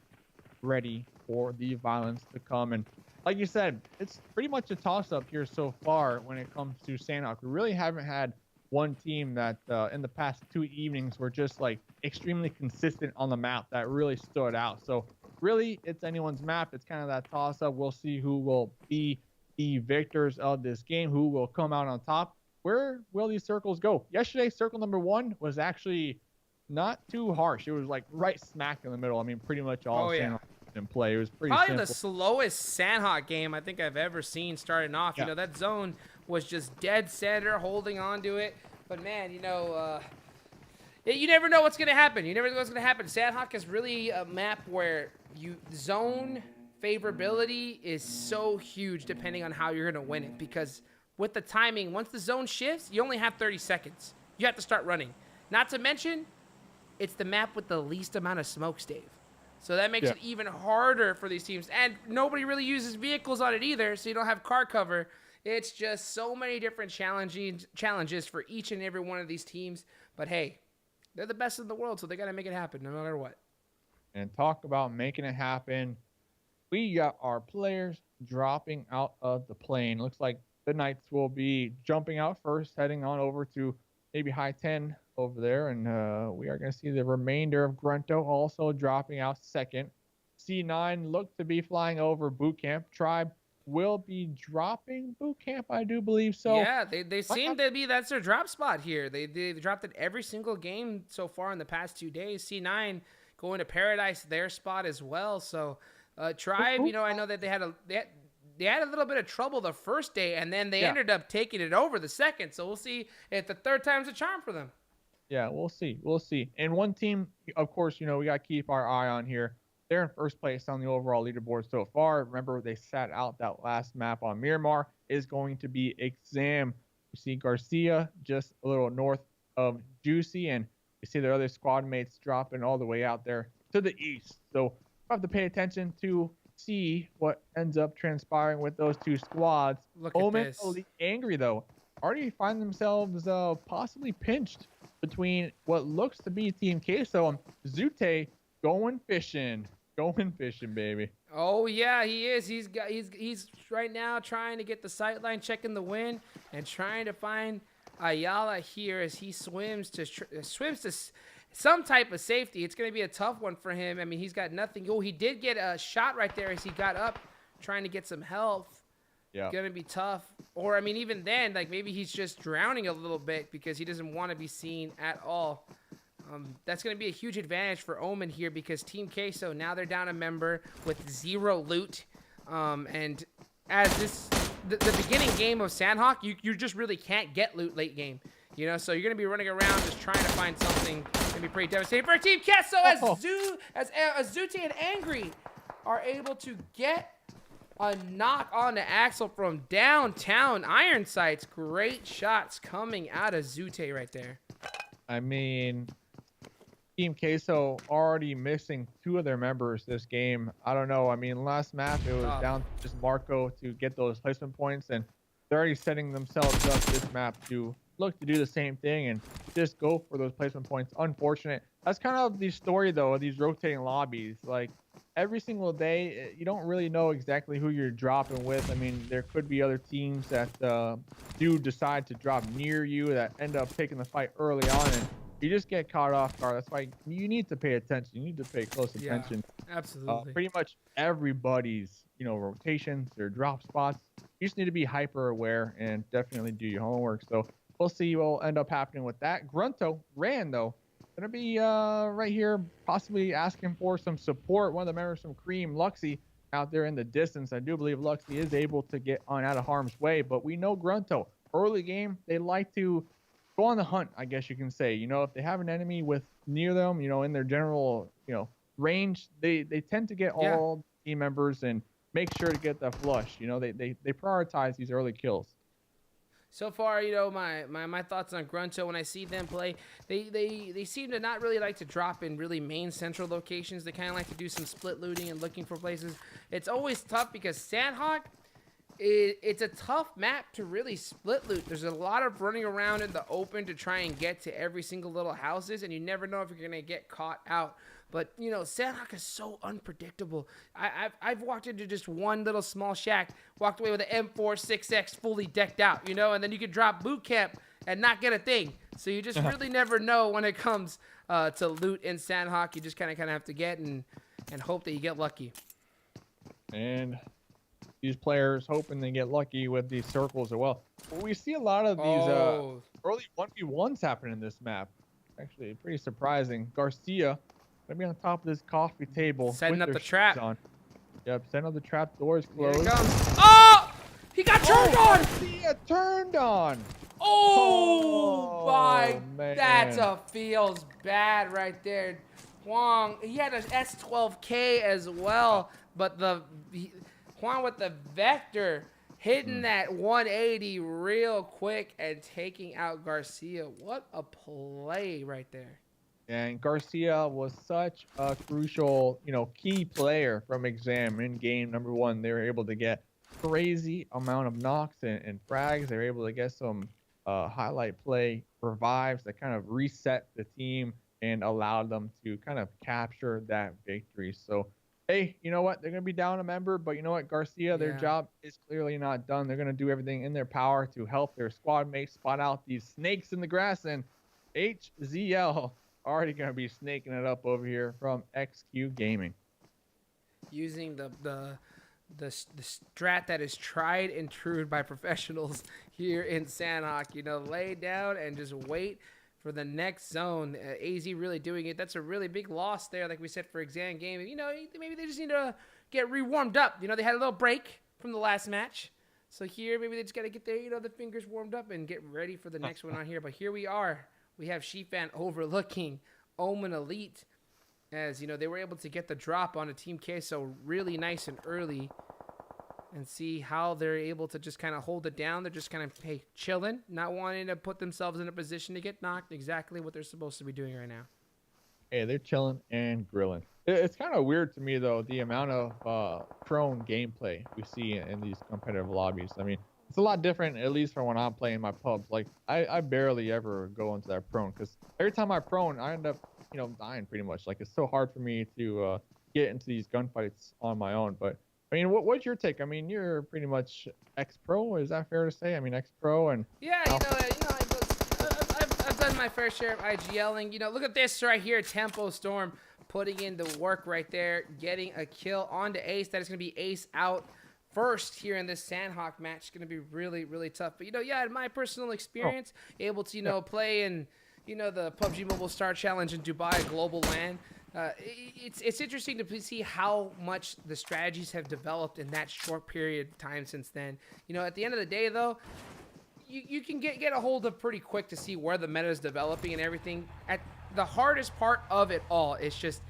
ready for the violence to come. And like you said, it's pretty much a toss-up here so far when it comes to Sanhok. We really haven't had one team that in the past 2 evenings were just like extremely consistent on the map that really stood out. So really, it's anyone's map. It's kind of that toss up. We'll see who will be the victors of this game, who will come out on top. Where will these circles go? Yesterday, circle number 1 was actually not too harsh. It was like right smack in the middle. I mean, pretty much all Sanhok in play. It was pretty probably simple. the slowest Sanhok game I think I've ever seen starting off. Yeah. You know, that zone was just dead center, holding on to it. But man, you know, you never know what's going to happen. You never know what's going to happen. Sanhok is really a map where zone favorability is so huge depending on how you're going to win it, because with the timing, once the zone shifts, you only have 30 seconds. You have to start running. Not to mention, it's the map with the least amount of smokes, Dave. So that makes it even harder for these teams. And nobody really uses vehicles on it either, so you don't have car cover. It's just so many different challenges for each and every one of these teams. But hey, they're the best in the world, so they got to make it happen no matter what. And talk about making it happen. We got our players dropping out of the plane. Looks like the Knights will be jumping out first, heading on over to maybe high 10 over there. And we are going to see the remainder of GRUNTo also dropping out second. C9 look to be flying over boot camp. Tribe will be dropping boot camp, I do believe so. Yeah, they seem to be, that's their drop spot here. They dropped it every single game so far in the past 2 days. C9 going to Paradise, their spot as well. So Tribe, you know, I know that they had a little bit of trouble the first day, and then they ended up taking it over the second. So we'll see if the third time's a charm for them. Yeah, we'll see. We'll see. And one team, of course, you know, we got to keep our eye on here. They're in first place on the overall leaderboard so far. Remember, they sat out that last map on Miramar. Is going to be Enxame. You see Garcia just a little north of Juicy, and you see their other squad mates dropping all the way out there to the east. So we'll have to pay attention to see what ends up transpiring with those two squads. Omen Elite angry, though. Already find themselves possibly pinched between what looks to be Team Queso and Zute going fishing. Going fishing, baby. Oh yeah, he is. He's right now trying to get the sight line, checking the wind, and trying to find Ayala here as he swims to some type of safety. It's going to be a tough one for him. I mean, he's got nothing. Oh, he did get a shot right there as he got up, trying to get some health. Yeah, going to be tough. Or I mean, even then, like maybe he's just drowning a little bit because he doesn't want to be seen at all. That's going to be a huge advantage for Omen here because Team Queso, now they're down a member with 0 loot. And as the beginning game of Sanhok, you just really can't get loot late game. You know, so you're going to be running around just trying to find something. Going to be pretty devastating for Team Queso as Zute and Angry are able to get a knock on the Axel from downtown Iron Sights. Great shots coming out of Zute right there. I mean, Team Queso already missing 2 of their members this game. I don't know. I mean, last map, it was down to just Marco to get those placement points, and they're already setting themselves up this map to look to do the same thing and just go for those placement points. Unfortunate. That's kind of the story, though, of these rotating lobbies. Like, every single day, you don't really know exactly who you're dropping with. I mean, there could be other teams that do decide to drop near you that end up taking the fight early on, and you just get caught off guard. That's why you need to pay attention. You need to pay close attention. Yeah, absolutely. Pretty much everybody's, you know, rotations, their drop spots. You just need to be hyper aware and definitely do your homework. So we'll see what will end up happening with that. GRUNTo ran, though. Gonna be right here, possibly asking for some support. One of the members from Cream, Luxy, out there in the distance. I do believe Luxy is able to get on out of harm's way, but we know GRUNTo, early game, they like to go on the hunt, I guess you can say. You know, if they have an enemy with near them, you know, in their general, you know, range, they tend to get all team members and make sure to get the flush. You know, they prioritize these early kills. So far, you know, my thoughts on GRUNTo, when I see them play, they seem to not really like to drop in really main central locations. They kind of like to do some split looting and looking for places. It's always tough because Sanhok, it's a tough map to really split loot. There's a lot of running around in the open to try and get to every single little houses, and you never know if you're going to get caught out. But, you know, Sanhok is so unpredictable. I've walked into just one little small shack, walked away with an M4 6X fully decked out, you know, and then you could drop boot camp and not get a thing. So you just really never know when it comes to loot in Sanhok. You just kind of have to get and hope that you get lucky. And these players hoping they get lucky with these circles as well. We see a lot of these early 1v1s happen in this map. Actually, pretty surprising. Garcia gonna be on top of this coffee table, setting up the trap. On. Yep, setting up the trap. Doors closed. Here it comes. Oh! He got turned on! Garcia turned on! Oh my, man. that feels bad right there. Huang, he had an S12K as well, but Huang with the Vector hitting that 180 real quick and taking out Garcia. What a play right there. And Garcia was such a crucial, you know, key player from Enxame in game number 1. They were able to get crazy amount of knocks and frags. They were able to get some highlight play revives that kind of reset the team and allowed them to kind of capture that victory. So, hey, you know what? They're going to be down a member, but you know what? Garcia, their job is clearly not done. They're going to do everything in their power to help their squad mates spot out these snakes in the grass. And HZL already going to be snaking it up over here from XQ Gaming. Using the strat that is tried and true by professionals here in Sanhok. You know, lay down and just wait for the next zone. AZ really doing it. That's a really big loss there, like we said, for Enxame Gaming. You know, maybe they just need to get re-warmed up. You know, they had a little break from the last match. So here, maybe they just got to get their, you know, the fingers warmed up and get ready for the next one on here. But here we are. We have Shifan overlooking Omen Elite. As, you know, they were able to get the drop on a Team Queso really nice and early. And see how they're able to just kind of hold it down. They're just kind of, hey, chilling, not wanting to put themselves in a position to get knocked. Exactly what they're supposed to be doing right now. Hey, they're chilling and grilling. It's kind of weird to me, though, the amount of prone gameplay we see in these competitive lobbies. I mean, it's a lot different, at least from when I'm playing my pubs. Like, I barely ever go into that prone because every time I prone, I end up, you know, dying pretty much. Like, it's so hard for me to get into these gunfights on my own. But I mean, what's your take? I mean, you're pretty much ex-pro. Is that fair to say? I mean, ex-pro and yeah, I've done my fair share of IGLing. You know, look at this right here, Tempo Storm putting in the work right there, getting a kill onto Ace. That is going to be Ace out first here in this Sanhok match. It's going to be really, really tough. But you know, yeah, in my personal experience, able to play in the PUBG Mobile Star Challenge in Dubai, global LAN. It's interesting to see how much the strategies have developed in that short period of time since then. You know, at the end of the day, though, you can get a hold of pretty quick to see where the meta is developing and everything. At the hardest part of it all is just,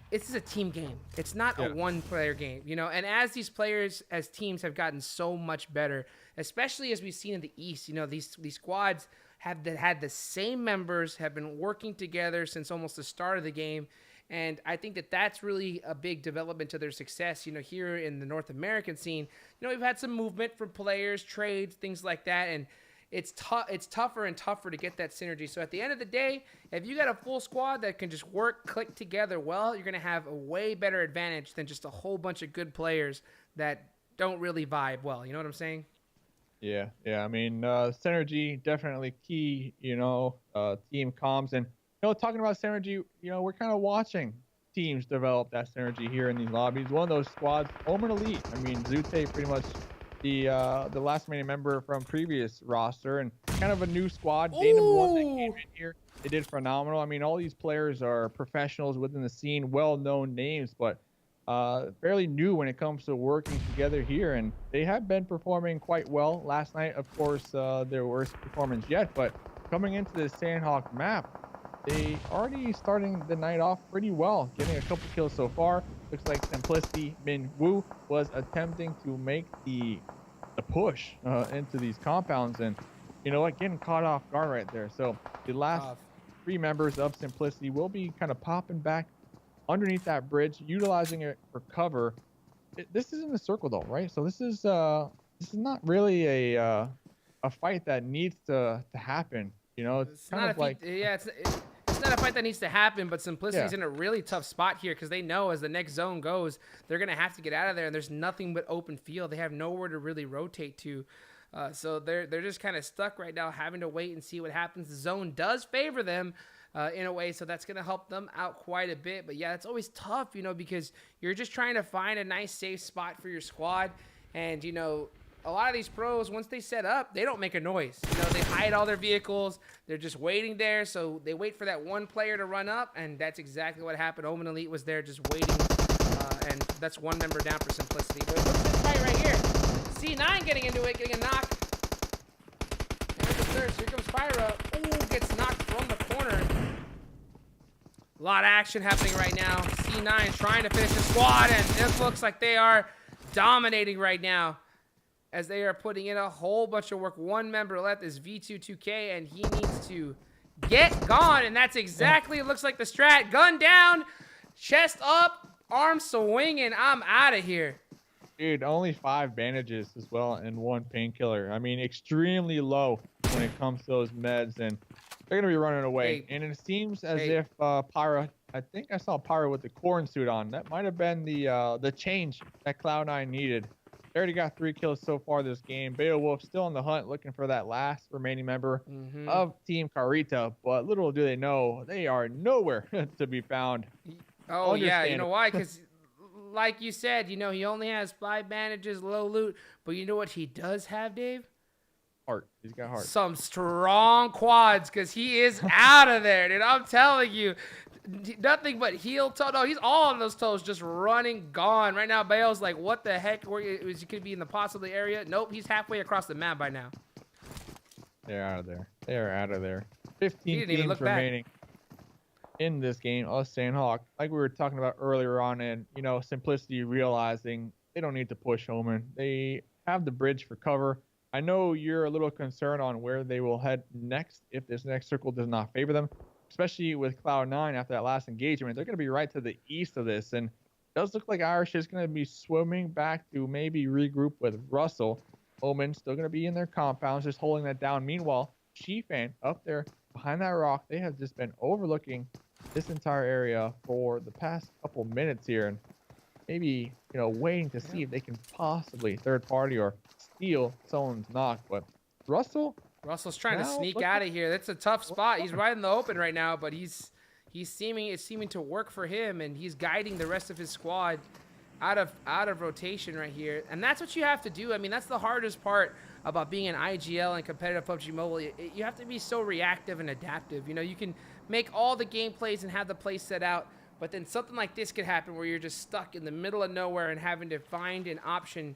it's a team game. It's not a one-player game, you know. And as these players, as teams have gotten so much better, especially as we've seen in the East, you know, these squads have had the same members, have been working together since almost the start of the game. And I think that that's really a big development to their success. You know, here in the North American scene, you know, we've had some movement from players, trades, things like that. And it's tougher and tougher to get that synergy. So at the end of the day, if you got a full squad that can just click together well, you're going to have a way better advantage than just a whole bunch of good players that don't really vibe well. You know what I'm saying? Yeah. I mean, synergy definitely key. You know, team comms and. You know, talking about synergy, you know, we're kind of watching teams develop that synergy here in these lobbies. One of those squads, Omen Elite. I mean, Zute pretty much the last remaining member from previous roster and kind of a new squad. Day number 1 that came in here. They did phenomenal. I mean, all these players are professionals within the scene, well-known names, but fairly new when it comes to working together here. And they have been performing quite well. Last night, of course, their worst performance yet, but coming into the Sanhok map, they already starting the night off pretty well, getting a couple kills so far. Looks like Simplicity Min Woo was attempting to make the push into these compounds, and you know what, getting caught off guard right there. So the last 3 members of Simplicity will be kind of popping back underneath that bridge, utilizing it for cover. This is in the circle though, right? So this is not really a fight that needs to happen. You know, it's kind of like it's not a fight that needs to happen, but Simplicity's Yeah. in a really tough spot here because they know as the next zone goes, they're going to have to get out of there, and there's nothing but open field. They have nowhere to really rotate to. So they're just kind of stuck right now, having to wait and see what happens. The zone does favor them in a way, so that's going to help them out quite a bit. But yeah, it's always tough, you know, because you're just trying to find a nice safe spot for your squad. And, you know, a lot of these pros, once they set up, they don't make a noise. You know, they hide all their vehicles. They're just waiting there. So they wait for that one player to run up, and that's exactly what happened. Omen Elite was there just waiting, and that's one member down for Simplicity. But look at this fight right here. C9 getting into it, getting a knock. There's the third. So here comes Pyra. Ooh, gets knocked from the corner. A lot of action happening right now. C9 trying to finish the squad, and it looks like they are dominating right now as they are putting in a whole bunch of work. One member left is V22K, and he needs to get gone, and that's exactly, it looks like the strat. Gun down, chest up, arm swinging. I'm out of here. Dude, only 5 bandages as well and 1 painkiller. I mean, extremely low when it comes to those meds, and they're gonna be running away. Hey. And it seems as if Pyra, I think I saw Pyra with the corn suit on. That might have been the change that Cloud9 needed. They already got 3 kills so far this game. Beowulf still on the hunt, looking for that last remaining member of Team Carreta. But little do they know, they are nowhere to be found. Oh yeah, you know why? Because like you said, you know, he only has 5 bandages, low loot. But you know what he does have, Dave? Heart. He's got heart. Some strong quads, because he is out of there, dude. I'm telling you. Nothing but heel toe. No, he's all on those toes, just running, gone. Right now, Bale's like, what the heck? Where he could be in the possible area. Nope, he's halfway across the map by now. They're out of there. They are out of there. 15 even teams look back. remaining in this game. Us Sanhok, like we were talking about earlier on, and you know, Simplicity realizing they don't need to push Omen. They have the bridge for cover. I know you're a little concerned on where they will head next if this next circle does not favor them, especially with Cloud9 after that last engagement. They're going to be right to the east of this, and it does look like Irish is going to be swimming back to maybe regroup with Russell. Omen still going to be in their compounds, just holding that down. Meanwhile, Shifan up there behind that rock, they have just been overlooking this entire area for the past couple minutes here, and maybe, you know, waiting to see if they can possibly third party or steal someone's knock. But Russell's trying to sneak out of here. That's a tough spot. He's right in the open right now, but it's seeming to work for him, and he's guiding the rest of his squad out of rotation right here. And that's what you have to do. I mean, that's the hardest part about being an IGL and competitive PUBG Mobile. You have to be so reactive and adaptive. You know, you can make all the gameplays and have the play set out, but then something like this could happen where you're just stuck in the middle of nowhere and having to find an option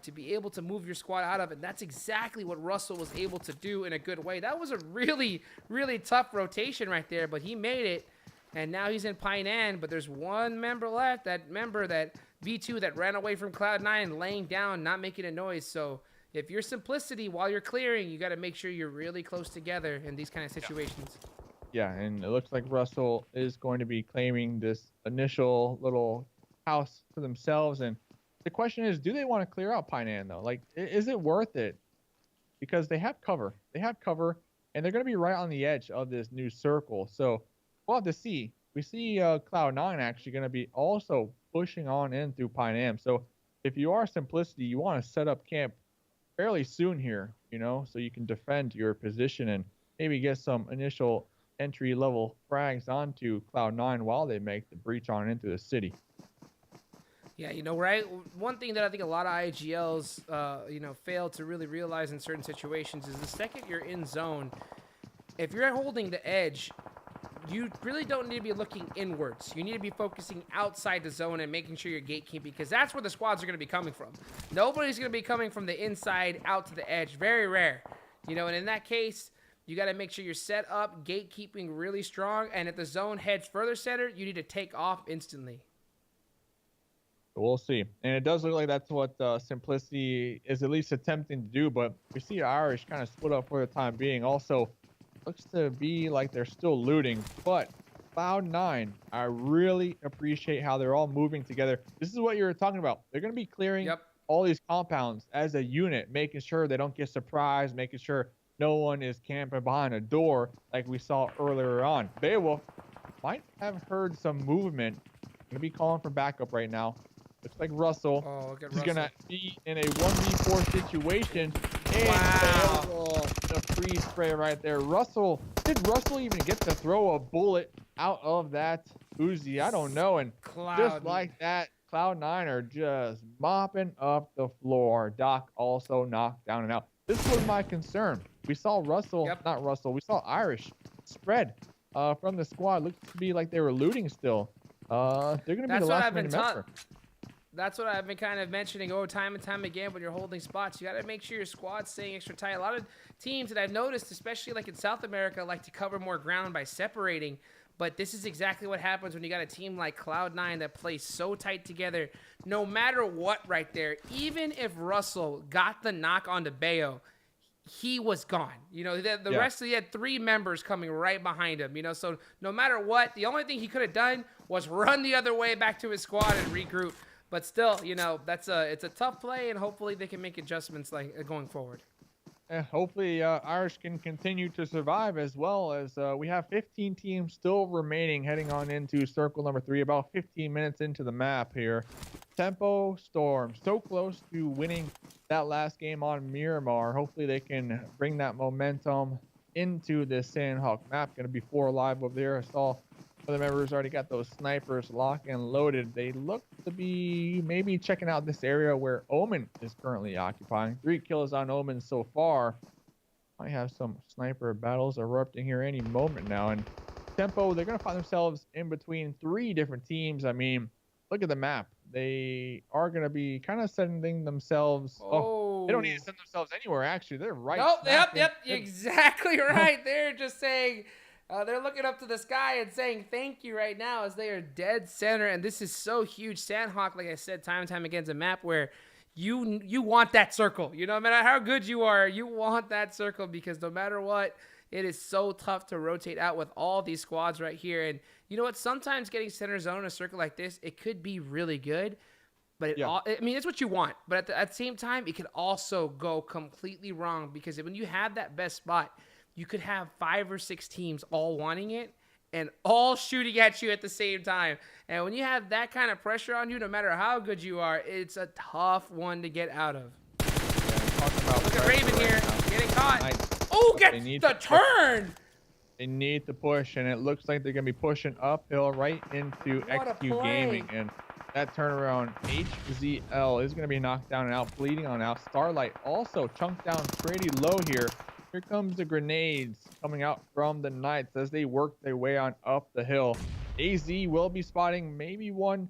to be able to move your squad out of it. That's exactly what Russell was able to do in a good way. That was a really, really tough rotation right there, but he made it, and now he's in Painan, but there's one member left, that member, that V2 that ran away from Cloud9, laying down, not making a noise. So if you're Simplicity, while you're clearing, you got to make sure you're really close together in these kind of situations. Yeah, and it looks like Russell is going to be claiming this initial little house for themselves. And the question is, do they want to clear out Painan, though? Like, is it worth it? Because they have cover. They have cover, and they're going to be right on the edge of this new circle. So we'll have to see. We see Cloud9 actually going to be also pushing on in through Painan. So if you are Simplicity, you want to set up camp fairly soon here, you know, so you can defend your position and maybe get some initial entry-level frags onto Cloud9 while they make the breach on into the city. Yeah, you know, right? One thing that I think a lot of IGLs, you know, fail to really realize in certain situations is the second you're in zone, if you're holding the edge, you really don't need to be looking inwards. You need to be focusing outside the zone and making sure you're gatekeeping, because that's where the squads are going to be coming from. Nobody's going to be coming from the inside out to the edge. Very rare. You know, and in that case, you got to make sure you're set up, gatekeeping really strong, and if the zone heads further center, you need to take off instantly. We'll see. And it does look like that's what Simplicity is at least attempting to do, but we see Irish kind of split up for the time being. Also, looks to be like they're still looting, but Cloud9, I really appreciate how they're all moving together. This is what you were talking about. They're going to be clearing all these compounds as a unit, making sure they don't get surprised, making sure no one is camping behind a door like we saw earlier on. Beowulf might have heard some movement. Gonna be calling for backup right now. Looks like Russell is gonna be in a 1v4 situation. And wow, Beowulf, the freeze spray right there. Did Russell even get to throw a bullet out of that Uzi? I don't know. And just like that, Cloud9 are just mopping up the floor. Doc also knocked down and out. This was my concern. We saw we saw Irish spread from the squad. Looks to be like they were looting still. They're going to be the last man to member. That's what I've been kind of mentioning time and time again when you're holding spots. You got to make sure your squad's staying extra tight. A lot of teams that I've noticed, especially like in South America, like to cover more ground by separating. But this is exactly what happens when you got a team like Cloud9 that plays so tight together. No matter what right there, even if Russell got the knock onto Bayo, he was gone. You know, the rest of he had 3 members coming right behind him, you know. So no matter what, the only thing he could have done was run the other way back to his squad and regroup. But still, you know, it's a tough play, and hopefully they can make adjustments like going forward. Hopefully Irish can continue to survive, as well as we have 15 teams still remaining heading on into circle number 3, about 15 minutes into the map here. Tempo Storm, so close to winning that last game on Miramar. Hopefully they can bring that momentum into this Sanhok map. Going to be 4 alive over there. I saw the members already got those snipers locked and loaded. They look to be maybe checking out this area where Omen is currently occupying. 3 kills on Omen so far. Might have some sniper battles erupting here any moment now. And Tempo, they're going to find themselves in between 3 different teams. I mean, look at the map. They are going to be kind of sending themselves. Oh, they don't need to send themselves anywhere, actually. They're right. Nope, yep, exactly right. They're just saying, they're looking up to the sky and saying thank you right now as they are dead center. And this is so huge. Sanhok, like I said, time and time again, is a map where you want that circle. You know, no matter how good you are, you want that circle, because no matter what, it is so tough to rotate out with all these squads right here. And you know what? Sometimes getting center zone in a circle like this, it could be really good. But I mean, it's what you want. But at the same time, it could also go completely wrong, because when you have that best spot, you could have 5 or 6 teams all wanting it and all shooting at you at the same time. And when you have that kind of pressure on you, no matter how good you are, it's a tough one to get out of. Look at Raven here, getting caught. Oh, get the turn! They need to push, and it looks like they're going to be pushing uphill right into XQ Gaming. And that turnaround, HZL, is going to be knocked down and out, bleeding on out. Starlight also chunked down pretty low here. Here comes the grenades coming out from the Knights as they work their way on up the hill. AZ will be spotting maybe 1,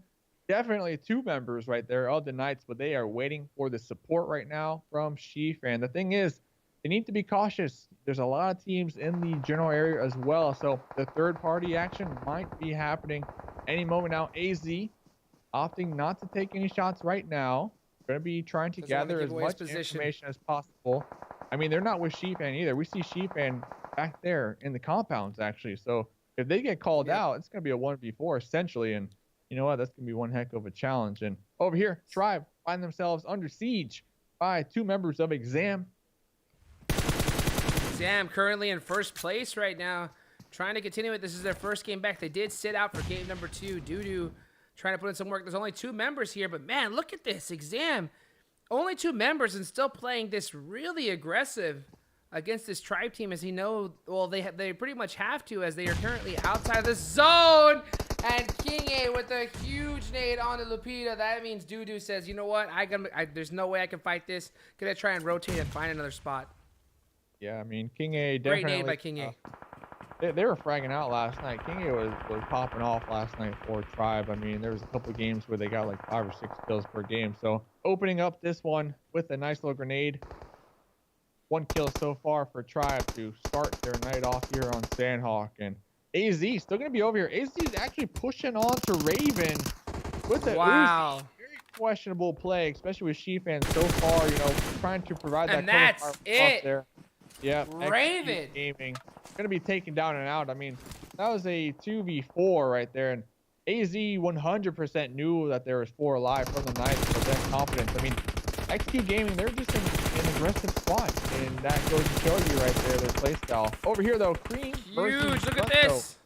definitely 2 members right there of the Knights, but they are waiting for the support right now from Sheaf. And the thing is, they need to be cautious. There's a lot of teams in the general area as well, so the third-party action might be happening any moment now. AZ opting not to take any shots right now. Going to be trying to gather as much information as possible. I mean, they're not with Sheafan either. We see Sheafan back there in the compounds, actually. So if they get called out, it's going to be a 1v4 essentially. And you know what? That's going to be one heck of a challenge. And over here, Tribe find themselves under siege by 2 members of Exam. Exam currently in first place right now, trying to continue it. This is their first game back. They did sit out for game number 2. Doo-doo trying to put in some work. There's only 2 members here, but man, look at this. Exam, only 2 members and still playing this really aggressive against this Tribe team, as they pretty much have to, as they are currently outside of the zone. And King A with a huge nade on the Lupita. That means Doo-doo says, you know what? There's no way I can fight this. Gonna try and rotate and find another spot. Yeah, I mean, King A definitely. Great nade by King A. They were fragging out last night. King A was popping off last night for Tribe. I mean, there was a couple games where they got like 5 or 6 kills per game. So opening up this one with a nice little grenade. 1 kill so far for Tribe to start their night off here on Sanhok. And AZ still going to be over here. AZ is actually pushing on to Raven with a Uzi. Very questionable play, especially with Sheafan so far, you know, trying to provide that. And that's it. There. Yeah, Raven Gaming going to be taken down and out. I mean, that was a 2v4 right there, and AZ 100% knew that there was 4 alive from the Knights, but then confidence. I mean, XQ Gaming, they're just in the aggressive squad, and that goes to show you right there their play style. Over here though, Cream Huge. Look at GRUNTo. this.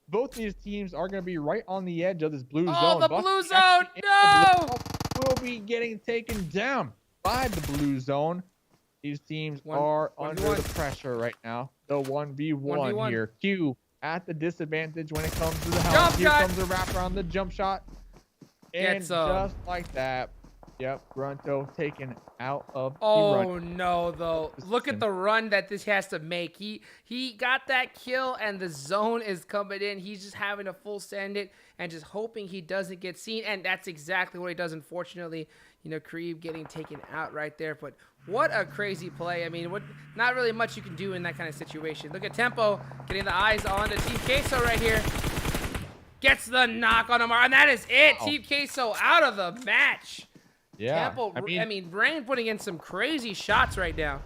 Both these teams are going to be right on the edge of this blue zone. Oh, the Bucky blue zone! actually in the No! blue zone will be getting taken down by the blue zone. These teams are under the pressure right now. The 1v1 here. Q at the disadvantage when it comes to the house. Here comes the wrap around the jump shot. And just like that, yep, GRUNTo taken out of the run. Oh no, though. Look at the run that this has to make. He got that kill and the zone is coming in. He's just having to full send it and just hoping he doesn't get seen. And that's exactly what he does, unfortunately. You know, Creeb getting taken out right there. But what a crazy play. I mean, not really much you can do in that kind of situation. Look at Tempo getting the eyes on the Team Queso right here. Gets the knock on him, and that is it. Team Queso out of the match. Yeah, Tempo, I mean, Rain putting in some crazy shots right now.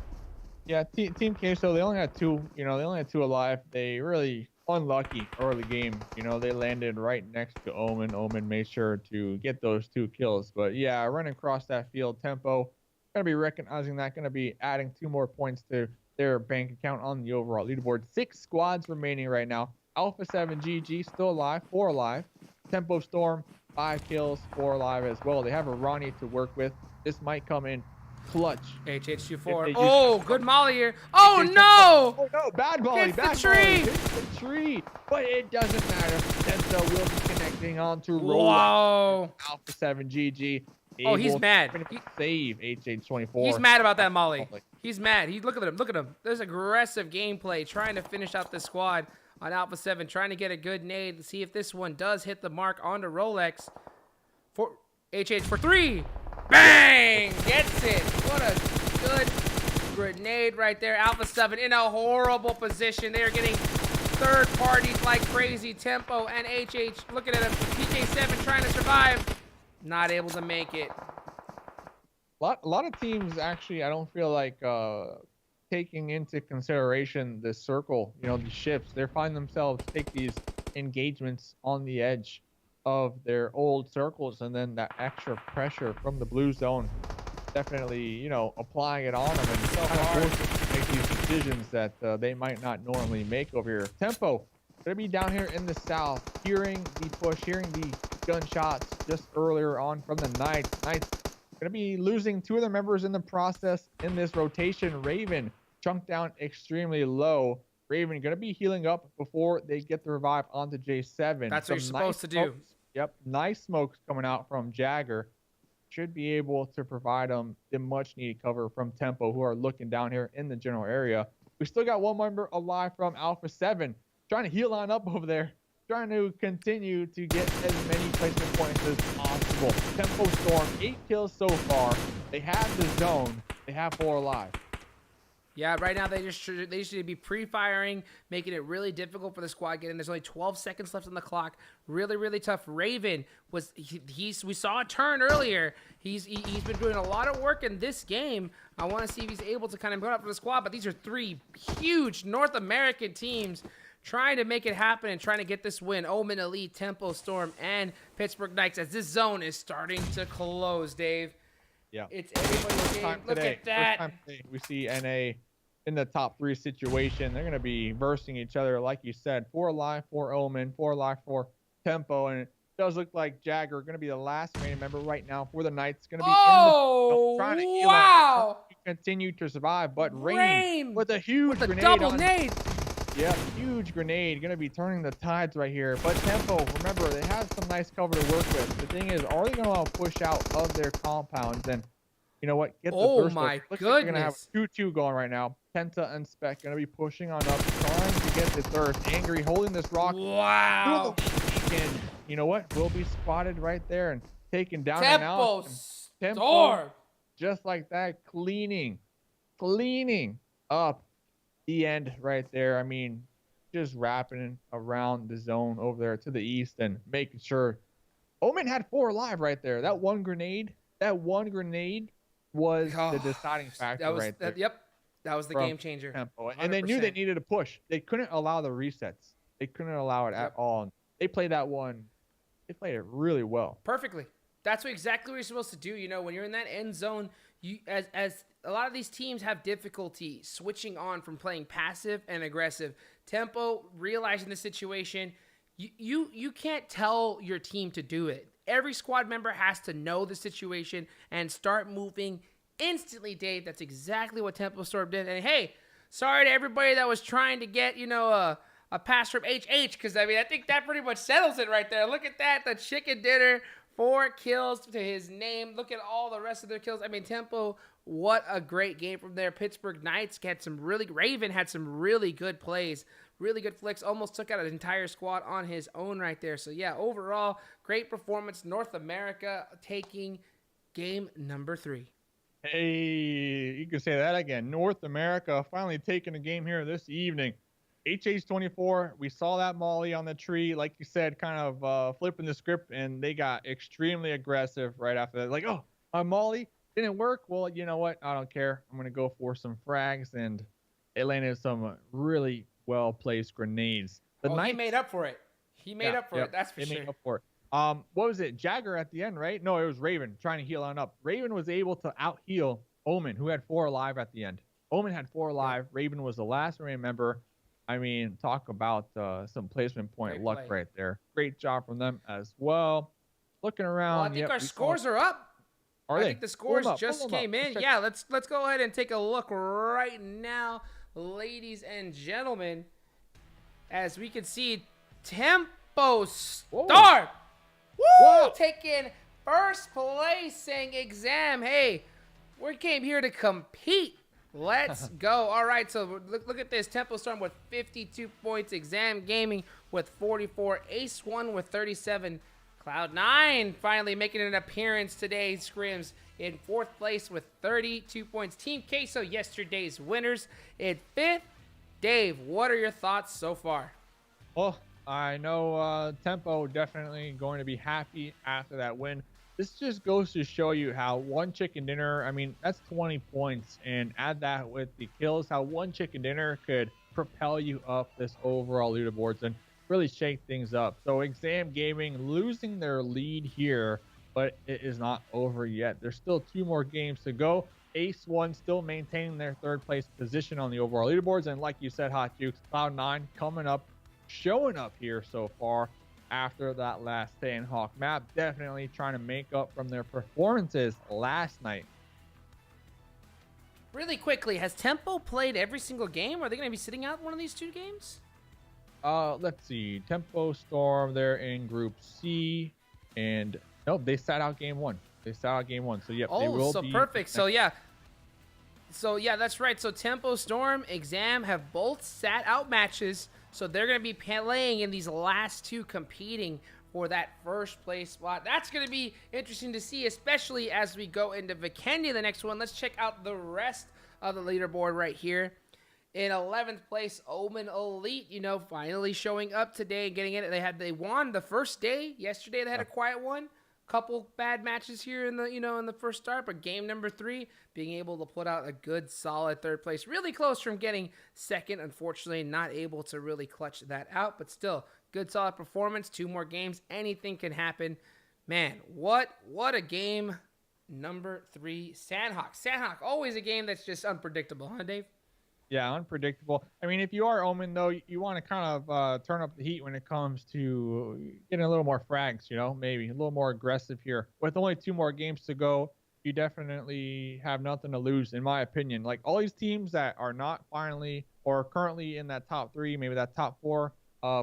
Yeah, Team Queso, they only had two. You know, they only had two alive. They really unlucky early game. You know, they landed right next to Omen. Omen made sure to get those 2 kills. But yeah, running across that field, Tempo gonna be recognizing that. Gonna be adding 2 more points to their bank account on the overall leaderboard. 6 squads remaining right now. Alpha 7 GG still alive, 4 alive. Tempo Storm 5 kills, 4 alive as well. They have a Ronnie to work with. This might come in clutch. HH24. Oh, good molly here. Oh no! Oh no, bad volley. Hits the tree. Hits the tree. But it doesn't matter. Tenso will be connecting on to roll. Whoa. Alpha 7 GG. Oh, he's mad. Save HH24. He's mad about that molly. He's mad. Look at him. Look at him. There's aggressive gameplay trying to finish out the squad on Alpha 7, trying to get a good nade to see if this one does hit the mark onto Rolex. For HH for 3. Bang! Gets it. What a good grenade right there. Alpha 7 in a horrible position. They are getting third parties like crazy. Tempo and HH looking at him. PK7 trying to survive. Not able to make it. A lot of teams actually, I don't feel like taking into consideration the circle, you know, the shifts. They find themselves take these engagements on the edge of their old circles, and then that extra pressure from the blue zone definitely, you know, applying it on them and so hard to make these decisions that they might not normally make over here. Tempo gonna be down here in the south, hearing the push, hearing the gunshots just earlier on from the Knights. Gonna be losing 2 of their members in the process in this rotation. Raven chunked down extremely low. Raven gonna be healing up before they get the revive onto J7. That's what you're supposed to do. Yep, nice smokes coming out from Jagger. Should be able to provide them the much needed cover from Tempo, who are looking down here in the general area. We still got 1 member alive from Alpha 7, trying to heal on up over there, trying to continue to get as many placement points as possible. Tempo Storm, 8 kills so far. They have the zone. They have 4 alive. Yeah, right now they should be pre-firing, making it really difficult for the squad getting. There's only 12 seconds left on the clock. Really, really tough. Raven we saw a turn earlier. He's been doing a lot of work in this game. I want to see if he's able to kind of go up for the squad. But these are 3 huge North American teams trying to make it happen and trying to get this win. Omen Elite, Tempo Storm, and Pittsburgh Knights, as this zone is starting to close, Dave. Yeah. It's everybody's game. Look at that. We see NA in the top 3 situation. They're going to be versing each other, like you said. 4 alive for Omen, 4 alive for Tempo, and it does look like Jagger going to be the last remaining member right now for the Knights. Going to be trying to heal out, continue to survive, but Rain with a huge grenade double nade. Yeah, huge grenade. Going to be turning the tides right here. But Tempo, remember, they have some nice cover to work with. The thing is, are they going to push out of their compounds? And you know what? Get the oh my goodness. Like they're going to have 2-2 going right now. Penta and Spec going to be pushing on up, trying to get the thirst. Angry holding this rock. Wow. And you know what? Will be spotted right there and taken down. Tempo, just like that, cleaning up the end right there. I mean, just wrapping around the zone over there to the east and making sure. Omen had 4 alive right there. That one grenade was the deciding factor right there. Yep, that was the game changer. Tempo. And they knew they needed a push. They couldn't allow the resets. They couldn't allow it at all. They played that one. They played it really well. Perfectly. That's exactly what you're supposed to do. You know, when you're in that end zone, you as a lot of these teams have difficulty switching on from playing passive and aggressive. Tempo, realizing the situation, you can't tell your team to do it. Every squad member has to know the situation and start moving instantly, Dave. That's exactly what Tempo Storm did. And hey, sorry to everybody that was trying to get, a pass from HH, because, I think that pretty much settles it right there. Look at that, the chicken dinner, 4 kills to his name. Look at all the rest of their kills. Tempo, what a great game from there. Pittsburgh Knights Raven had some really good plays, really good flicks, almost took out an entire squad on his own right there. So, yeah, overall, great performance. North America taking game number 3. Hey, you can say that again. North America finally taking a game here this evening. HH24, we saw that Molly on the tree, like you said, kind of flipping the script, and they got extremely aggressive right after that. Like, oh, my Molly didn't work. Well, you know what? I don't care. I'm going to go for some frags, and they landed some really well-placed grenades. He made up for it. He made up for it, that's for sure. He made up for it. What was it? Jagger at the end, right? No, it was Raven trying to heal on up. Raven was able to out-heal Omen, who had 4 alive at the end. Omen had 4 alive. Raven was the last remaining member. Talk about some placement point Great luck play. right there. Great job from them as well. Looking around. Well, I think our scores are up. I think the scores just came in. Yeah, let's go ahead and take a look right now, ladies and gentlemen. As we can see, Tempo Storm taking first place, saying Enxame, hey, we came here to compete. Let's go. All right, so look at this. Tempo Storm with 52 points. Enxame Gaming with 44. Ace 1 with 37. Cloud9 finally making an appearance today. Scrims in 4th place with 32 points. Team Queso, yesterday's winners, in 5th. Dave, what are your thoughts so far? Well, I know Tempo definitely going to be happy after that win. This just goes to show you how one chicken dinner, that's 20 points. And add that with the kills, how one chicken dinner could propel you up this overall leaderboards and really shake things up. So Enxame Gaming losing their lead here, but it is not over yet. There's still 2 more games to go. Ace 1 still maintaining their 3rd place position on the overall leaderboards. And like you said, Hot Jukes, Cloud9 coming up, showing up here so far. After that last Sanhok map, definitely trying to make up from their performances last night. Really quickly, has Tempo played every single game? Are they going to be sitting out one of these 2 games? Let's see. Tempo Storm, they're in Group C, and nope, they sat out game 1. So yep, they will be. Perfect. So yeah, that's right. So Tempo Storm, Enxame have both sat out matches. So they're going to be playing in these last 2, competing for that first place spot. That's going to be interesting to see, especially as we go into Vikendi, the next one. Let's check out the rest of the leaderboard right here. In 11th place, Omen Elite, finally showing up today and getting in it. They won the first day. Yesterday they had a quiet one. Couple bad matches here in the first start, but game number 3, being able to put out a good solid 3rd place, really close from getting 2nd. Unfortunately, not able to really clutch that out, but still good solid performance. 2 more games, anything can happen. Man, what a game. Number 3, Sanhok, always a game that's just unpredictable, huh, Dave? Yeah, unpredictable. If you are Omen, though, you want to kind of turn up the heat when it comes to getting a little more frags, maybe a little more aggressive here. With only 2 more games to go, you definitely have nothing to lose, in my opinion. Like, all these teams that are not finally or currently in that top 3, maybe that top 4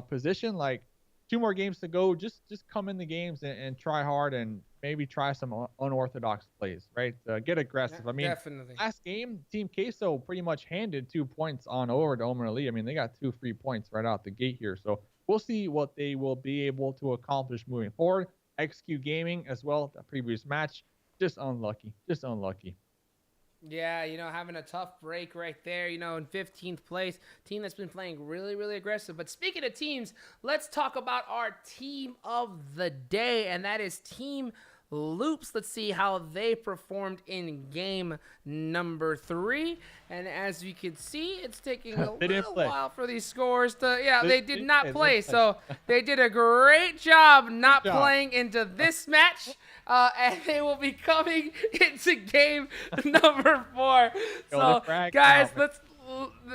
position, like, 2 more games to go, just come in the games and try hard and maybe try some unorthodox plays, right? Get aggressive. Definitely. Last game, Team Queso pretty much handed 2 points on over to Omen Elite. They got 2 free points right out the gate here. So we'll see what they will be able to accomplish moving forward. XQ Gaming as well, the previous match, just unlucky. Yeah, having a tough break right there, in 15th place. Team that's been playing really, really aggressive. But speaking of teams, let's talk about our team of the day, and that is Team Loops. Let's see how they performed in game number 3. And as you can see, it's taking a little while for these scores to, they did not play. So they did a great job not playing into this match. And they will be coming into game number 4. So guys,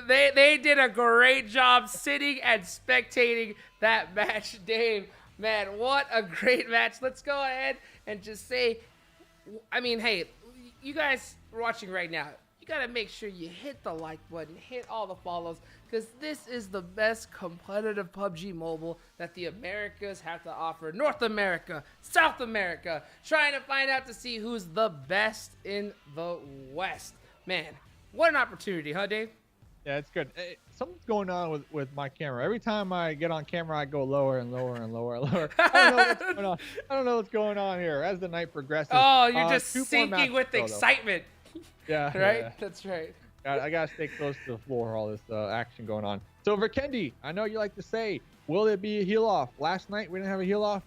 they did a great job sitting and spectating that match. Dave, man, what a great match. Let's go ahead and just say, I mean, hey, you guys watching right now, you got to make sure you hit the like button, hit all the follows, because this is the best competitive PUBG Mobile that the Americas have to offer. North America, South America, trying to find out to see who's the best in the West. Man, what an opportunity, huh, Dave? Yeah, it's good. Hey, something's going on with my camera. Every time I get on camera, I go lower and lower and lower and lower. I don't know what's going on. I don't know what's going on here as the night progresses. Oh, you're just sinking with excitement. Yeah. Right? Yeah. That's right. I got to stay close to the floor, all this action going on. So, Vikendi, I know you like to say, will there be a heal off? Last night, we didn't have a heal off.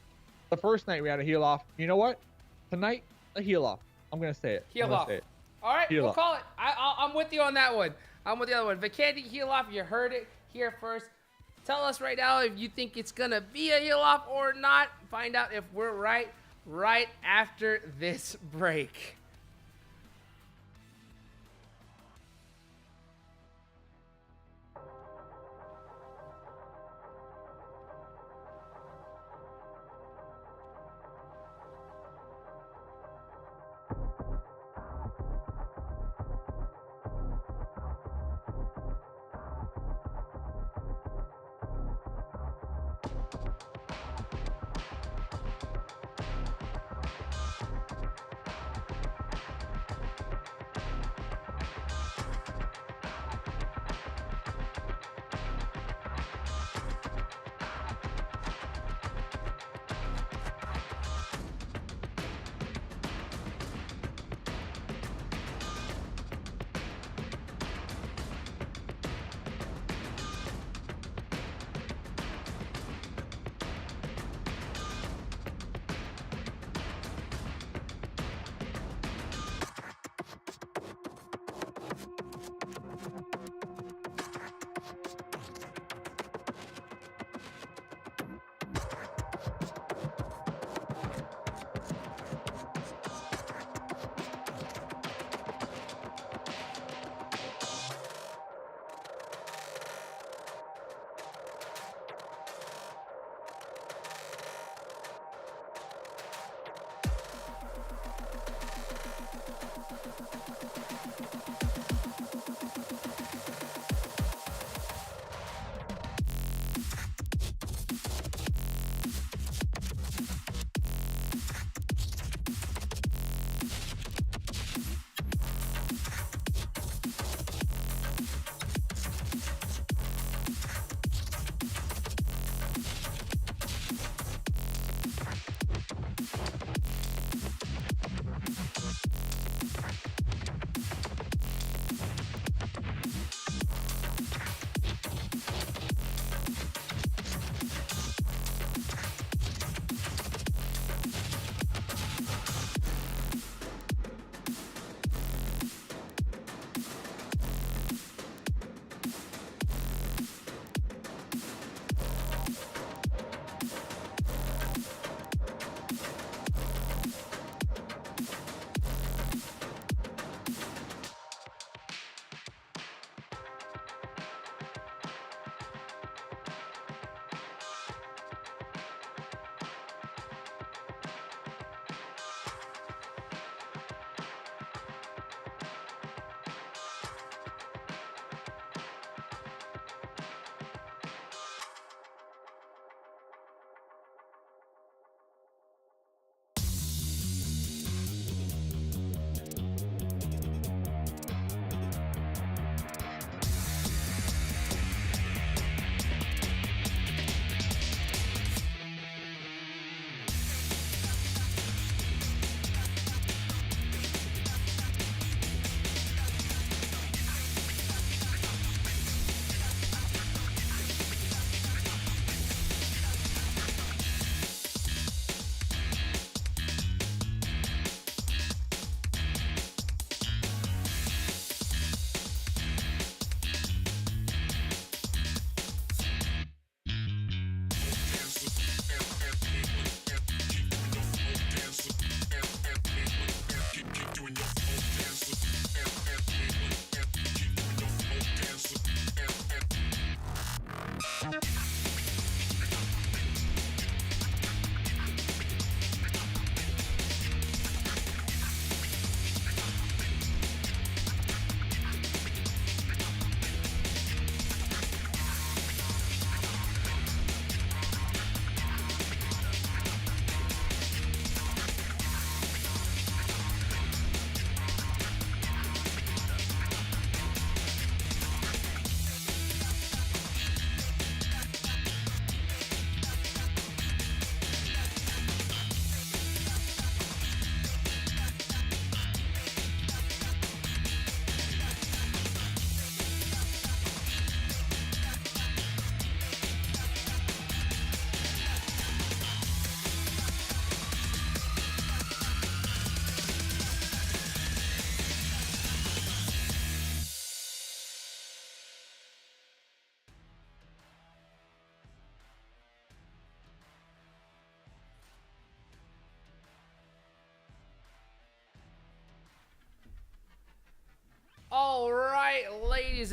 The first night, we had a heal off. You know what? Tonight, a heal off. I'm going to say it. Heal off. All right, we'll call it. I'm with you on that one. I'm with the other one. Vikendi, heal off. You heard it here first. Tell us right now if you think it's going to be a heal off or not. Find out if we're right after this break.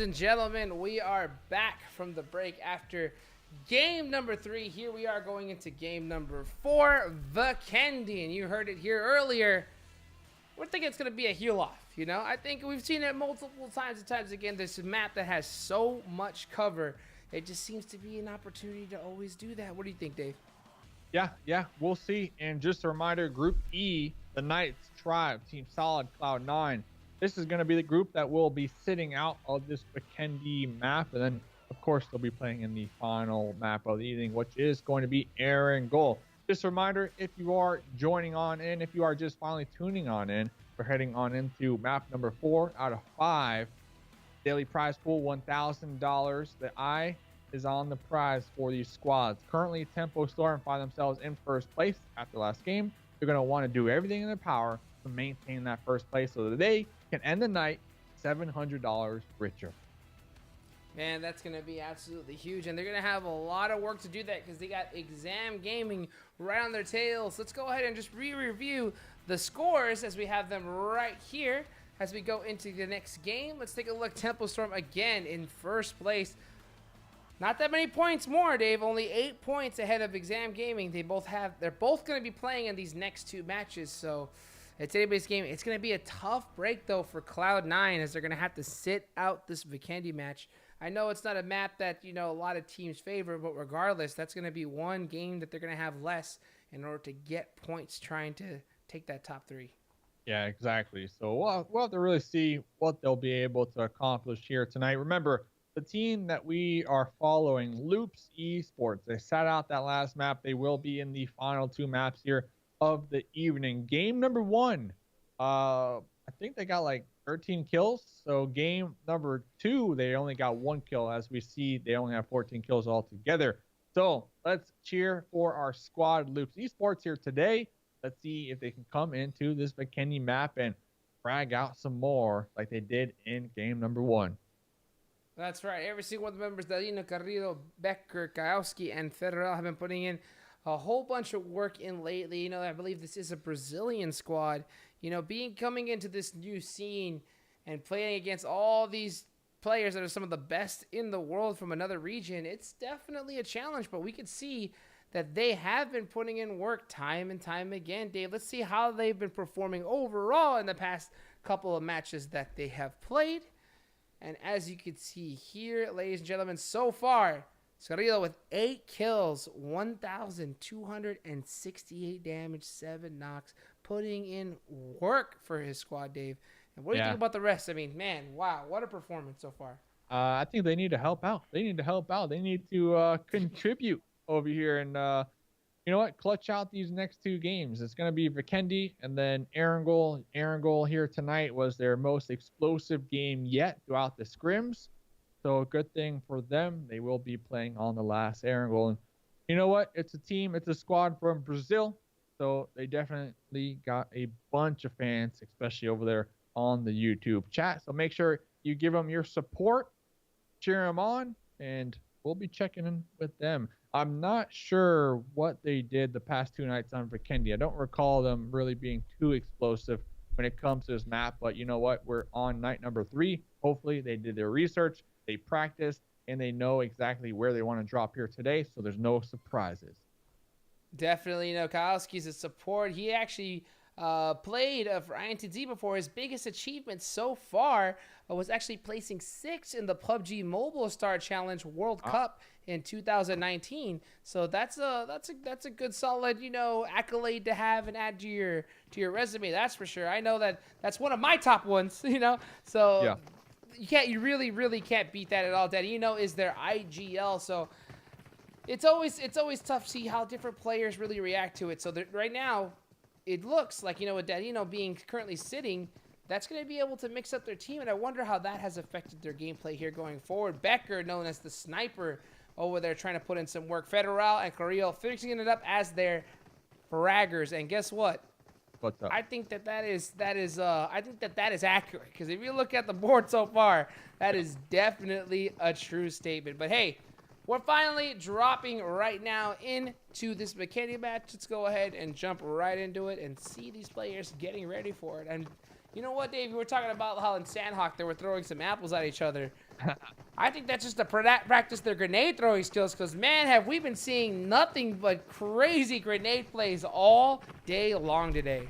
and gentlemen, we are back from the break after game number 3. Here we are going into game number 4, Vikendi. And you heard it here earlier. We're thinking it's going to be a heal-off, you know? I think we've seen it multiple times and times again. This map that has so much cover. It just seems to be an opportunity to always do that. What do you think, Dave? Yeah, we'll see. And just a reminder, Group E, the Knights, Tribe, Team Solid, Cloud9. This is going to be the group that will be sitting out of this Vikendi map. And then, of course, they'll be playing in the final map of the evening, which is going to be Erangel. Just a reminder, if you are joining on in, if you are just finally tuning on in, we're heading on into map number 4 out of 5. Daily prize pool, $1,000. The eye is on the prize for these squads. Currently, Tempo Storm find themselves in first place after last game. They're going to want to do everything in their power to maintain that first place so that they can end the night $700 richer. Man, that's going to be absolutely huge. And they're going to have a lot of work to do that because they got Enxame Gaming right on their tails. Let's go ahead and just re-review the scores as we have them right here. As we go into the next game, let's take a look. Tempo Storm again in first place. Not that many points more, Dave. Only 8 points ahead of Enxame Gaming. They're both going to be playing in these next 2 matches. So it's anybody's game. It's going to be a tough break, though, for Cloud9 as they're going to have to sit out this Vikendi match. I know it's not a map that, you know, a lot of teams favor, but regardless, that's going to be one game that they're going to have less in order to get points trying to take that top 3. Yeah, exactly. So we'll have to really see what they'll be able to accomplish here tonight. Remember, the team that we are following, Loops Esports, they sat out that last map. They will be in the final 2 maps here of the evening. Game number 1, I think they got like 13 kills. So game number 2, they only got 1 kill. As we see, they only have 14 kills altogether. So let's cheer for our squad, Loops Esports, here today. Let's see if they can come into this Vikendi map and frag out some more like they did in game number 1. That's right. Every single one of the members, Dalino, Carrillo, Becker, Kajowski, and Federal, have been putting in a whole bunch of work in lately. You know, I believe this is a Brazilian squad. You know, coming into this new scene and playing against all these players that are some of the best in the world from another region, it's definitely a challenge. But we can see that they have been putting in work time and time again. Dave, let's see how they've been performing overall in the past couple of matches that they have played. And as you can see here, ladies and gentlemen, so far, Scarrillo with 8 kills, 1,268 damage, 7 knocks, putting in work for his squad, Dave. And what do you think about the rest? I mean, man, wow, what a performance so far. I think they need to help out. They need to contribute over here and, you know what, clutch out these next 2 games. It's going to be Vikendi and then Erangel. Erangel here tonight was their most explosive game yet throughout the scrims. So a good thing for them. They will be playing on the last Erangel. And you know what? It's a team. It's a squad from Brazil. So they definitely got a bunch of fans, especially over there on the YouTube chat. So make sure you give them your support, cheer them on, and we'll be checking in with them. I'm not sure what they did the past 2 nights on Vikendi. I don't recall them really being too explosive when it comes to this map. But you know what? We're on night number 3. Hopefully they did their research, they practiced, and they know exactly where they want to drop here today. So there's no surprises. Definitely, you know, Kowalski's a support. He actually played for INTZ before. His biggest achievement so far was actually placing 6th in the PUBG Mobile Star Challenge World Cup in 2019. So that's a good solid, you know, accolade to have and add to your resume. That's for sure. I know that's one of my top ones, you know. So yeah. You really can't beat that at all. Dadino is their IGL. So it's always tough to see how different players really react to it. So right now, it looks like, you know, with Dadino being currently sitting, that's going to be able to mix up their team, and I wonder how that has affected their gameplay here going forward. Becker, known as the sniper, over there trying to put in some work. Federal and Carrillo fixing it up as their fraggers, and guess what? What's up? I think that is accurate, because if you look at the board so far, that is definitely a true statement. But hey, we're finally dropping right now into this Vikendi match. Let's go ahead and jump right into it and see these players getting ready for it. And you know what, Dave? We were talking about how in Sanhok they were throwing some apples at each other. I think that's just to practice their grenade throwing skills, because, man, have we been seeing nothing but crazy grenade plays all day long today.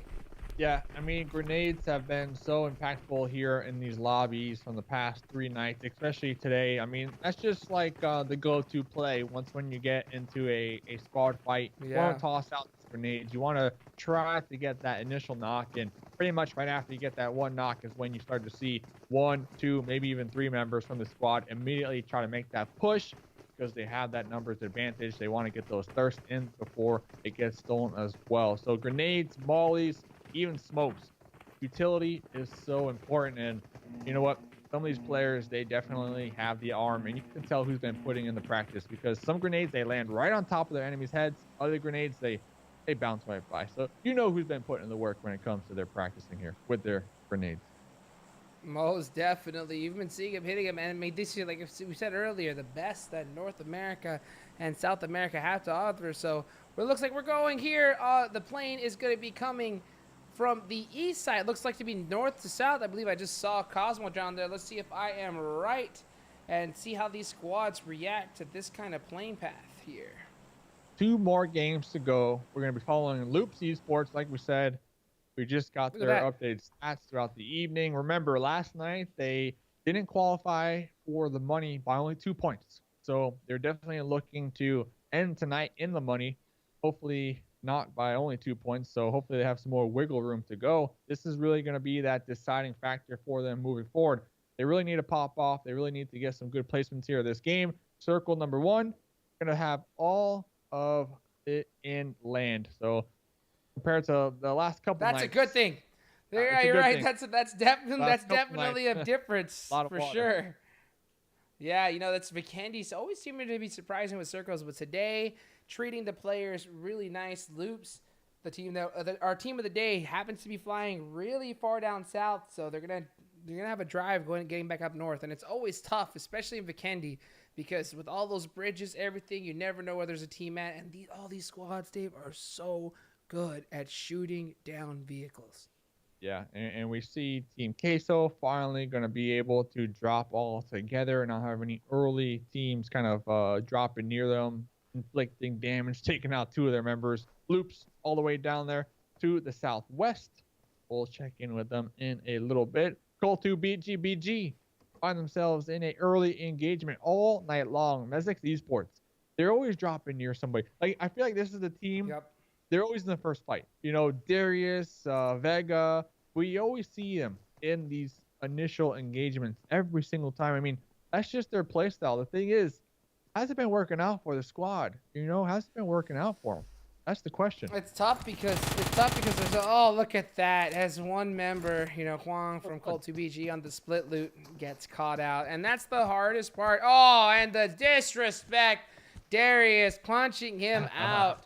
Yeah, I mean, grenades have been so impactful here in these lobbies from the past 3 nights, especially today. I mean, that's just like the go-to play when you get into a squad fight. You want Yeah. to toss out these grenades. You want to try to get that initial knock, and pretty much right after you get that one knock is when you start to see 1, 2, maybe even 3 members from the squad immediately try to make that push, because they have that numbers advantage. They want to get those thirst in before it gets stolen as well. So grenades, mollies, even smokes, utility is so important. And you know what, some of these players, they definitely have the arm, and you can tell who's been putting in the practice, because some grenades, they land right on top of their enemies' heads. Other grenades, they bounce right by. So you know who's been putting in the work when it comes to their practicing here with their grenades. Most definitely. You've been seeing him hitting him, and made this year, like we said earlier, the best that North America and South America have to offer. So it looks like we're going here. The plane is going to be coming from the east side. Looks like to be north to south. I believe I just saw Cosmo down there. Let's see if I am right and see how these squads react to this kind of plane path here. 2 more games to go. We're going to be following Loops Esports, like we said. We just got their updated stats throughout the evening. Remember, last night they didn't qualify for the money by only 2 points. So they're definitely looking to end tonight in the money. Hopefully not by only 2 points. So hopefully they have some more wiggle room to go. This is really going to be that deciding factor for them moving forward. They really need to pop off. They really need to get some good placements here this game. Circle number 1, going to have all of it in land. So compared to the last couple nights, that's a good thing. You're right. That's definitely a difference for sure. Yeah, you know, that's Vikendi. Always seeming to be surprising with circles, but today treating the players really nice. Loops, the team that our team of the day happens to be flying really far down south, so they're gonna have a drive getting back up north, and it's always tough, especially in Vikendi, because with all those bridges, everything, you never know where there's a team at, and all these squads, Dave, are so good at shooting down vehicles. Yeah, and we see Team Queso finally going to be able to drop all together and not have any early teams kind of dropping near them, inflicting damage, taking out 2 of their members. Loops all the way down there to the southwest. We'll check in with them in a little bit. CultuBGBG find themselves in an early engagement all night long. Mezexis ESports, they're always dropping near somebody. Like, I feel like this is the team. Yep. They're always in the first fight. You know, Darius, Vega, we always see them in these initial engagements every single time. I mean, that's just their play style. The thing is, has it been working out for the squad? You know, has it been working out for them? That's the question. It's tough because there's oh, look at that. As one member, you know, Huang from CultuBG on the split loot gets caught out. And that's the hardest part. Oh, and the disrespect. Darius punching him out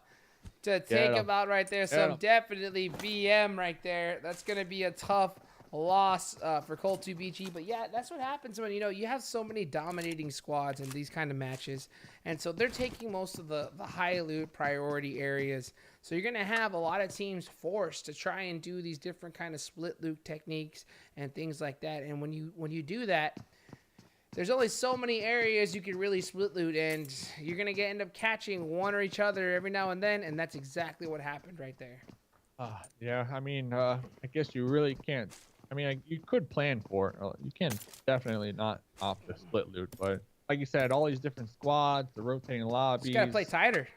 to take him out right there. So definitely BM right there. That's going to be a tough loss for CultuBG. But yeah, that's what happens when, you know, you have so many dominating squads in these kind of matches. And so they're taking most of the high loot priority areas. So you're going to have a lot of teams forced to try and do these different kind of split loot techniques and things like that. And when you do that, there's only so many areas you can really split loot, and you're going to end up catching one or each other every now and then, and that's exactly what happened right there. Yeah, I mean, I guess you really can't. I mean, you could plan for it. You can definitely not opt the split loot, but like you said, all these different squads, the rotating lobbies. You got to play tighter.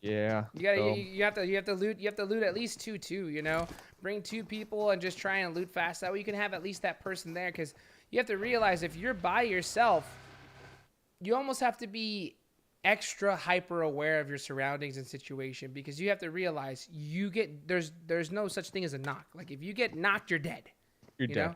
Yeah. You have to loot at least two, you know? Bring 2 people and just try and loot fast. That way you can have at least that person there, because you have to realize if you're by yourself, you almost have to be extra hyper aware of your surroundings and situation, because you have to realize there's no such thing as a knock. Like, if you get knocked, you're dead. You're dead. Know?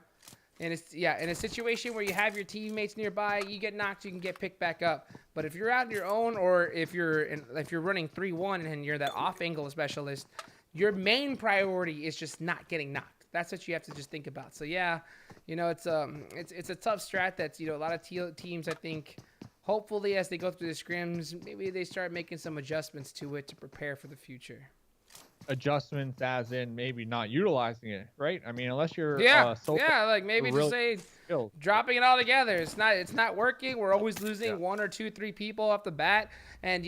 And it's in a situation where you have your teammates nearby, you get knocked, you can get picked back up. But if you're out on your own, or if you're running 3-1 and you're that off angle specialist, your main priority is just not getting knocked. That's what you have to just think about. So yeah, you know, it's a tough strat that's, you know, a lot of teams, I think, hopefully as they go through the scrims, maybe they start making some adjustments to it to prepare for the future. adjustments, as in maybe not utilizing it, right? I mean, unless you're like maybe just say skilled. dropping it all together. It's not working. We're always losing 1 or 2, 3 people off the bat, and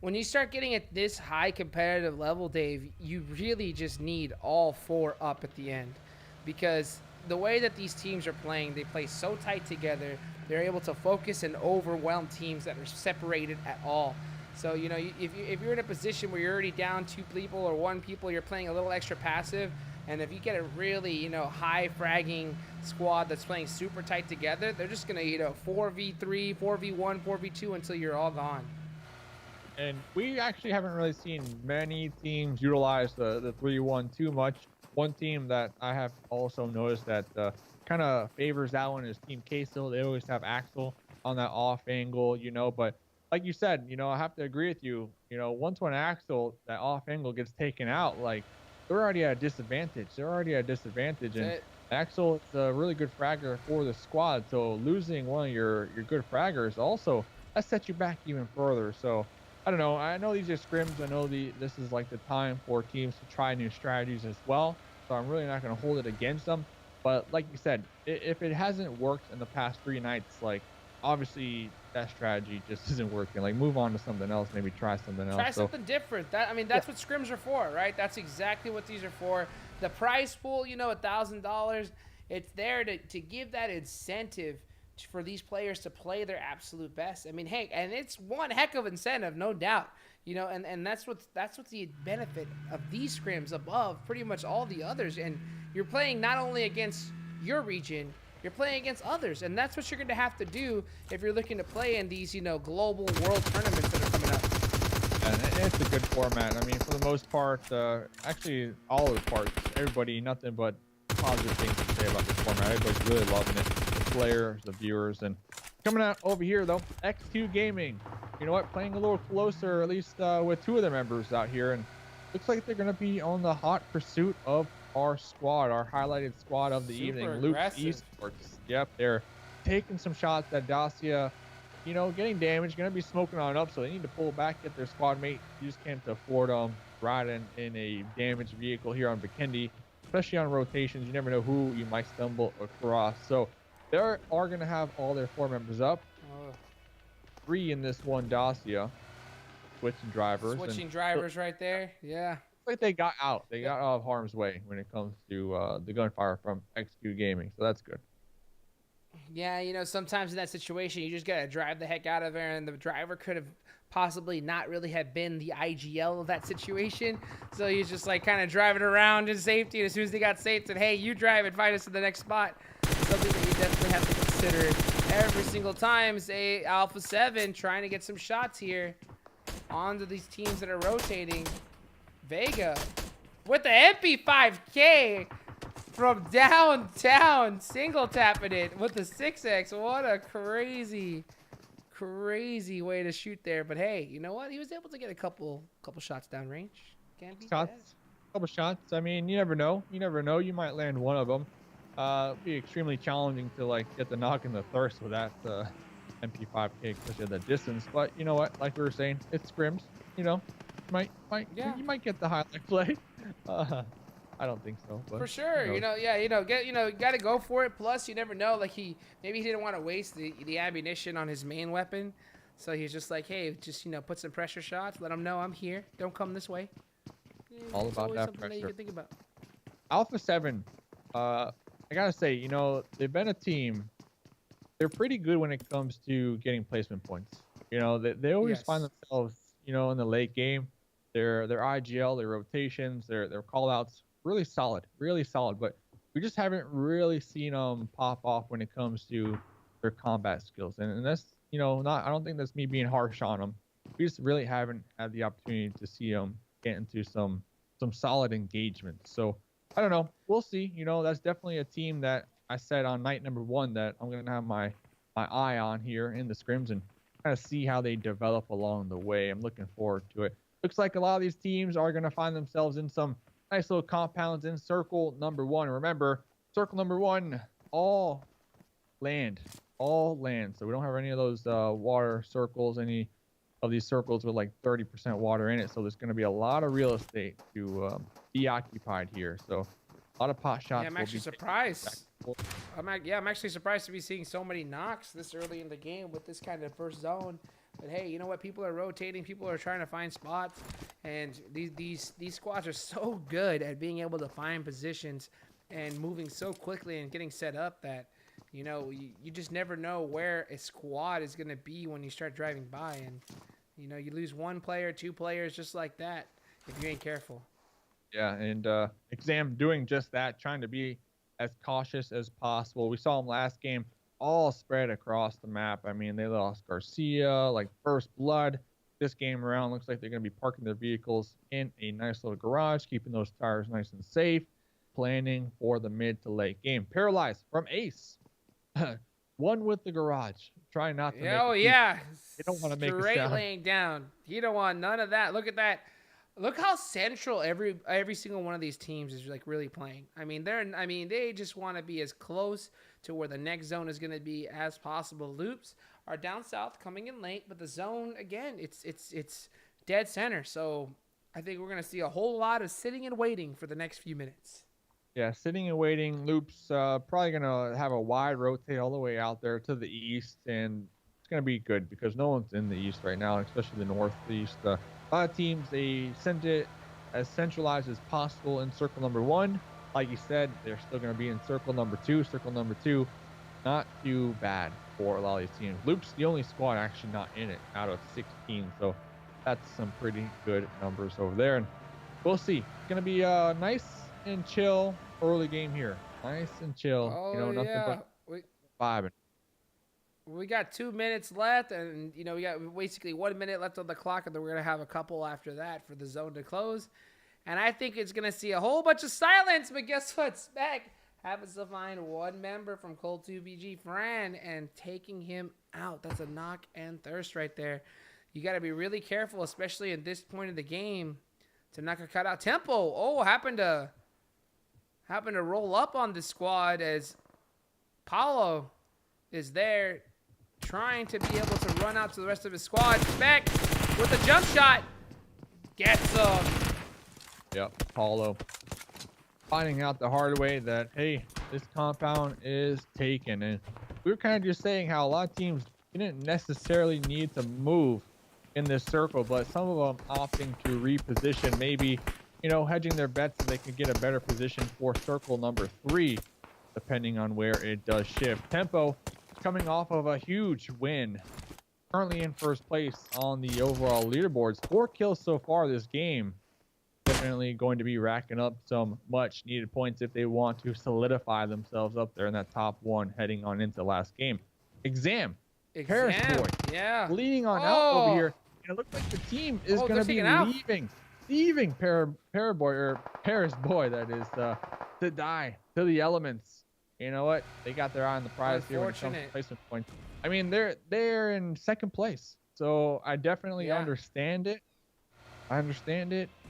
when you start getting at this high competitive level, Dave, you really just need all 4 up at the end, because the way that these teams are playing, they play so tight together. They're able to focus and overwhelm teams that are separated at all. So, if you're in a position where you're already down 2 people or 1 people, you're playing a little extra passive. And if you get a really, high fragging squad that's playing super tight together, they're just going to, 4v3, 4v1, 4v2 until you're all gone. And we actually haven't really seen many teams utilize the 3-1 too much. One team that I have also noticed that kind of favors that one is Team Queso. They always have Axel on that off angle, but like you said, I have to agree with you. Once when Axel, that off angle gets taken out, like, they're already at a disadvantage. And Axel is a really good fragger for the squad. So losing one of your good fraggers also, that sets you back even further. So I don't know. I know these are scrims. I know this is like the time for teams to try new strategies as well. So I'm really not going to hold it against them. But like you said, if it hasn't worked in the past 3 nights, like, obviously that strategy just isn't working. Like, move on to something else. Maybe try something else. Try something different. That's what scrims are for, right? That's exactly what these are for. The prize pool, $1,000. It's there to give that incentive for these players to play their absolute best. I mean, hey, and it's one heck of incentive, no doubt. And that's what's the benefit of these scrims above pretty much all the others. And you're playing not only against your region, you're playing against others, and that's what you're going to have to do if you're looking to play in these, global world tournaments that are coming up. And it's a good format. I mean, for the most part, actually all of the parts, everybody, nothing but positive things to say about this format. Everybody's really loving it. The players, the viewers, and coming out over here though, X2 Gaming. You know what? Playing a little closer, at least with 2 of their members out here, and looks like they're going to be on the hot pursuit of our squad, our highlighted squad of the evening, aggressive. Esports. Yep, they're taking some shots at Dacia, getting damaged, gonna be smoking on up, so they need to pull back, get their squad mate. You just can't afford riding in a damaged vehicle here on Vikendi, especially on rotations. You never know who you might stumble across. So they are gonna have all their 4 members up. 3 in this one Dacia, switching drivers right there. Yeah. Like they got out. They got out of harm's way when it comes to the gunfire from X2 Gaming, so that's good. Yeah, sometimes in that situation, you just gotta drive the heck out of there, and the driver could have possibly not really have been the IGL of that situation. So he's just like kind of driving around in safety, and as soon as they got safe, said, "Hey, you drive and find us to the next spot." Something that you definitely have to consider every single time. Say Alpha 7 trying to get some shots here onto these teams that are rotating. Vega with the MP5K from downtown, single tapping it with the 6X. What a crazy way to shoot there. But hey, you know what? He was able to get a couple shots downrange. Can't be bad. Couple shots. I mean, you never know. You might land one of them. It'd be extremely challenging to like get the knock in the thirst with that MP5K, especially at that distance. But you know what? Like we were saying, it's scrims. You might get the highlight play. I don't think so. But, for sure, got to go for it. Plus, you never know. Like maybe he didn't want to waste the ammunition on his main weapon, so he's just like, hey, just put some pressure shots. Let them know I'm here. Don't come this way. All about that pressure. That you can think about. Alpha 7. I gotta say, they've been a team. They're pretty good when it comes to getting placement points. They always find themselves, in the late game. Their IGL, their rotations, their callouts, really solid, but we just haven't really seen them pop off when it comes to their combat skills. And that's, I don't think that's me being harsh on them. We just really haven't had the opportunity to see them get into some solid engagement. So I don't know. We'll see. That's definitely a team that I said on night number 1 that I'm going to have my eye on here in the scrims and kind of see how they develop along the way. I'm looking forward to it. Looks like a lot of these teams are going to find themselves in some nice little compounds in circle number 1. Remember, circle number 1, all land. So we don't have any of those water circles, any of these circles with like 30% water in it. So there's going to be a lot of real estate to be occupied here. So a lot of pot shots. Yeah, I'm actually surprised. I'm actually surprised to be seeing so many knocks this early in the game with this kind of first zone. But hey, you know what? People are rotating. People are trying to find spots, and these squads are so good at being able to find positions and moving so quickly and getting set up that, you know, you just never know where a squad is going to be when you start driving by. And, you know, you lose one player, two players just like that if you ain't careful. Yeah, and Enxame doing just that, trying to be as cautious as possible. We saw them last game all spread across the map. I mean, they lost Garcia, like first blood. This game around looks like they're going to be parking their vehicles in a nice little garage, keeping those tires nice and safe, planning for the mid to late game. Paralyzed from Ace. One with the garage. Try not to make You don't want to make a straight laying down. You don't want none of that. Look at that. Look how central every single one of these teams is like really playing. I mean, they just want to be as close to where the next zone is going to be as possible. Loops are down south coming in late, but the zone again, it's dead center. So I think we're going to see a whole lot of sitting and waiting for the next few minutes. Yeah, sitting and waiting. Loops probably going to have a wide rotate all the way out there to the east, and it's going to be good because no one's in the east right now, especially the northeast. A lot of teams, they send it as centralized as possible in circle number 1. Like you said, they're still going to be in circle number 2. Circle number 2, not too bad for a lot of these teams. Loops, the only squad actually not in it out of 16, so that's some pretty good numbers over there. And we'll see. It's going to be nice and chill early game here. Nice and chill. Oh, you know, nothing but vibing. We got 2 minutes left, and you know we got basically 1 minute left on the clock, and then we're gonna have a couple after that for the zone to close. And I think it's gonna see a whole bunch of silence. But guess what? Spec happens to find one member from CultuBGBG, Fran, and taking him out. That's a knock and thirst right there. You got to be really careful, especially at this point of the game, to knock a cut out. Tempo, happened to roll up on the squad as Paulo is there, trying to be able to run out to the rest of his squad. Spec with a jump shot gets him. Yep, Paulo finding out the hard way that, hey, this compound is taken. And we were kind of just saying how a lot of teams didn't necessarily need to move in this circle, but some of them opting to reposition, maybe, you know, hedging their bets so they can get a better position for circle number 3, depending on where it does shift. Tempo coming off of a huge win, currently in first place on the overall leaderboards. 4 kills so far this game. Definitely going to be racking up some much needed points if they want to solidify themselves up there in that top 1 heading on into the last game. Enxame Paris boy, yeah, leading on out over here. And it looks like the team is going to be leaving Paris boy, that is, to die to the elements. You know what? They got their eye on the prize here when it comes to placement points. I mean, they're in second place, so I definitely understand it.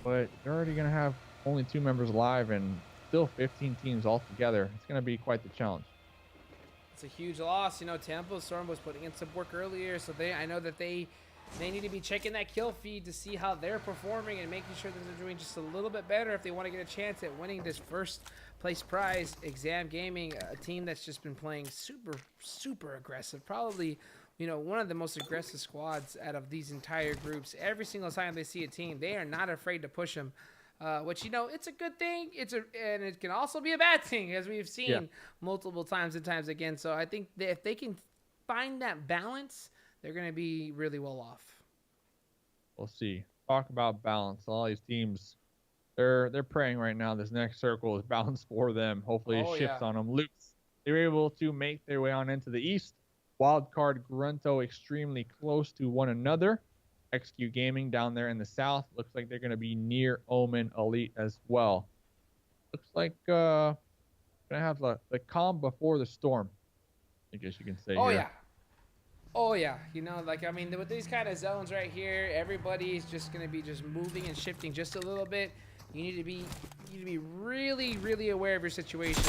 But they're already going to have only 2 members alive and still 15 teams altogether. It's going to be quite the challenge. It's a huge loss. You know, Tempo Storm was putting in some work earlier, so I know that they need to be checking that kill feed to see how they're performing and making sure that they're doing just a little bit better if they want to get a chance at winning this first place prize. Enxame Gaming, a team that's just been playing super aggressive. Probably, you know, one of the most aggressive squads out of these entire groups. Every single time they see a team, they are not afraid to push them. Which, you know, it's a good thing. And it can also be a bad thing, as we've seen multiple times and times again. So I think that if they can find that balance, they're going to be really well off. We'll see. Talk about balance. All these teams, they're praying right now this next circle is balanced for them. Hopefully it shifts on them. Loops, they were able to make their way on into the east. Wildcard, GRUNTo extremely close to one another. XQ Gaming down there in the south. Looks like they're going to be near Omen Elite as well. Looks like going to have the calm before the storm, I guess you can say. Oh, yeah. You know, like, I mean, with these kind of zones right here, everybody's just going to be just moving and shifting just a little bit. You need to be really aware of your situation.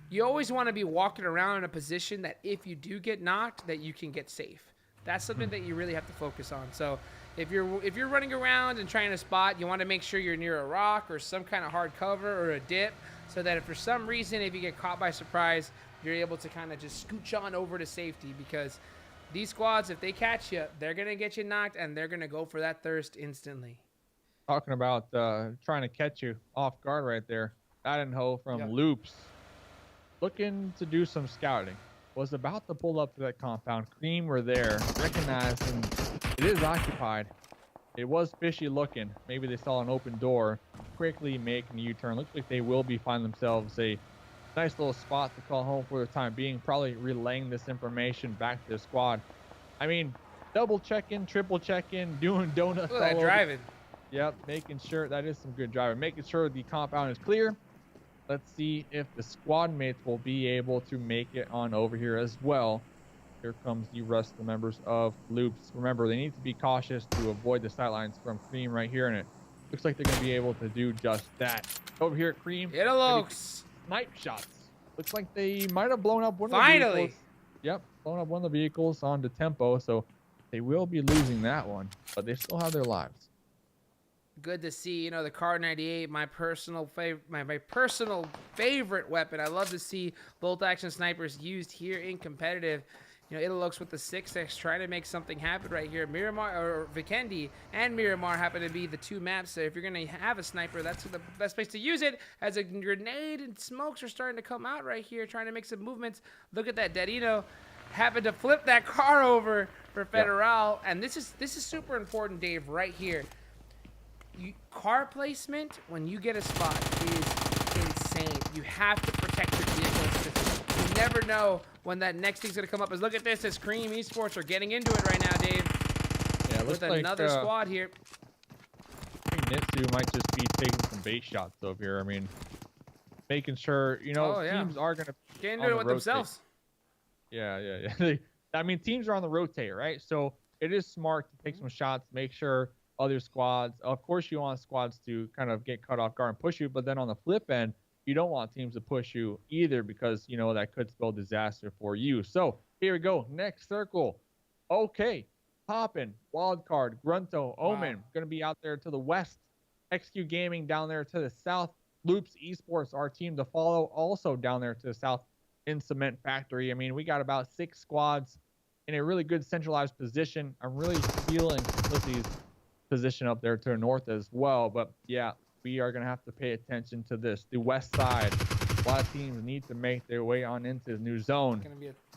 You always want to be walking around in a position that if you do get knocked, that you can get safe. That's something that you really have to focus on. So if you're running around and trying to spot, you want to make sure you're near a rock or some kind of hard cover or a dip, so that if for some reason, if you get caught by surprise, you're able to kind of just scooch on over to safety, because these squads, if they catch you, they're going to get you knocked, and they're going to go for that thirst instantly. Talking about trying to catch you off guard right there. Ho from Loops, looking to do some scouting. Was about to pull up to that compound. Cream were there, recognizing it is occupied. It was fishy looking. Maybe they saw an open door. Quickly making a U-turn. Looks like they will be finding themselves a nice little spot to call home for the time being. Probably relaying this information back to the squad. I mean, double check-in, triple check-in, doing donuts. Look at that driving. Yep, making sure that is some good driving. Making sure the compound is clear. Let's see if the squad mates will be able to make it on over here as well. Here comes the rest of the members of Loops. Remember, they need to be cautious to avoid the sightlines from Cream right here, and it looks like they're going to be able to do just that. Over here at Cream, it looks snipe shots. Looks like they might have blown up one of the vehicles. Yep, blown up one of the vehicles onto tempo, so they will be losing that one, but they still have their lives. Good to see, the Car 98, my personal favorite weapon. I love to see bolt action snipers used here in competitive. It looks with the 6x trying to make something happen right here. Miramar or Vikendi and Miramar happen to be the two maps. So if you're going to have a sniper, that's the best place to use it, as a grenade and smokes are starting to come out right here, trying to make some movements. Look at that. Dedino happened to flip that car over for Furacao. Yep. And this is super important, Dave, right here. Car placement when you get a spot is insane. You have to protect your vehicles. You never know when that next thing's gonna come up. Look at this, as Cream Esports are getting into it right now, Dave. Yeah, with another squad here. I think Nitsu might just be taking some base shots over here. I mean, making sure teams are gonna get into it with themselves. Yeah. I mean, teams are on the rotate, right? So it is smart to take some shots, make sure other squads, of course you want squads to kind of get cut off guard and push you, but then on the flip end, you don't want teams to push you either, because that could spell disaster for you. So here we go, next circle. Okay, poppin', Wildcard, GRUNTo, Omen, gonna be out there to the west. XQ Gaming down there to the south. Loops Esports, our team to follow, also down there to the south in Cement Factory. I mean, we got about 6 squads in a really good centralized position. I'm really feeling Simplicity's position up there to the north as well, but yeah, we are going to have to pay attention to this. The west side, a lot of teams need to make their way on into the new zone,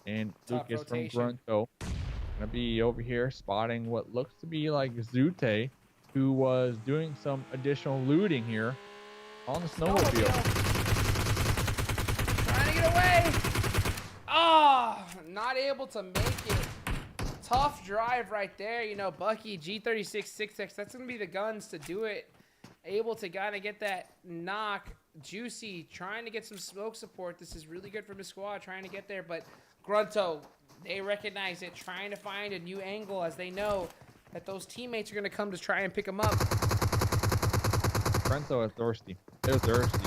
and Lucas from GRUNTo going to be over here spotting what looks to be like Zute, who was doing some additional looting here on the snowmobile. Trying to get away. Oh, not able to make it. Tough drive right there, Bucky, G36 6X, that's going to be the guns to do it. Able to kind of get that knock. Juicy trying to get some smoke support. This is really good from his squad, trying to get there, but GRUNTo, they recognize it, trying to find a new angle, as they know that those teammates are going to come to try and pick them up. GRUNTo is thirsty. They're thirsty.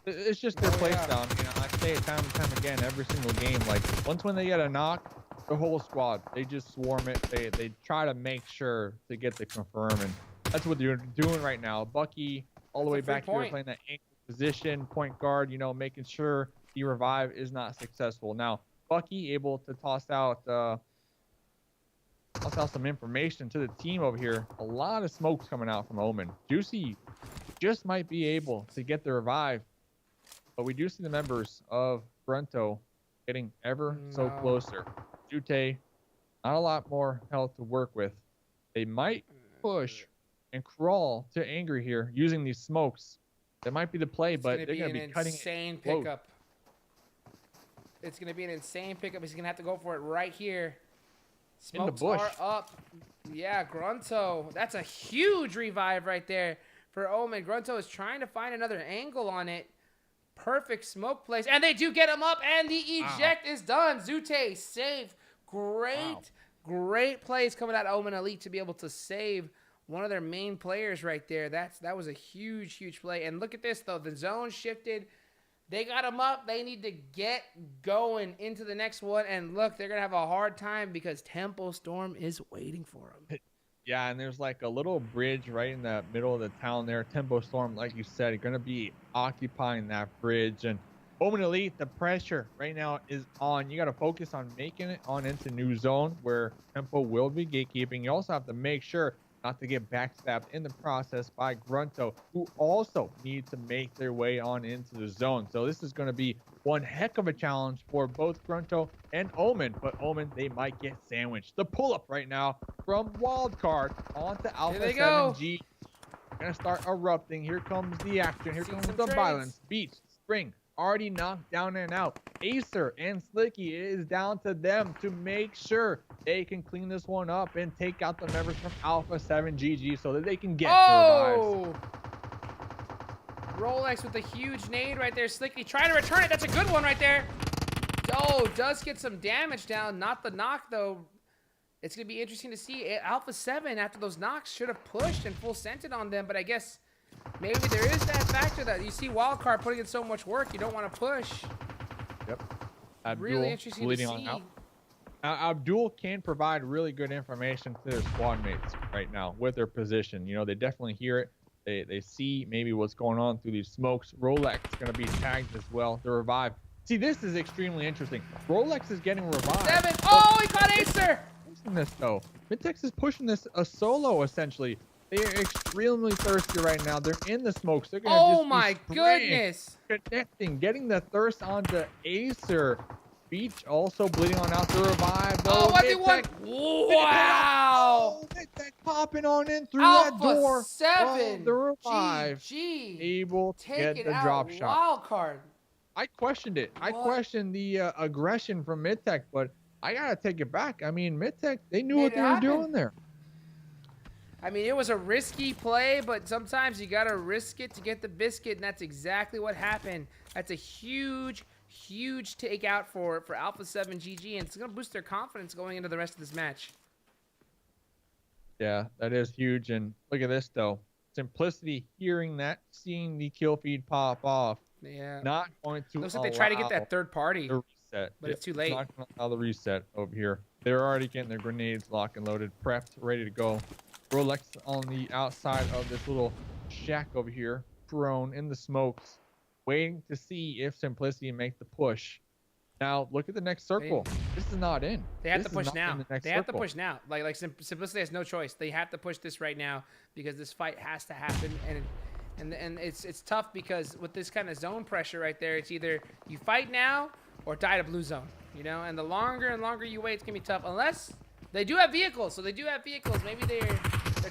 It's just their play style. I say it time and time again, every single game. Like, when they get a knock, the whole squad, they just swarm it. They try to make sure to get the confirm, and that's what they're doing right now. Bucky all the way back here playing that anchor position, point guard, making sure the revive is not successful. Now, Bucky able to toss out some information to the team over here. A lot of smokes coming out from Omen. Juicy just might be able to get the revive, but we do see the members of GRUNTo getting ever so closer. Jute, not a lot more health to work with. They might push and crawl to Angry here using these smokes. That might be the play, but they're going to be cutting insane pickup. It's going to be an insane pickup. He's going to have to go for it right here. Smokes are up. Yeah, GRUNTo. That's a huge revive right there for Omen. GRUNTo is trying to find another angle on it. Perfect smoke place, and they do get him up, and the eject is done. Zute saved. Great plays coming out of Omen Elite to be able to save one of their main players right there. That was a huge play. And look at this, though. The zone shifted. They got them up. They need to get going into the next one. And look, they're going to have a hard time because Tempo Storm is waiting for them. Yeah, and there's like a little bridge right in the middle of the town there. Tempo Storm, like you said, going to be occupying that bridge. And Omen Elite, the pressure right now is on. You got to focus on making it on into new zone where Tempo will be gatekeeping. You also have to make sure not to get backstabbed in the process by GRUNTo, who also need to make their way on into the zone. So this is going to be one heck of a challenge for both GRUNTo and Omen. But Omen, they might get sandwiched. The pull-up right now from Wildcard onto Alpha 7G. Going to start erupting. Here comes the action. Here comes the violence. Beach, Spring, already knocked down and out. Acer and Slicky, it is down to them to make sure they can clean this one up and take out the members from Alpha 7GG so that they can get their revives. Rolex with a huge nade right there. Slicky trying to return it. That's a good one right there. Oh, does get some damage down. Not the knock, though. It's going to be interesting to see. Alpha 7, after those knocks, should have pushed and full scented on them, but I guess maybe there is that factor that you see Wildcard putting in so much work, you don't want to push. Yep. Abdul, really interesting to see. Abdul can provide really good information to their squad mates right now with their position. You know, they definitely hear it. They see maybe what's going on through these smokes. Rolex is going to be tagged as well to revive. See, this is extremely interesting. Rolex is getting revived. 7. Oh, he caught Acer. Pushing this though. Mid-Tex is pushing this a solo essentially. They are extremely thirsty right now. They're in the smokes. They're gonna oh just my goodness! Connecting, getting the thirst onto Acer. Beach also bleeding on out to revive. Oh, what the one? Wow! Mid-Tex popping on in through Alpha that door. 7. The revive. GG. Able to get the drop shot. Wildcard. I questioned it. I questioned the aggression from Mid-Tex, but I gotta take it back. I mean, Mid-Tex, they knew what they were doing there. I mean, it was a risky play, but sometimes you gotta risk it to get the biscuit, and that's exactly what happened. That's a huge takeout for Alpha 7 GG, and it's gonna boost their confidence going into the rest of this match. Yeah, that is huge. And look at this though. Simplicity hearing that, seeing the kill feed pop off. Yeah. Not going to looks like they try to get that third party. The reset. But it's too late. Not going to allow the reset over here. They're already getting their grenades locked and loaded, prepped, ready to go. Rolex on the outside of this little shack over here, prone in the smokes, waiting to see if Simplicity make the push. Now look at the next circle. This is not in. They have to push now. They have to push now. Like Simplicity has no choice. They have to push this right now because this fight has to happen. And it's tough because with this kind of zone pressure right there, it's either you fight now or die to blue zone. You know, and the longer and longer you wait, it's gonna be tough. Unless they do have vehicles. So they do have vehicles. Maybe they're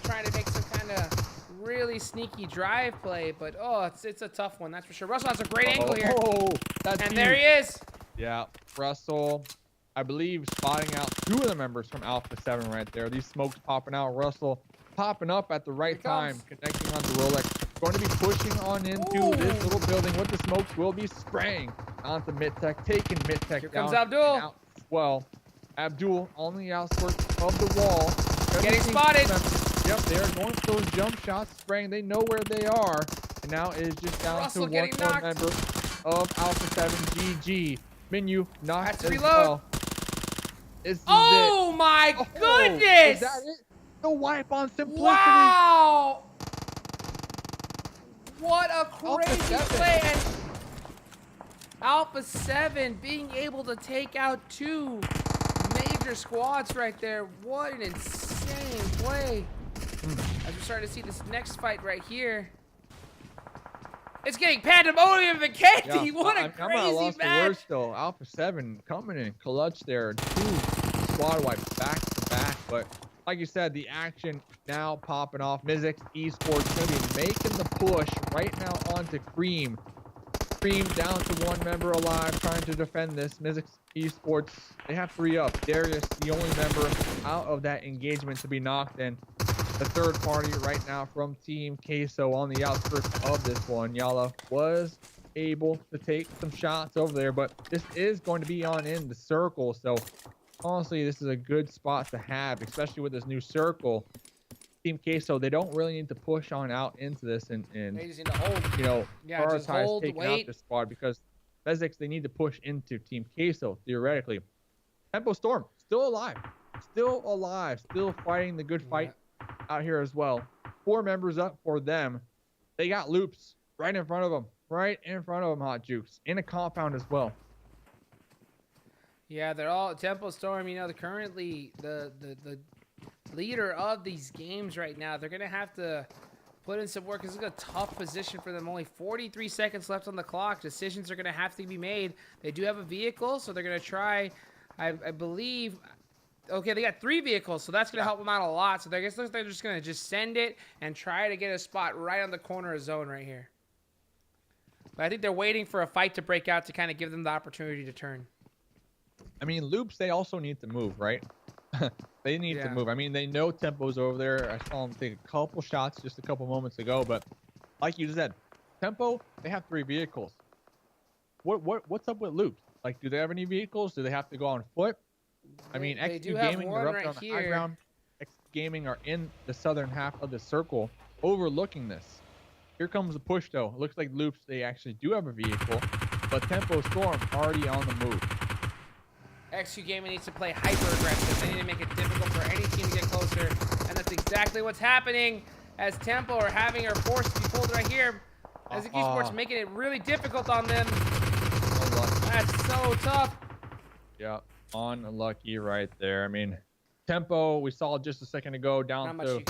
trying to make some kind of really sneaky drive play. But oh, it's a tough one, that's for sure. Russell has a great angle here. Oh, that's and huge. there he is. Yeah, Russell, I believe, spotting out 2 of the members from Alpha 7 right there. These smokes popping out. Russell popping up at the right time, connecting onto Rolex. Going to be pushing on into this little building with the smokes. Will be spraying onto Mid-Tech, taking Mid-Tech Here down. comes Abdul. Well, Abdul on the outskirts of the wall. Getting spotted. Yep, they are going for those jump shots, spraying. They know where they are. And now it is just down Russell to one more member of Alpha 7 GG. Menu knocked as well. Oh my goodness! Is that it? The wipe on Simplicity. Wow! What a crazy play! And Alpha 7 being able to take out 2 major squads right there. What an insane play! As we're starting to see this next fight right here. It's getting pandemonium Vikendi. Yeah, What a crazy match! Still, Alpha 7 coming in clutch there. 2 squad wipes back to back. But like you said, the action now popping off. Mezexis ESports going to be making the push right now onto Cream. Cream down to 1 member alive, trying to defend this. Mezexis ESports, they have 3 up. Darius, the only member out of that engagement to be knocked in. The third party right now from Team Queso on the outskirts of this one. Yala was able to take some shots over there, but this is going to be on in the circle. So honestly, this is a good spot to have, especially with this new circle. Team Queso, they don't really need to push on out into this and they just need to hold. you know, Yeah, just hold, taking wait. out this squad because Mezexis, they need to push into Team Queso theoretically. Tempo Storm still alive, still fighting the good fight out here as well. 4 members up for them. They got Loops right in front of them, Hot Jukes, in a compound as well. Yeah, they're all Tempo Storm. You know, currently the leader of these games right now. They're gonna have to put in some work. This is a tough position for them. Only 43 seconds left on the clock. Decisions are gonna have to be made. They do have a vehicle, so they're gonna try. I believe. Okay, they got 3 vehicles, so that's gonna help them out a lot. So I guess they're just gonna send it and try to get a spot right on the corner of zone right here. But I think they're waiting for a fight to break out to kind of give them the opportunity to turn. I mean, Loops, they also need to move, right? They need to move. I mean, they know Tempo's over there. I saw him take a couple shots just a couple moments ago, but like you said, Tempo, they have 3 vehicles. What's up with Loops? Like, do they have any vehicles? Do they have to go on foot? I mean, XQ Gaming, they're up on the high ground. XQ Gaming are in the southern half of the circle, overlooking this. Here comes the push, though. It looks like Loops, they actually do have a vehicle, but Tempo Storm already on the move. XQ Gaming needs to play hyper-aggressive. They need to make it difficult for any team to get closer, and that's exactly what's happening as Tempo are having her forced to be pulled right here. Mezexis ESports making it really difficult on them. That's so tough. Yeah, unlucky right there. I mean, Tempo, we saw just a second ago, down to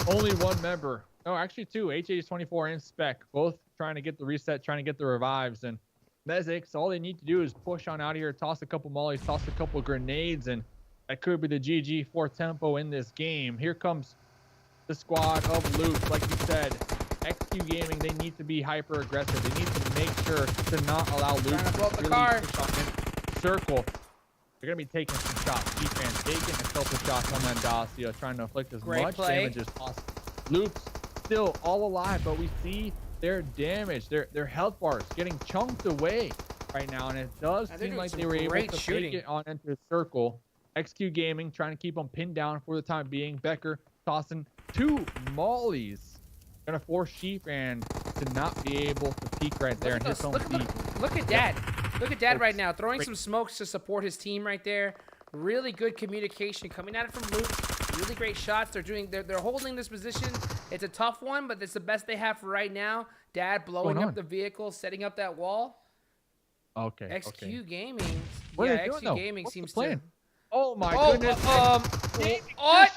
only 1 member. No, actually 2. HH24 and Spec, both trying to get the reset, trying to get the revives, and Mezexis, all they need to do is push on out here, toss a couple mollies, toss a couple grenades, and that could be the GG for Tempo in this game. Here comes the squad of Loops. Like you said, XQ Gaming, they need to be hyper aggressive. They need to make sure to not allow Loops to really push on in circle. They're going to be taking some shots. Defense taking a couple shots on Mendacia, trying to inflict as much damage as possible. Loops still all alive, but we see their damage, their health bars getting chunked away right now, and it does seem like they were able to make it on into the circle. XQ Gaming trying to keep them pinned down for the time being. Becker tossing 2 mollies, gonna force Sheep and to not be able to peek right there. And here comes look at Dad. Look at Dad right now, throwing some smokes to support his team right there. Really good communication coming at it from Loops. Really great shots. They're holding this position. It's a tough one, but it's the best they have for right now. Dad blowing up the vehicle, setting up that wall. Okay. XQ Gaming. XQ Gaming seems to. Oh my goodness. What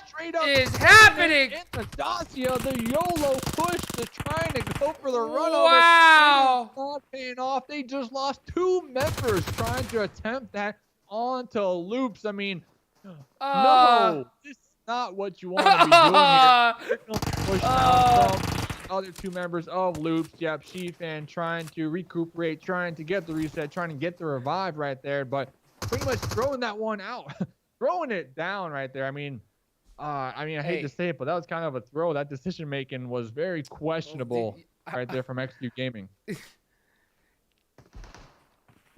is happening? Mendacia, the YOLO push to trying to go for the run over. Wow. Not paying off. They just lost 2 members trying to attempt that onto Loops. I mean, no, this is not what you want to be doing here. Push down from the other 2 members of Loops. Yep, Sheefan trying to recuperate, trying to get the reset, trying to get the revive right there, but pretty much throwing that one out, throwing it down right there. I mean, I hate to say it, but that was kind of a throw. That decision making was very questionable right there from XQ Gaming.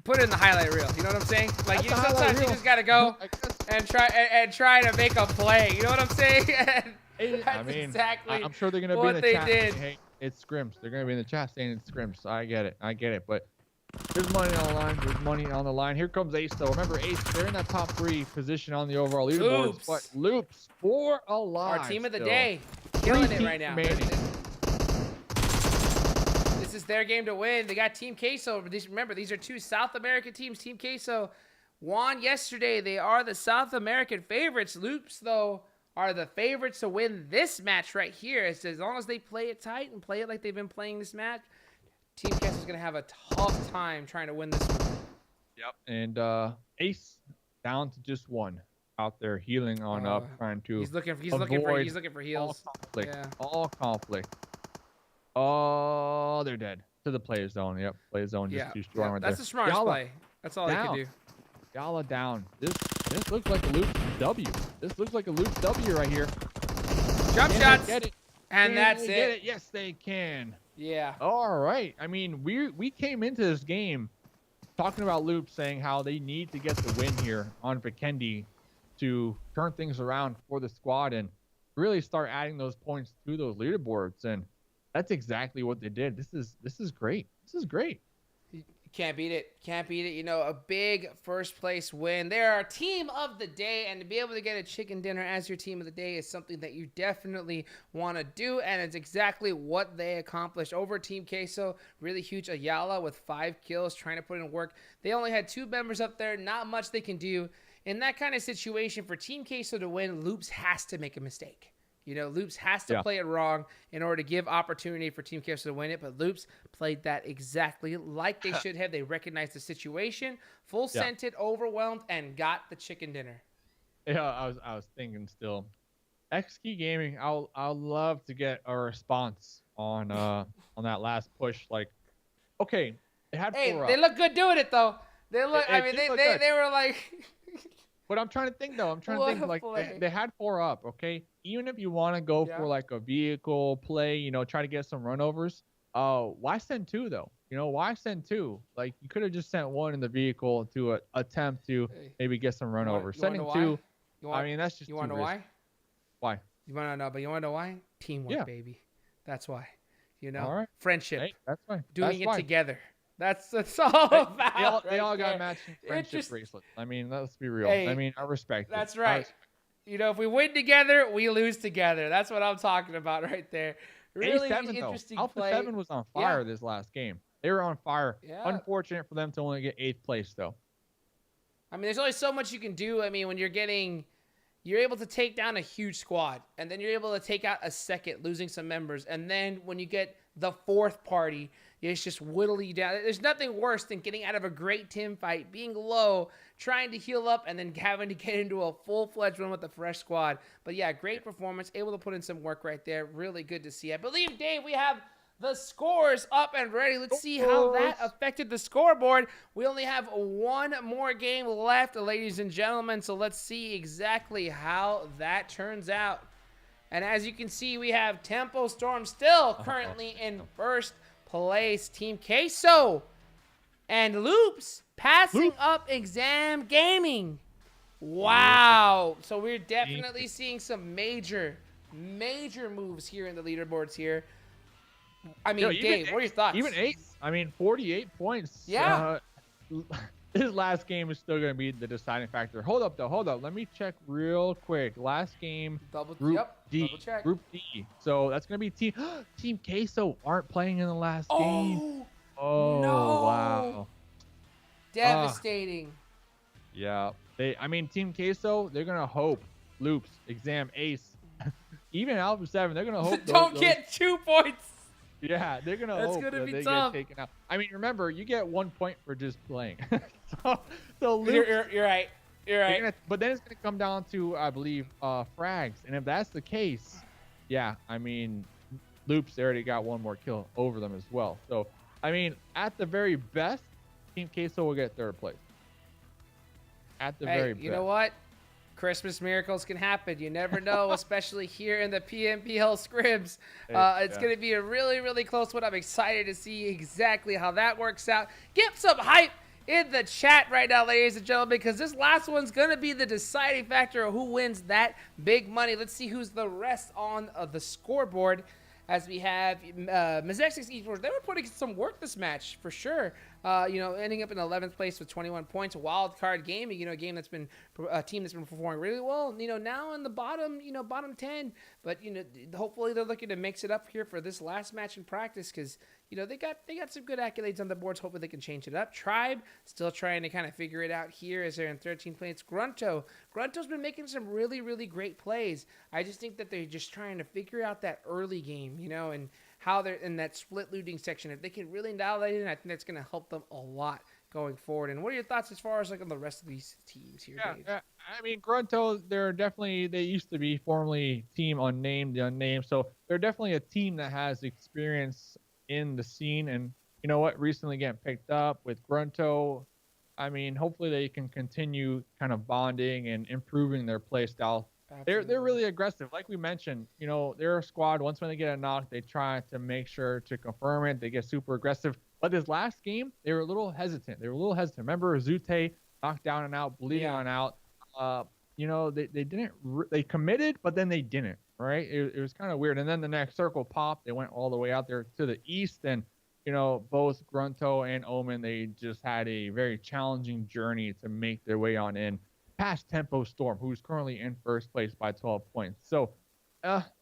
Put it in the highlight reel. You know what I'm saying? Like, sometimes you just gotta go and try to make a play. You know what I'm saying? Exactly. I'm sure they're gonna be in the chat saying, hey, it's scrims. They're gonna be in the chat saying it's scrims. So I get it. But there's money on the line. There's money on the line. Here comes Ace, though. Remember, Ace, they're in that top 3 position on the overall leaderboards. But Loops, 4 alive. Our team of the day. Killing it right now. This is their game to win. They got Team Queso. Remember, these are 2 South American teams. Team Queso won yesterday. They are the South American favorites. Loops, though, are the favorites to win this match right here. It's as long as they play it tight and play it like they've been playing this match, Team Queso is going to have a tough time trying to win this one. Yep. And Ace down to just 1 out there healing on up, trying to he's looking for heals. All conflict. Oh, they're dead. To the player zone. Yep. Player zone just too strong right there. That's a smart play. That's all they can do. Yala down. This looks like a Loops W. This looks like a Loops W right here. Jump shots. And that's it. Yes, they can. Yeah. All right. I mean, we came into this game talking about Loops, saying how they need to get the win here on Vikendi to turn things around for the squad, and really start adding those points to those leaderboards, and that's exactly what they did. This is great. This is great. Can't beat it. Can't beat it. You know, a big first place win. They're our team of the day, and to be able to get a chicken dinner as your team of the day is something that you definitely want to do, and it's exactly what they accomplished over Team Queso. Really huge Ayala with 5 kills, trying to put in work. They only had 2 members up there. Not much they can do. In that kind of situation, for Team Queso to win, Loops has to make a mistake. You know, Loops has to play it wrong in order to give opportunity for Team Queso to win it, but Loops played that exactly like they should have. They recognized the situation, full scented, overwhelmed, and got the chicken dinner. Yeah, I was thinking still. XK Gaming, I'll love to get a response on that last push. Like, okay, they had 4 they up. look good doing it though. They look. I mean, they were like. But I'm trying to think though. I'm trying to think like they had 4 up. Okay, even if you want to go for like a vehicle play, you know, try to get some runovers. Why send 2 though? You know, why send 2? Like you could have just sent 1 in the vehicle to attempt to maybe get some runovers. Sending 2. I mean, that's just. You want to know why? Why? You want to know? But you want to know why? Teamwork, baby. That's why. You know, all right. Friendship. Hey, that's fine. Doing it together. That's all about. They all got matching friendship bracelets. I mean, let's be real. Hey, I mean, I respect it. That's right. You know, if we win together, we lose together. That's what I'm talking about right there. Really interesting Alpha play. 7 was on fire this last game. They were on fire. Yeah. Unfortunate for them to only get 8th place, though. I mean, there's only so much you can do. I mean, when you're able to take down a huge squad, and then you're able to take out a second, losing some members, and then when you get the 4th party, it's just whittle you down. There's nothing worse than getting out of a great team fight, being low, trying to heal up, and then having to get into a full-fledged run with a fresh squad. But yeah, great performance, able to put in some work right there. Really good to see. I believe, Dave, we have the scores up and ready. Let's see how that affected the scoreboard. We only have 1 more game left, ladies and gentlemen, so let's see exactly how that turns out. And as you can see, we have Tempo Storm still currently in first place. Team Queso and Loops passing up Enxame Gaming. Wow. So we're definitely seeing some major moves here in the leaderboards here. I mean, Dave, what are your thoughts? Even 8. I mean, 48 points. Yeah. This last game is still going to be the deciding factor. Hold up, though. Hold up. Let me check real quick. Last game, Group D. Double check. Group D. So that's going to be Team Queso aren't playing in the last game. Oh, no. Wow. Devastating. Yeah. I mean, Team Queso, they're going to hope Loops, Enxame, Ace, even Alpha 7, they're going to hope don't get 2 points. Yeah, they're going to hope that they get taken out. I mean, remember, you get 1 point for just playing. so Loops, you're right. You're right. But then it's going to come down to, I believe, frags. And if that's the case, yeah, I mean, Loops, they already got 1 more kill over them as well. So, I mean, at the very best, Team Queso will get 3rd place. At the very best. You know what? Christmas miracles can happen. You never know, especially here in the PMPL Scrims. It's going to be a really, really close one. I'm excited to see exactly how that works out. Get some hype in the chat right now, ladies and gentlemen, because this last one's going to be the deciding factor of who wins that big money. Let's see who's the rest on the scoreboard. As we have Mezexis ESport, they were putting some work this match for sure. You know, ending up in 11th place with 21 points. Wildcard Gaming, you know, a team that's been performing really well. You know, now in the bottom 10. But you know, hopefully they're looking to mix it up here for this last match in practice because you know they got some good accolades on the boards. Hopefully they can change it up. Tribe still trying to kind of figure it out here as they're in 13th place. Grunto's been making some really, really great plays. I just think that they're just trying to figure out that early game, you know, and how they're in that split looting section. If they can really dial that in, I think that's going to help them a lot going forward. And what are your thoughts as far as like on the rest of these teams here, Dave? I mean, GRUNTo, they used to be formerly team unnamed, so they're definitely a team that has experience in the scene. And you know what, recently getting picked up with GRUNTo. I mean, hopefully they can continue kind of bonding and improving their play style. They're really aggressive. Like we mentioned, you know, they're a squad. Once when they get a knock, they try to make sure to confirm it. They get super aggressive. But this last game, they were a little hesitant. Remember, Zute knocked down and out, bleeding on out. they didn't they committed, but then they didn't, right? It was kind of weird. And then the next circle popped. They went all the way out there to the east, and both GRUNTo and Omen, they just had a very challenging journey to make their way on in past Tempo Storm, who's currently in first place by 12 points. So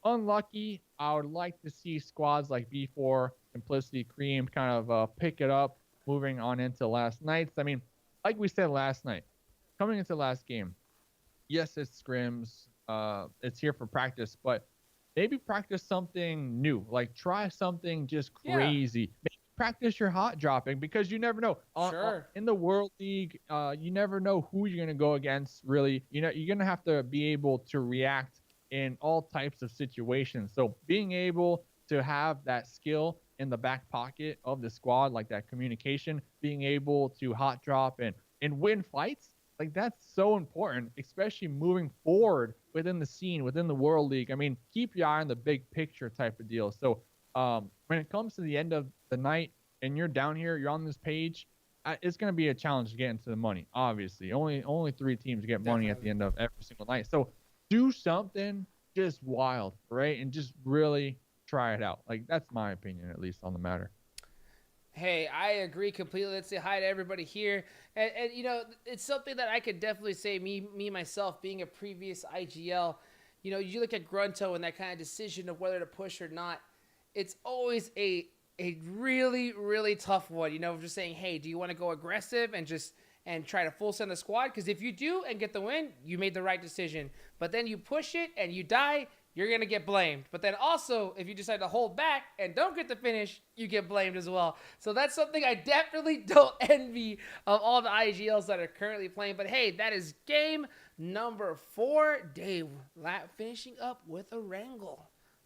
unlucky. I would like to see squads like B4, Simplicity, Cream kind of pick it up moving on into last nights. I mean, like we said last night, coming into last game, yes, it's scrims. It's here for practice, but maybe practice something new. Like try something just crazy. Yeah. Maybe practice your hot dropping, because you never know. Sure. In the World League, you never know who you're going to go against, really. You're going to have to be able to react in all types of situations. So being able to have that skill in the back pocket of the squad, like that communication, being able to hot drop and win fights, like that's so important, especially moving forward within the scene, within the World League. I mean, keep your eye on the big picture type of deal. So when it comes to the end of the night and you're down here, you're on this page, it's going to be a challenge to get into the money. Obviously, only 3 teams get money at the end of every single night. So do something just wild, right? And just really try it out. Like, that's my opinion, at least, on the matter. Hey, I agree completely. Let's say hi to everybody here. And it's something that I could definitely say, me myself, being a previous IGL, you look at GRUNTo and that kind of decision of whether to push or not, it's always a really, really tough one. Just saying, hey, do you want to go aggressive and try to full send the squad? Because if you do and get the win, you made the right decision. But then you push it and you die, you're going to get blamed. But then also, if you decide to hold back and don't get the finish, you get blamed as well. So that's something I definitely don't envy of all the IGLs that are currently playing. But hey, that is game number 4. Dave finishing up with Erangel.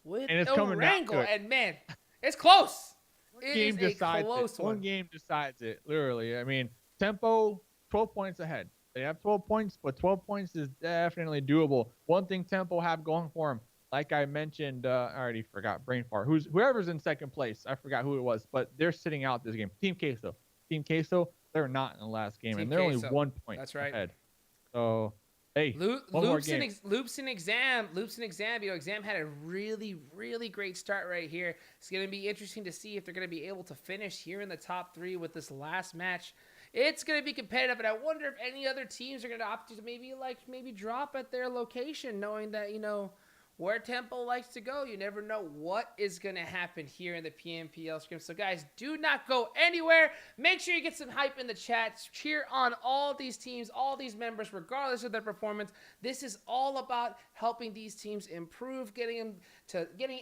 And man, it's close. It is a close one. One game decides it, literally. I mean, Tempo, 12 points ahead. They have 12 points, but 12 points is definitely doable. One thing Tempo have going for them, like I mentioned, I already forgot, brain fart. Whoever's in second place, I forgot who it was, but they're sitting out this game. Team Queso, they're not in the last game, and they're only 1 point ahead. So, hey, Loops and Enxame. Enxame had a really, really great start right here. It's going to be interesting to see if they're going to be able to finish here in the top 3 with this last match. It's going to be competitive, and I wonder if any other teams are going to opt to maybe drop at their location, knowing that, where Tempo likes to go. You never know what is going to happen here in the PMPL Scrims. So, guys, do not go anywhere. Make sure you get some hype in the chat. Cheer on all these teams, all these members, regardless of their performance. This is all about helping these teams improve, getting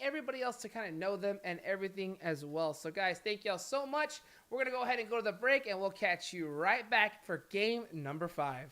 everybody else to kind of know them and everything as well. So, guys, thank y'all so much. We're going to go ahead and go to the break, and we'll catch you right back for game number 5.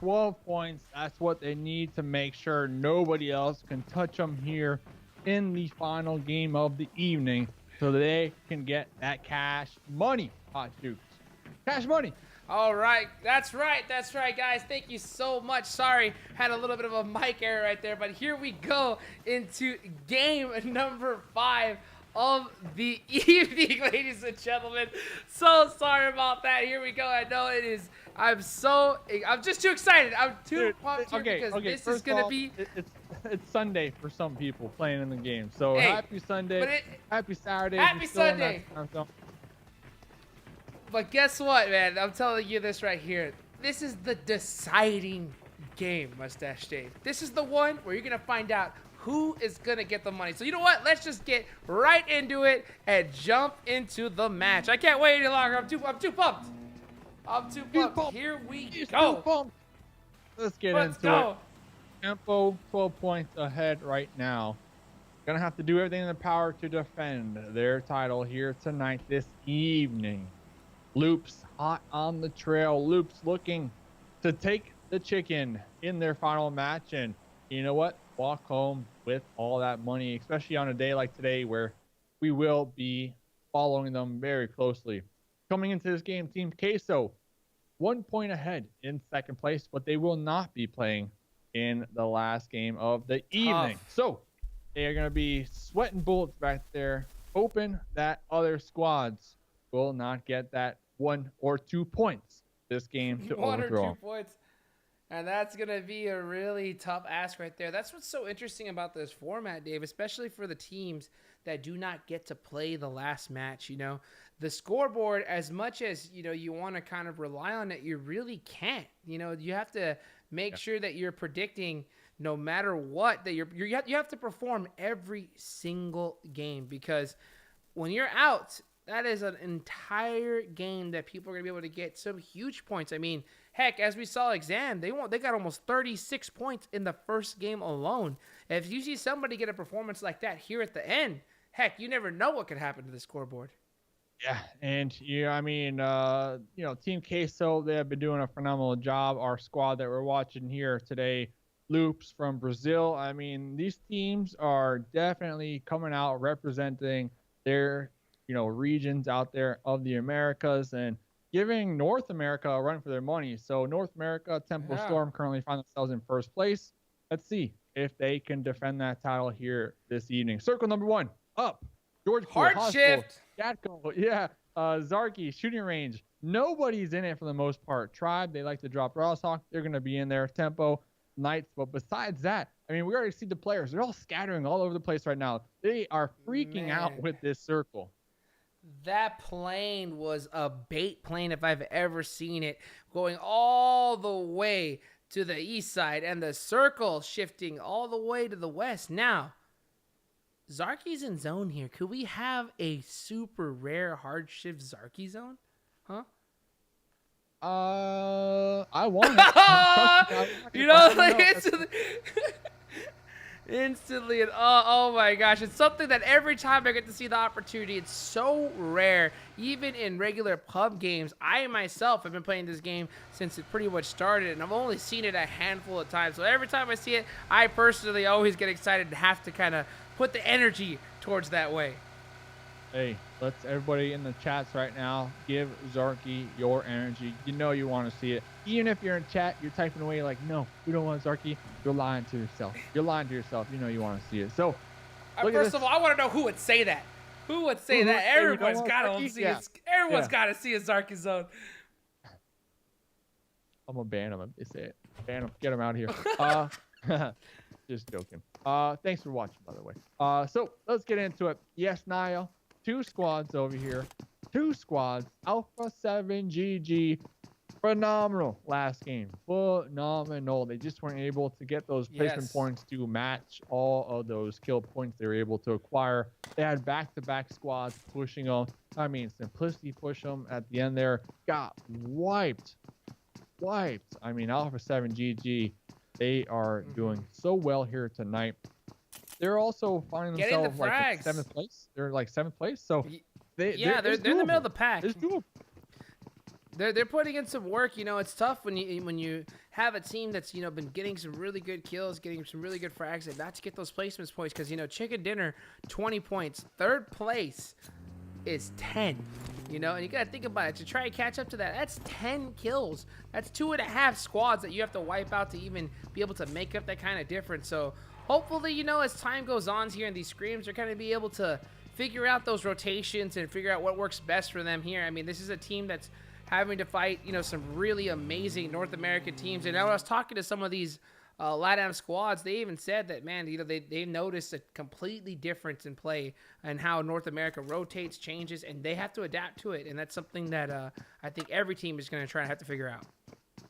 12 points. That's what they need to make sure nobody else can touch them here in the final game of the evening, so they can get that cash money. Hot Dukes, cash money. All right, that's right, guys. Thank you so much. Sorry, had a little bit of a mic error right there, but here we go into game number 5 of the evening, ladies and gentlemen. So sorry about that. Here we go. I know it is. I'm just too excited. I'm too pumped here because this is gonna be. It's Sunday for some people playing in the game. So hey, happy Sunday, happy Saturday. Happy Sunday. But guess what, man? I'm telling you this right here. This is the deciding game, Mustache Dave. This is the one where you're gonna find out who is gonna get the money. So you know what? Let's just get right into it and jump into the match. I can't wait any longer. I'm too pumped. I'm too pumped. Here we go. Let's get into it. Tempo 12 points ahead right now. Gonna have to do everything in their power to defend their title here tonight, this evening. Loops hot on the trail. Loops looking to take the chicken in their final match, and you know what? Walk home with all that money, especially on a day like today where we will be following them very closely. Coming into this game, Team Queso 1 point ahead in second place, but they will not be playing in the last game of the evening. So they are going to be sweating bullets back there, hoping that other squads will not get that 1 or 2 points this game to overthrow. 1 or 2 points. And that's going to be a really tough ask right there. That's what's so interesting about this format, Dave, especially for the teams that do not get to play the last match. You know, the scoreboard, as much as, you know, you want to kind of rely on it, you really can't. You know, you have to make sure that you're predicting no matter what, that you have to perform every single game, because when you're out, that is an entire game that people are going to be able to get some huge points. I mean, heck, as we saw Enxame, they got almost 36 points in the first game alone. If you see somebody get a performance like that here at the end, heck, you never know what could happen to the scoreboard. Yeah, and I mean, you know, Team Queso, they have been doing a phenomenal job. Our squad that we're watching here today, Loops from Brazil. I mean, these teams are definitely coming out representing their, you know, regions out there of the Americas and giving North America a run for their money. So North America, Temple Storm currently find themselves in first place. Let's see if they can defend that title here this evening. Circle number 1 up. George Hard shift. Gatco, yeah. Zarky, shooting range. Nobody's in it for the most part. Tribe, they like to drop Rawshawk. They're going to be in there. Tempo, Knights. But besides that, I mean, we already see the players. They're all scattering all over the place right now. They are freaking out with this circle. That plane was a bait plane if I've ever seen it, going all the way to the east side, and the circle shifting all the way to the west. Now, Zarky's in zone here. Could we have a super rare hard shift Zarky zone? Huh? I want it. You know, like instantly, and oh my gosh, it's something that every time I get to see the opportunity, it's so rare. Even in regular pub games, I myself have been playing this game since it pretty much started, and I've only seen it a handful of times. So every time I see it, I personally always get excited and have to kind of put the energy towards that way. Hey, let's everybody in the chats right now give Zarky your energy. You know you want to see it. Even if you're in chat, you're typing away like, no, we don't want Zarky. You're lying to yourself. You're lying to yourself. You know you want to see it. So, first of all, I want to know who would say that. Who would say that? Everyone's got to see it. Everyone's got to see a Zarky zone. I'm gonna ban them if they say it. Ban them. Get them out of here. Just joking. Thanks for watching, by the way. So let's get into it. Yes, Niall. 2 squads over here. 2 squads. Alpha 7 GG. Phenomenal last game. Phenomenal. They just weren't able to get those placement points to match all of those kill points they were able to acquire. They had back-to-back squads pushing them. I mean, Simplicity pushed them at the end there. Got wiped. I mean, Alpha 7 GG. They are doing so well here tonight. They're also finding themselves like 7th place. They're like 7th place. So they're in the middle of the pack. It's doable. They're putting in some work. You know, it's tough when you have a team that's, you know, been getting some really good kills, getting some really good frags, and not to get those placements points, because, you know, Chicken Dinner, 20 points. Third place is 10. You know, and you got to think about it. To try and catch up to that, that's 10 kills. That's 2.5 squads that you have to wipe out to even be able to make up that kind of difference. So hopefully, you know, as time goes on here in these scrims, they're going to be able to figure out those rotations and figure out what works best for them here. I mean, this is a team that's having to fight, you know, some really amazing North American teams. And I was talking to some of these LATAM squads. They even said that, man, you know, they noticed a completely difference in play and how North America rotates, changes, and they have to adapt to it. And that's something that I think every team is going to try and have to figure out.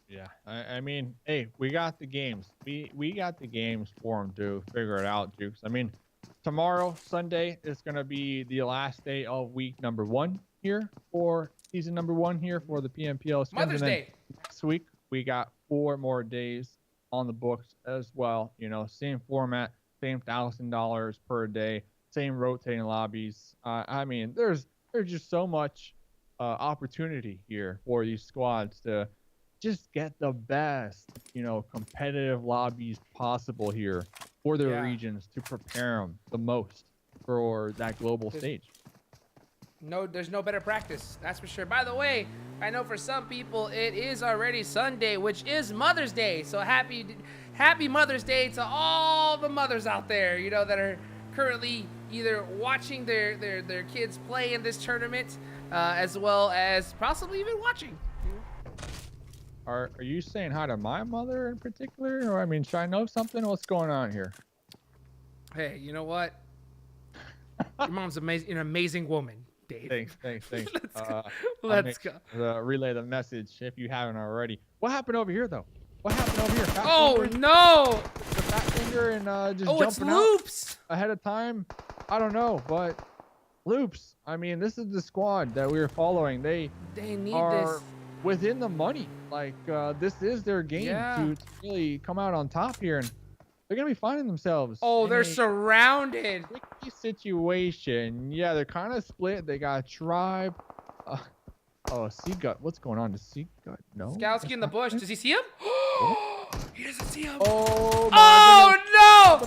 Yeah, I mean, hey, we got the games. We got the games for them to figure it out, Jukes. I mean, tomorrow, Sunday, is going to be the last day of week number 1 here for season number 1 here for the PMPL Scrims. Mother's Day. Next week, we got 4 more days on the books as well. You know, same format, same $1,000 per day, same rotating lobbies. I mean, there's just so much opportunity here for these squads to just get the best, you know, competitive lobbies possible here for their regions to prepare them the most for that global stage. No, there's no better practice. That's for sure. By the way, I know for some people it is already Sunday, which is Mother's Day. So happy Mother's Day to all the mothers out there, you know, that are currently either watching their kids play in this tournament, as well as possibly even watching. Are you saying hi to my mother in particular? Or, I mean, should I know something? What's going on here? Hey, you know what? Your mom's amazing, an amazing woman. Dave. Thanks. Let's go. Relay the message if you haven't already. What happened over here, though? What happened over here? No! The fat finger and just it's jumping Loops out ahead of time. I don't know, but Loops. I mean, this is the squad that we are following. They need are this within the money. Like this is their game to really come out on top here, and they're gonna be finding themselves. Oh, they're surrounded. Tricky situation. Yeah, they're kind of split. They got Tribe. Oh, Seagut. What's going on to Seagut? No. Skowski in the bush. Does he see him? He doesn't see him. Oh, no!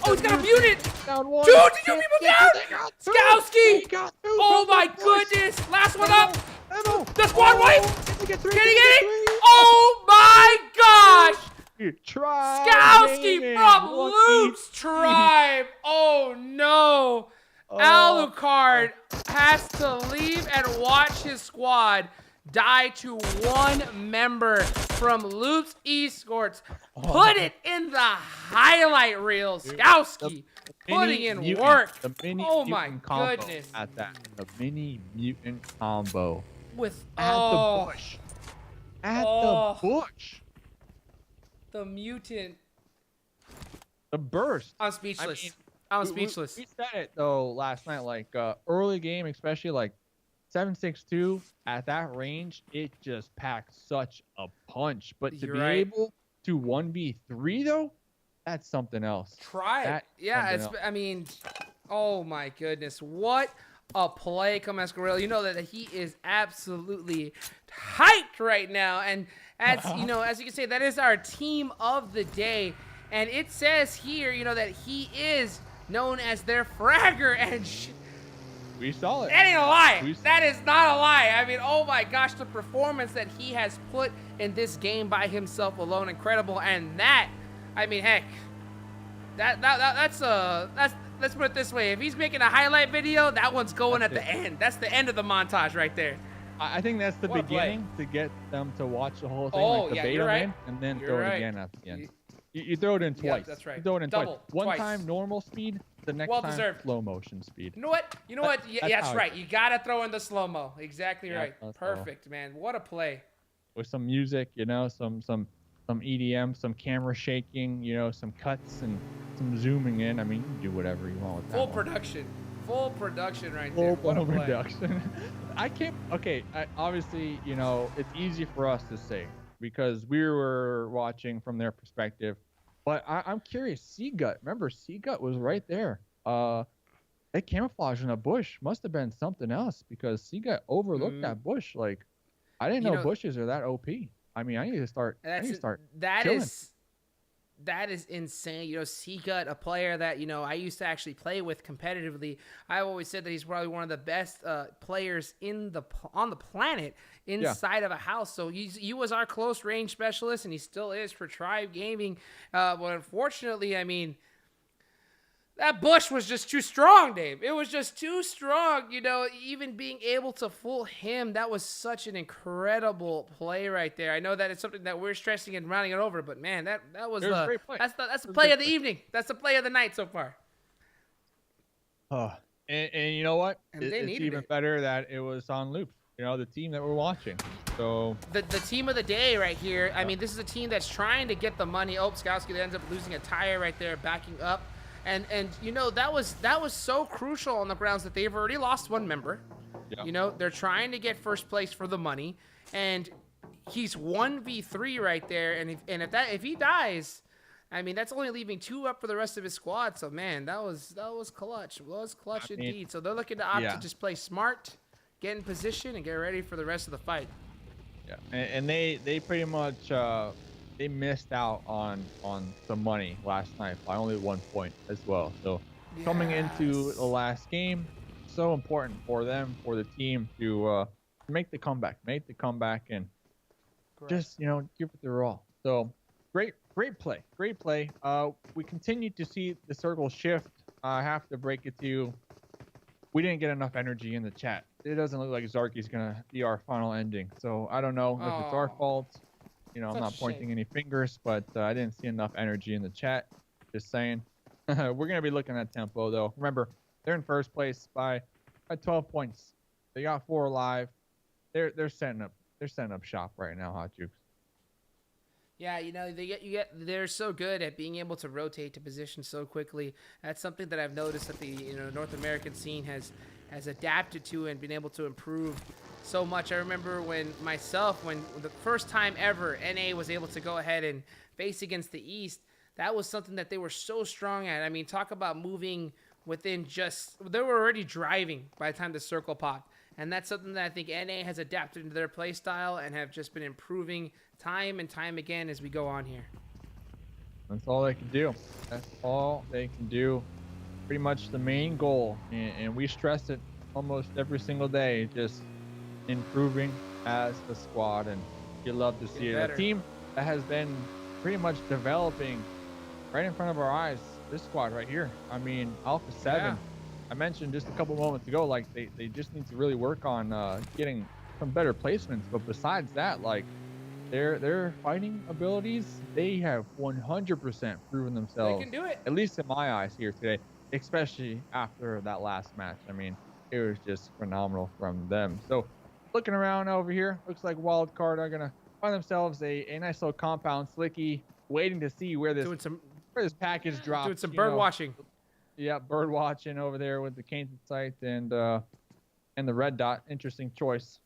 Oh, he's got him muted. Down one. Dude, did you people down? Skowski! Oh my goodness! Last one up. The squad wipe. Can he get it? Oh my gosh! Skowski from Loops Tribe. Oh no. Alucard has to leave and watch his squad die to one member from Loops Esports. Put it in the highlight reel. Skowski putting in work. Oh my goodness. At that, the mini mutant combo with the bush. The bush. The mutant. The burst. I'm speechless. I'm speechless. We said it though last night, like early game, especially like 7.62 at that range, it just packed such a punch. But to be able to 1v3 though, that's something else. I mean, oh my goodness, what a play, Come Escarilla. You know that he is absolutely hyped right now, and as you know, as you can say, that is our team of the day, and it says here, you know, that he is known as their fragger, and we saw it. That ain't a lie. That is not a lie. I mean, oh my gosh, the performance that he has put in this game by himself alone, incredible. And that, I mean, heck, that's let's put it this way. If he's making a highlight video, that one's going at the end. That's the end of the montage right there. I think that's the beginning to get them to watch the whole thing, like the beta in, and then throw it again at the end. You throw it in twice. That's right. You throw it in twice. One time normal speed, the next time slow motion speed. You know what? Yeah, that's right. You gotta throw in the slow mo. Exactly right. Perfect, man. What a play. With some music, you know, some EDM, some camera shaking, you know, some cuts and some zooming in. I mean, you can do whatever you want with that. Full production right there. Full production. Obviously, you know, it's easy for us to say because we were watching from their perspective. But I'm curious, Seagut. Remember, Seagut was right there. That camouflage in a bush must have been something else because Seagut overlooked that bush. Like, I didn't You know know, bushes are that OP. I mean, I need to start. I need to start that chilling. is that is insane. You know, Seagut, a player that, you know, I used to actually play with competitively. I always said that he's probably one of the best players on the planet inside of a house. So he was our close range specialist, and he still is for Tribe Gaming. But unfortunately, I mean, that bush was just too strong, Dave. It was just too strong. You know, even being able to fool him, that was such an incredible play right there. I know that it's something that we're stressing and rounding it over, but man, that was It was a the great play. that's the play of the evening. That's the play of the night so far. And you know what? And they It's needed even it. better that it was on loop. You know, the team that we're watching. So The team of the day right here. I mean, this is a team that's trying to get the money. Oh, Skowski ends up losing a tire right there, backing up. And you know, that was so crucial on the grounds that they've already lost one member. yeah. You know, they're trying to get first place for the money, and he's 1v3 right there. And if he dies, I mean, that's only leaving 2 up for the rest of his squad. So man, that was clutch. It was clutch indeed. So they're looking to opt to just play smart, get in position, and get ready for the rest of the fight. Yeah, and they pretty much they missed out on some money last night by only 1 point as well. So coming into the last game, so important for them, for the team to make the comeback, and just, you know, give it their all. So great play. We continue to see the circle shift. I have to break it to you. We didn't get enough energy in the chat. It doesn't look like Zarky's gonna be our final ending. So I don't know if it's our fault. You know, I'm not pointing any fingers, but I didn't see enough energy in the chat. Just saying. We're gonna be looking at tempo though. Remember, they're in first place by 12 points. They got 4 alive. They're setting up shop right now, Hot Jukes. Yeah, you know, they're so good at being able to rotate to position so quickly. That's something that I've noticed that the North American scene has adapted to and been able to improve so much. I remember when the first time ever NA was able to go ahead and face against the East, that was something that they were so strong at. I mean, talk about moving within they were already driving by the time the circle popped. And that's something that I think NA has adapted into their play style and have just been improving time and time again as we go on here. That's all they can do. That's all they can do. Pretty much the main goal, and we stress it almost every single day, just improving as a squad, and you love to see it. A team that has been pretty much developing right in front of our eyes. This squad right here. I mean, Alpha 7. Yeah. I mentioned just a couple moments ago, like they just need to really work on getting some better placements. But besides that, like their fighting abilities, they have 100% proven themselves. They can do it. At least in my eyes here today, especially after that last match. I mean, it was just phenomenal from them. So looking around over here, looks like Wildcard are gonna find themselves a nice little compound. Slicky waiting to see where this package drops. Doing some bird watching. Yeah, bird watching over there with the Cainted Sight and the red dot. Interesting choice.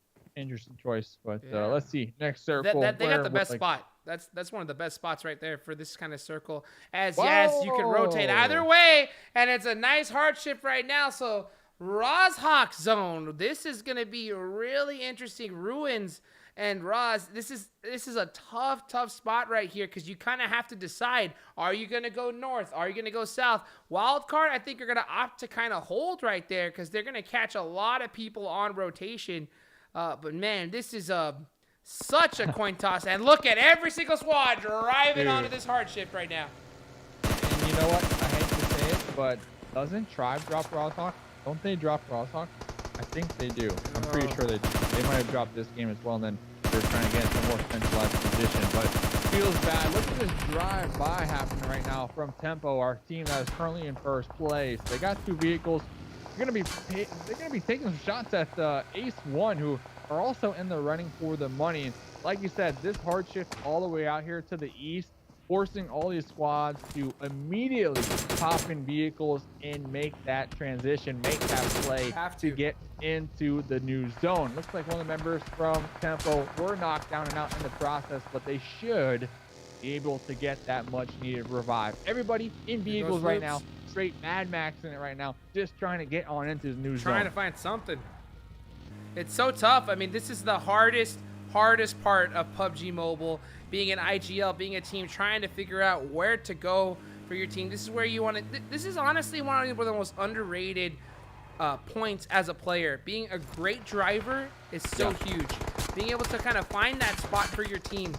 But let's see. Next circle. They got the best spot. That's one of the best spots right there for this kind of circle. Yes, you can rotate either way, and it's a nice hardship right now. So Rozhawk zone. This is gonna be really interesting. Ruins and Roz, this is a tough spot right here, because you kind of have to decide, are you going to go north? Are you going to go south? Wildcard, I think, are going to opt to kind of hold right there, because they're going to catch a lot of people on rotation. But man, this is such a coin toss. And look at every single squad driving onto this hardship right now. And you know what? I hate to say it, but doesn't Tribe drop Rozhawk? Don't they drop Rozhawk? I think they do. I'm pretty sure they do. They might have dropped this game as well, and then they're trying to get into a more centralized position. But feels bad. Look at this drive-by happening right now from Tempo, our team that is currently in first place. They got 2 vehicles. They're gonna be taking some shots at Ace 1, who are also in the running for the money. And like you said, this hard shift all the way out here to the east, forcing all these squads to immediately pop in vehicles and make that transition, make that play to get into the new zone. Looks like one of the members from Tempo were knocked down and out in the process, but they should be able to get that much needed revive. Everybody in vehicles right now, straight Mad Max in it right now, just trying to get on into the new zone. Trying to find something. It's so tough. I mean, this is the hardest hardest part of PUBG Mobile, being an IGL, being a team, trying to figure out where to go for your team. This is where you want to, this is honestly one of the most underrated points as a player. Being a great driver is so huge. Being able to kind of find that spot for your team.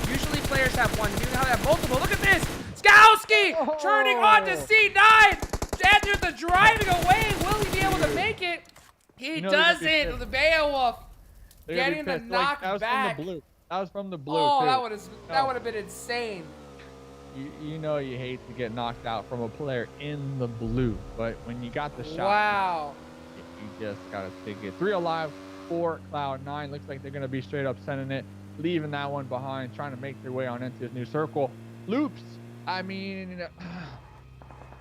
Usually players have one, you now have multiple. Look at this! Skowski turning on to C9! After the driving away, will he be able to make it? He doesn't! The Beowulf getting the knock back. That was from the blue. Oh, too. that would have been insane. You know you hate to get knocked out from a player in the blue, but when you got the shot, wow, you just gotta take it. 3 alive for Cloud9. Looks like they're gonna be straight up sending it, leaving that one behind, trying to make their way on into his new circle. Loops, I mean,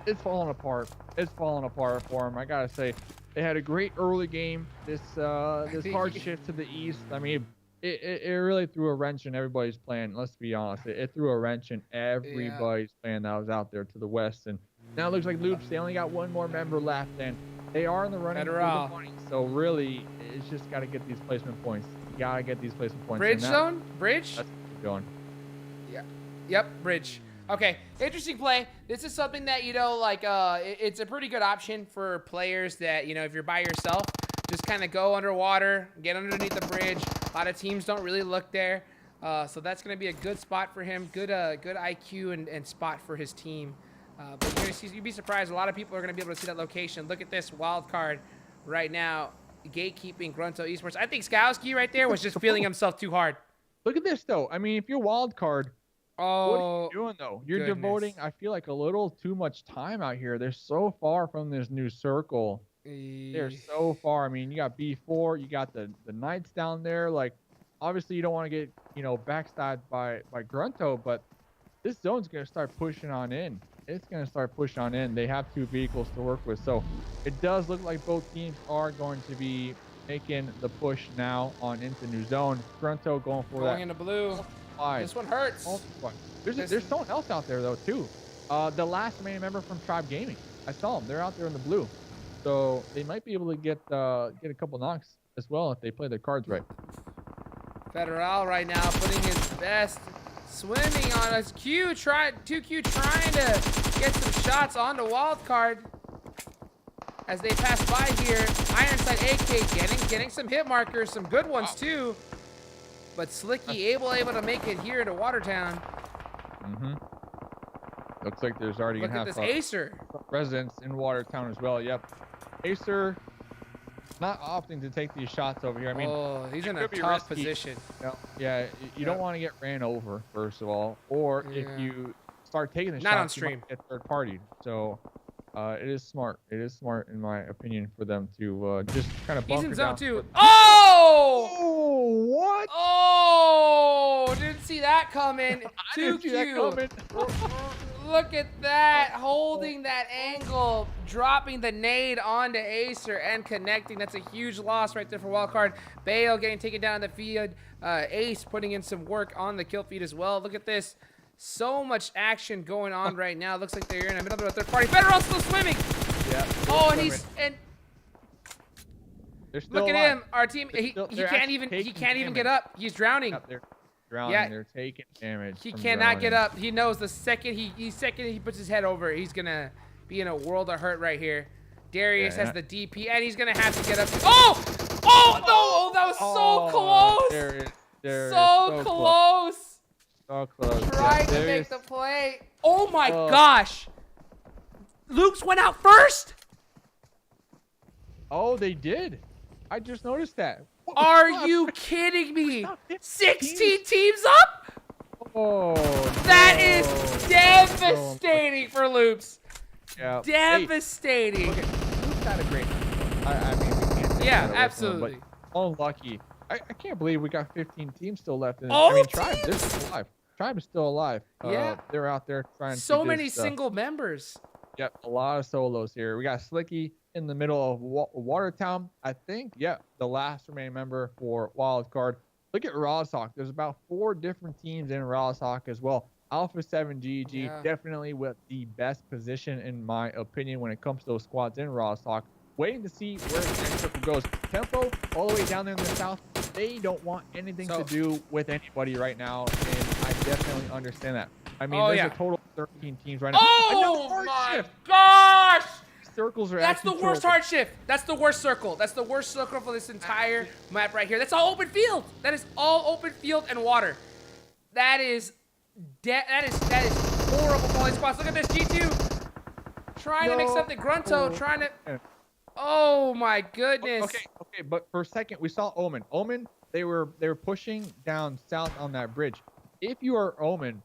it's falling apart. It's falling apart for him. I gotta say, they had a great early game. This hard shift to the east. I mean, it really threw a wrench in everybody's plan. Let's be honest. It threw a wrench in everybody's plan that was out there to the west. And now it looks like Loops, they only got one more member left, and they are in the running for the money. So really, it's just got to get these placement points. You got to get these placement points. Bridge zone? Bridge? That's going. Yeah. Yep, bridge. Okay, interesting play. This is something that, you know, like, it's a pretty good option for players that, you know, if you're by yourself, just kind of go underwater, get underneath the bridge. A lot of teams don't really look there. So that's going to be a good spot for him. Good IQ and spot for his team. But you're gonna see, you'd be surprised. A lot of people are going to be able to see that location. Look at this wild card right now. Gatekeeping GRUNTo Esports. I think Skowski right there was just feeling himself too hard. Look at this, though. I mean, if you're wild card, what are you doing, though? You're devoting, I feel like, a little too much time out here. They're so far from this new circle. They're so far. I mean, you got B4, you got the Knights down there. Like, obviously, you don't want to get, you know, backstabbed by GRUNTo, but this zone's going to start pushing on in. It's going to start pushing on in. They have 2 vehicles to work with. So it does look like both teams are going to be making the push now on into new zone. GRUNTo going for that. Going into blue. This one hurts. There's someone else out there, though, too. The last remaining member from PUBG Gaming. I saw them. They're out there in the blue. So they might be able to get a couple knocks as well if they play their cards right. Federal right now putting his best, swimming on us. 2Q trying to get some shots on the wild card as they pass by here. Ironside AK getting some hit markers, some good ones too. But Slicky able to make it here to Watertown. Looks like there's already gonna have this Acer residents in Watertown as well. Yep. Acer not opting to take these shots over here. I mean, he's in a tough position. Yeah, you don't want to get ran over, first of all, or if you start taking the shots, on stream, you might get third party. So it is smart. It is smart, in my opinion, for them to just kind of bunker down. He's in zone 2. Oh! Oh, what? Oh! Didn't see that coming. 2Q. Look at that, holding that angle, dropping the nade onto Acer and connecting. That's a huge loss right there for Wildcard. Bale getting taken down the field. Ace putting in some work on the kill feed as well. Look at this. So much action going on right now. Looks like they're in the middle of a third party. Federal still swimming. Yeah. Oh, and look at him. Our team. He can't even get up. He's drowning. Yep, they're drowning. Yeah. They're taking damage. He cannot get up. He knows the second he puts his head over, he's gonna be in a world of hurt right here. Darius has the DP, and he's gonna have to get up. Oh! Oh no! Oh, that was so close. So close. So close. Trying to make the play. Oh my gosh! Luke's went out first. Oh, they did. I just noticed that. Are you kidding me? 16 teams up? Oh, that is devastating for Loops. Yeah. Devastating. Hey, Loops had a great. I mean, we can't. Yeah, absolutely. Unlucky. I can't believe we got 15 teams still left. Tribe, they're still alive. Tribe is still alive. Yeah. They're out there trying. So many single members. Yep, a lot of solos here. We got Slicky in the middle of Watertown, I think. Yeah, the last remaining member for Wildcard. Look at Rawshawk. There's about 4 different teams in Rawshawk as well. Alpha 7 GG, definitely with the best position, in my opinion, when it comes to those squads in Rawshawk. waiting to see where the next circle goes. Tempo, all the way down there in the south, they don't want anything to do with anybody right now, and I definitely understand that. I mean, there's a total of 13 teams right now. Oh my gosh! Circles are That's the worst hard shift. That's the worst circle. That's the worst circle for this entire map right here. That's all open field. That is all open field and water. That is horrible for all these squads. Look at this G2 trying to make something. GRUNTo trying to. Oh my goodness. Okay, but for a second we saw Omen. Omen, they were pushing down south on that bridge. If you are Omen,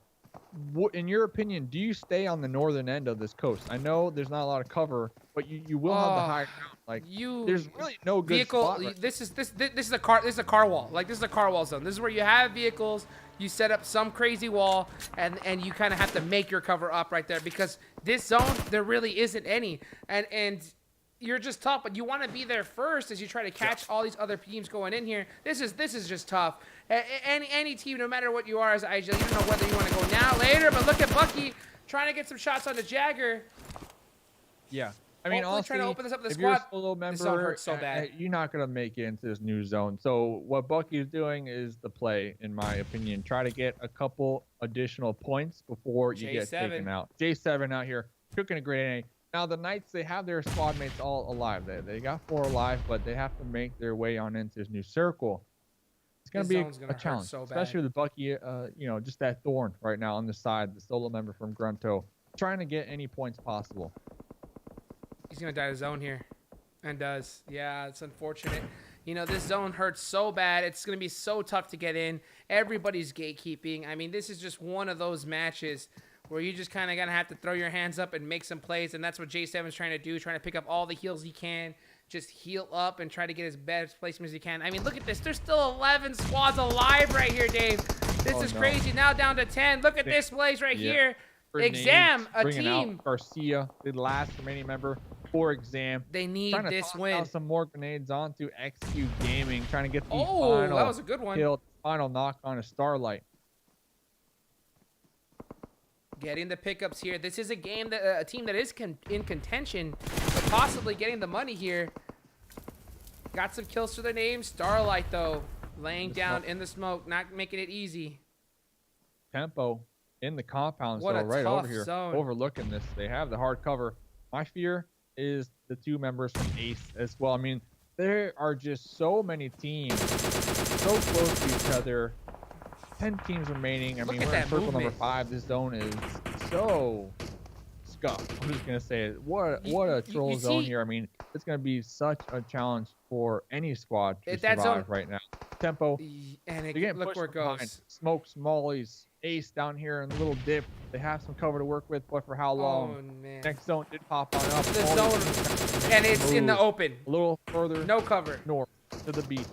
in your opinion, do you stay on the northern end of this coast? I know there's not a lot of cover, but you will have the high ground. Like there's really no good spot right. This is a car wall. Like this is a car wall zone. This is where you have vehicles. You set up some crazy wall, and you kind of have to make your cover up right there, because this zone there really isn't any, and you're just tough. But you want to be there first as you try to catch all these other teams going in here. This is just tough. Any team, no matter what you are as IGL, you don't know whether you want to go now, later. But look at Bucky trying to get some shots on the Jagger. Yeah. I mean, honestly, trying to open this up to the if squad, you're a solo member, this zone hurts so bad. You're not going to make it into this new zone. So what Bucky's doing is the play, in my opinion. Try to get a couple additional points before you get taken out. J7 out here cooking a great A. Now, the Knights, they have their squad mates all alive. They got 4 alive, but they have to make their way on into this new circle. It's going to be a challenge, especially with Bucky, just that thorn right now on the side, the solo member from GRUNTo, trying to get any points possible. He's going to die to zone here, and does. Yeah, it's unfortunate. You know, this zone hurts so bad. It's going to be so tough to get in. Everybody's gatekeeping. I mean, this is just one of those matches where you just kind of going to have to throw your hands up and make some plays, and that's what J7's trying to do, trying to pick up all the heals he can, just heal up and try to get as best placement as he can. I mean, look at this. There's still 11 squads alive right here, Dave. This is crazy. Now down to 10. Look at this place right here. Enxame, a team. Garcia, the last remaining member for Enxame. They need this win. Some more grenades onto XQ Gaming, trying to get the final that was a good one. Kill, final knock on a Starlight. Getting the pickups here. This is a game that a team that is in contention, but possibly getting the money here. Got some kills to their name. Starlight though, laying down in the smoke, not making it easy. Tempo in the compound zone right over here, overlooking this. They have the hard cover. My fear is the 2 members from Ace as well. I mean, there are just so many teams so close to each other. 10 teams remaining. I mean, we're in circle number 5. This zone is so scuffed. I'm just gonna say it. What a troll zone here. I mean, it's gonna be such a challenge for any squad to survive right now. Tempo, and look where it goes. Smokes, mollies, Ace down here in a little dip. They have some cover to work with, but for how long? Oh, man. Next zone did pop on up. The zone, and it's in the open. A little further. No cover. North to the beach.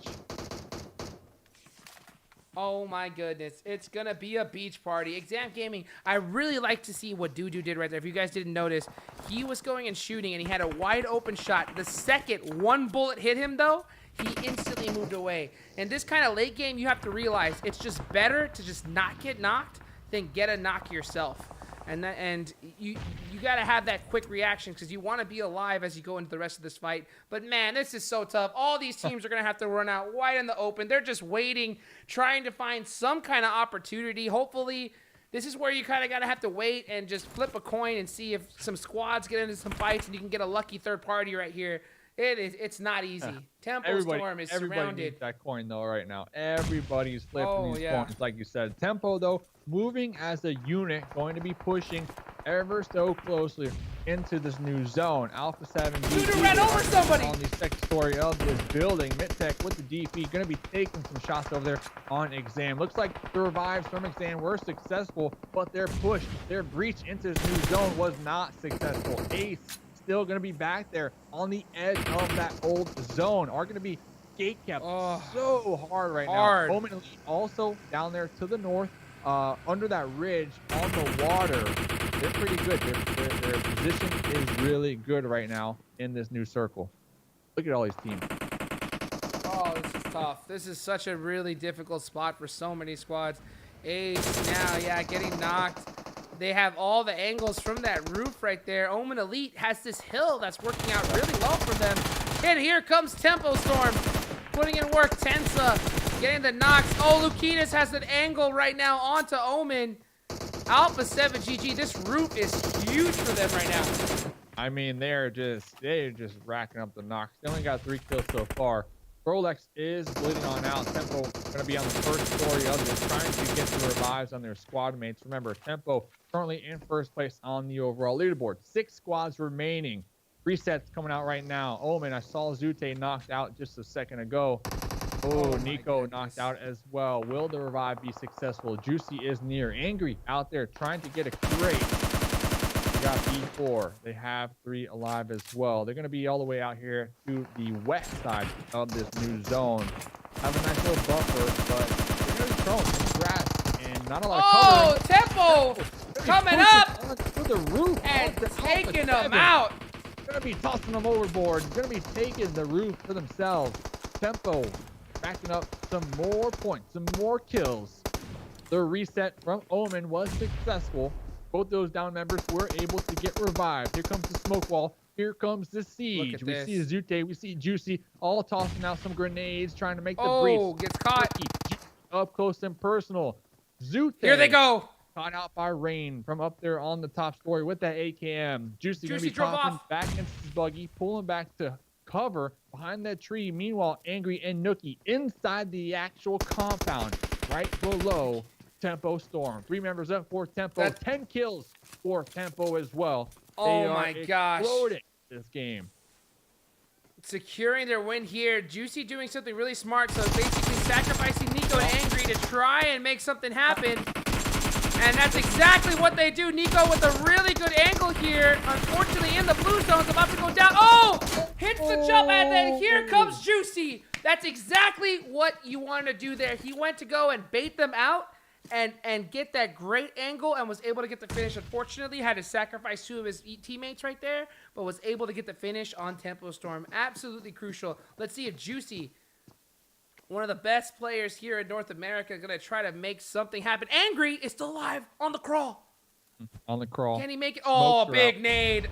Oh my goodness, it's gonna be a beach party. Enxame Gaming, I really like to see what Dudu did right there. If you guys didn't notice, he was going and shooting, and he had a wide open shot. The second one bullet hit him, though, he instantly moved away. And this kind of late game, you have to realize it's just better to just not get knocked than get a knock yourself. And you gotta have that quick reaction, because you want to be alive as you go into the rest of this fight. But man, this is so tough. All these teams are gonna have to run out wide in the open. They're just waiting, trying to find some kind of opportunity. Hopefully, this is where you kind of gotta have to wait and just flip a coin and see if some squads get into some fights and you can get a lucky third party right here. It's not easy. Tempo Storm is surrounded. Everybody needs that coin though right now. Everybody's flipping these coins, like you said. Tempo though, moving as a unit, going to be pushing ever so closely into this new zone. Alpha 7 Dude ran over somebody on the second story of this building. Midtech with the DP, going to be taking some shots over there on Enxame. Looks like the revives from Enxame were successful, but their push, their breach into this new zone was not successful. Ace still going to be back there on the edge of that old zone. Are going to be gate kept so hard right now. Omen Elite also down there to the north, under that ridge on the water. They're pretty good. Their position is really good right now in this new circle. Look at all these teams. Oh, this is tough. This is such a really difficult spot for so many squads. Ace now, getting knocked. They have all the angles from that roof right there. Omen Elite has this hill that's working out really well for them. And here comes Tempo Storm, putting in work. Tensa getting the knocks. Oh, Lukinas has an angle right now onto Omen. Alpha 7 GG. This roof is huge for them right now. I mean, they're just racking up the knocks. They only got 3 kills so far. Rolex is bleeding on out. Tempo going to be on the first story of this, trying to get the revives on their squad mates. Remember, Tempo currently in first place on the overall leaderboard. 6 squads remaining. Resets coming out right now. Omen, I saw Zute knocked out just a second ago. Oh, Nico knocked out as well. Will the revive be successful? Juicy is near. Angry out there trying to get a crate. They got B4. They have 3 alive as well. They're going to be all the way out here to the west side of this new zone. Have a nice little buffer, but they're going to be thrown in the grass and not a lot of cover. Oh, Tempo coming up to the roof and taking them out. They're going to be tossing them overboard. They're going to be taking the roof for themselves. Tempo racking up some more points, some more kills. The reset from Omen was successful. Both those down members were able to get revived. Here comes the smoke wall. Here comes the siege. We see Zute. We see Juicy all tossing out some grenades, trying to make the breach. Oh, gets caught. Up close and personal. Zute. Here they go. Caught out by Rain from up there on the top story with that AKM. Juicy going to be topping back into his buggy, pulling back to cover behind that tree. Meanwhile, Angry and Nookie inside the actual compound right below Tempo Storm. 3 members up for Tempo. 10 kills for Tempo as well. Oh my gosh. Exploding this game. Securing their win here. Juicy doing something really smart. So basically sacrificing Nico and Angry to try and make something happen. And that's exactly what they do. Nico with a really good angle here. Unfortunately, in the blue zone, is about to go down. Oh! Hits the jump, and then here comes Juicy. That's exactly what you want to do there. He went to go and bait them out and get that great angle and was able to get the finish. Unfortunately, had to sacrifice 2 of his teammates right there, but was able to get the finish on Tempo Storm. Absolutely crucial. Let's see if Juicy, one of the best players here in North America, going to try to make something happen. Angry is still alive on the crawl. On the crawl. Can he make it? Oh, big nade.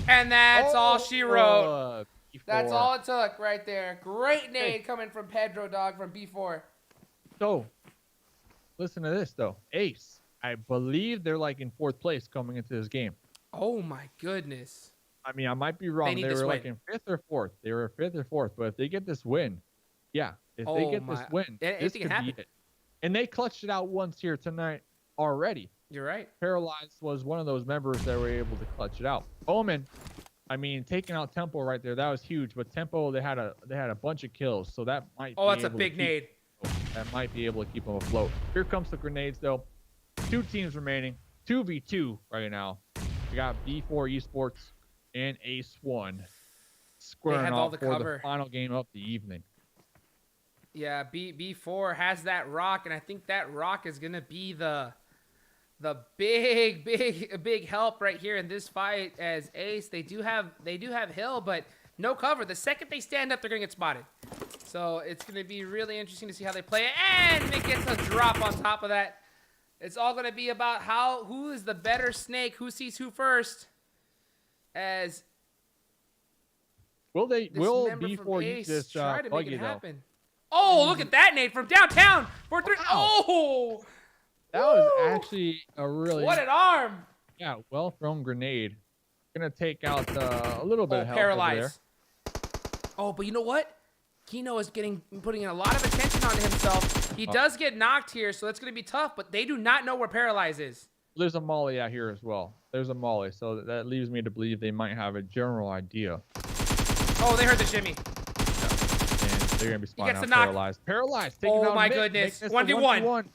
And that's all she wrote. That's all it took right there. Great nade coming from Pedro, dog, from B4. So, listen to this, though. Ace, I believe they're like in 4th place coming into this game. Oh, my goodness. I mean, I might be wrong. They were like in 5th or 4th. They were 5th or 4th. But if they get this win, yeah. If they get this win, this could be it. And they clutched it out once here tonight already. You're right. Paralyzed was one of those members that were able to clutch it out. Omen, I mean, taking out Tempo right there, that was huge. But Tempo, they had a bunch of kills, so that might. Oh, that's a big nade. That might be able to keep them afloat. Here comes the grenades, though. 2 teams remaining, 2v2 right now. We got B4 Esports and Ace 1 squaring off for the final game of the evening. Yeah, B4 has that rock, and I think that rock is gonna be the big help right here in this fight. As Ace, they do have hill, but no cover. The second they stand up, they're gonna get spotted. So it's gonna be really interesting to see how they play it, and it gets a drop on top of that. It's all gonna be about who is the better snake, who sees who first. As will B4 use this try to make buggy it though? Happen. Oh, look at that nade from downtown for 3. Wow. Oh, that was actually a really what an arm. Yeah, well thrown grenade. Gonna take out a little bit of help paralyzed. Over there. Oh, but you know what? Kino is putting in a lot of attention on himself. He does get knocked here, so that's gonna be tough. But they do not know where Paralyze is. There's a molly out here as well. There's a molly, so that leaves me to believe they might have a general idea. Oh, they heard the shimmy. They're going to be spawning out Paralyzed. Paralyzed. Oh, my goodness. 1v1.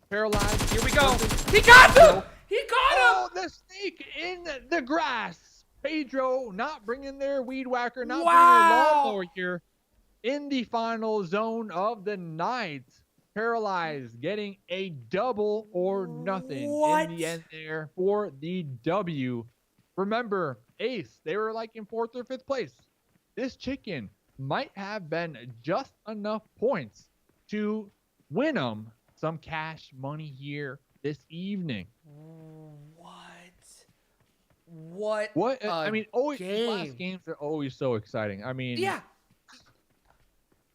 Paralyzed. Here we go. He got him. He got him. Oh, the snake in the grass. Pedro not bringing their weed whacker, not bringing their lawnmower here in the final zone of the night. Paralyzed getting a double or nothing in the end there for the W. Remember, Ace, they were like in 4th or 5th place. This chicken might have been just enough points to win them some cash money here this evening. What? What? I mean, always game. last games are always so exciting. I mean, yeah.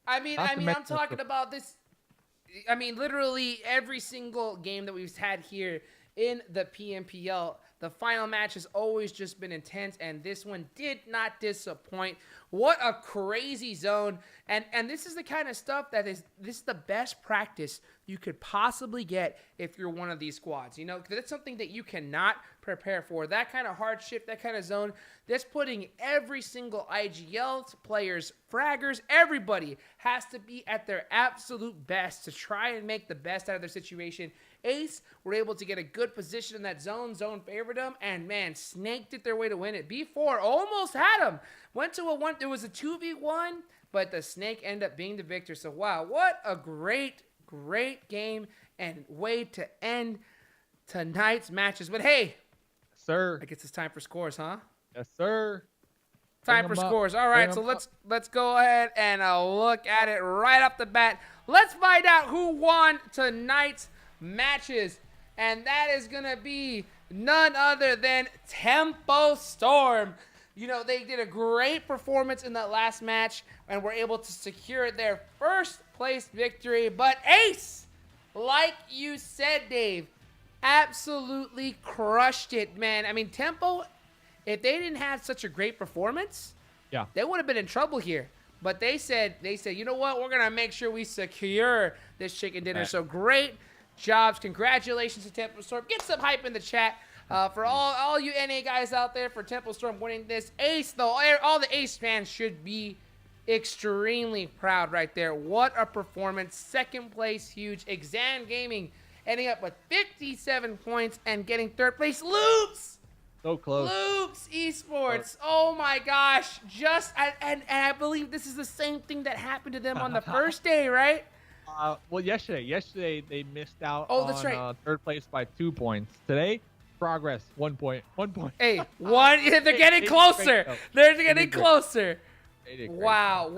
I'm talking about this. I mean, literally every single game that we've had here in the PMPL, the final match has always just been intense, and this one did not disappoint. What a crazy zone. And this is the kind of stuff this is the best practice you could possibly get if you're one of these squads. You know, that's something that you cannot prepare for. That kind of hardship, that kind of zone, that's putting every single IGL players, fraggers, everybody has to be at their absolute best to try and make the best out of their situation. Ace were able to get a good position in that zone. Zone favored them, and man, snaked it their way to win it. B4 almost had him. Went to a one. It was a 2v1, but the snake ended up being the victor. So wow, what a great game and way to end tonight's matches. But hey, sir, I guess it's time for scores, huh? Yes, sir. Time for scores. All right, so let's go ahead and look at it right off the bat. Let's find out who won tonight's matches, and that is gonna be none other than Tempo Storm. You know, they did a great performance in that last match and were able to secure their first place victory. But Ace, like you said, Dave, absolutely crushed it, man. I mean, Tempo, if they didn't have such a great performance, they would have been in trouble here. But they said, you know what? We're gonna make sure we secure this chicken dinner. So great jobs. Congratulations to Tempo Storm. Get some hype in the chat. For all you NA guys out there for Tempo Storm winning this. Ace, though, all the Ace fans should be extremely proud right there. What a performance. Second place, huge. Enxame Gaming ending up with 57 points and getting third place. Loops! So close. Loops Esports. Oh my gosh. And I believe this is the same thing that happened to them on the first day, right? Well, yesterday they missed out that's on right. Third place by 2 points. Today, progress 1 point. 1 point. Hey, they're getting closer. They're getting closer. Wow,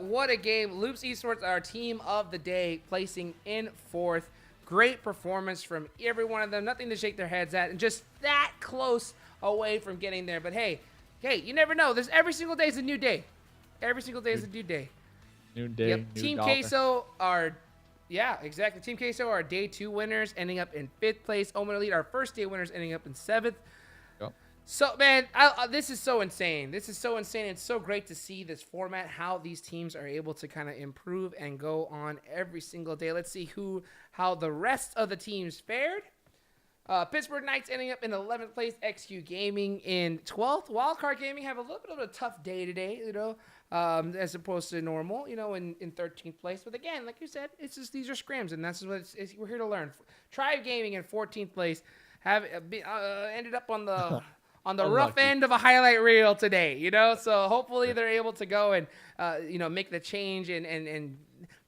what a game. Loops Esports, our team of the day, placing in fourth. Great performance from every one of them. Nothing to shake their heads at, and just that close away from getting there. But hey, you never know. There's every single day is a new day. Every single day is a new day. New day. Yep. New Team dollar. Queso are, exactly. Team Queso are day 2 winners, ending up in 5th place. Omen Elite, our first day winners, ending up in 7th. Yep. So, man, this is so insane. This is so insane. It's so great to see this format, how these teams are able to kind of improve and go on every single day. Let's see how the rest of the teams fared. Pittsburgh Knights ending up in 11th place. XQ Gaming in 12th. Wildcard Gaming have a little bit of a tough day today, you know, as opposed to normal, you know, in 13th place. But again, like you said, it's just these are scrims, and that's what we're here to learn. Tribe Gaming in 14th place have ended up on the rough end of a highlight reel today, you know. So hopefully they're able to go and you know, make the change and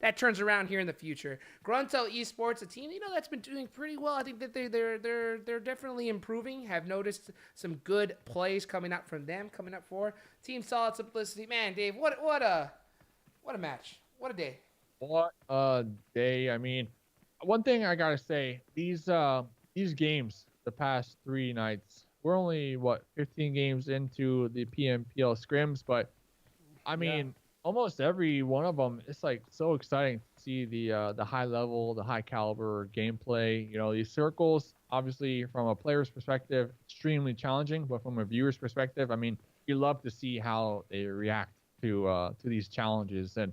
that turns around here in the future. GRUNTo Esports, a team, you know, that's been doing pretty well. I think that they're definitely improving. Have noticed some good plays coming out from them, coming up for Team Solid Simplicity. Man, Dave, what a match. What a day. What a day. I mean, one thing I gotta say, these games, the past 3 nights, we're only 15 games into the PMPL scrims, but I mean, almost every one of them, it's like so exciting to see the high level, the high caliber gameplay. You know, these circles, obviously from a player's perspective, extremely challenging, but from a viewer's perspective, I mean, you love to see how they react to these challenges. And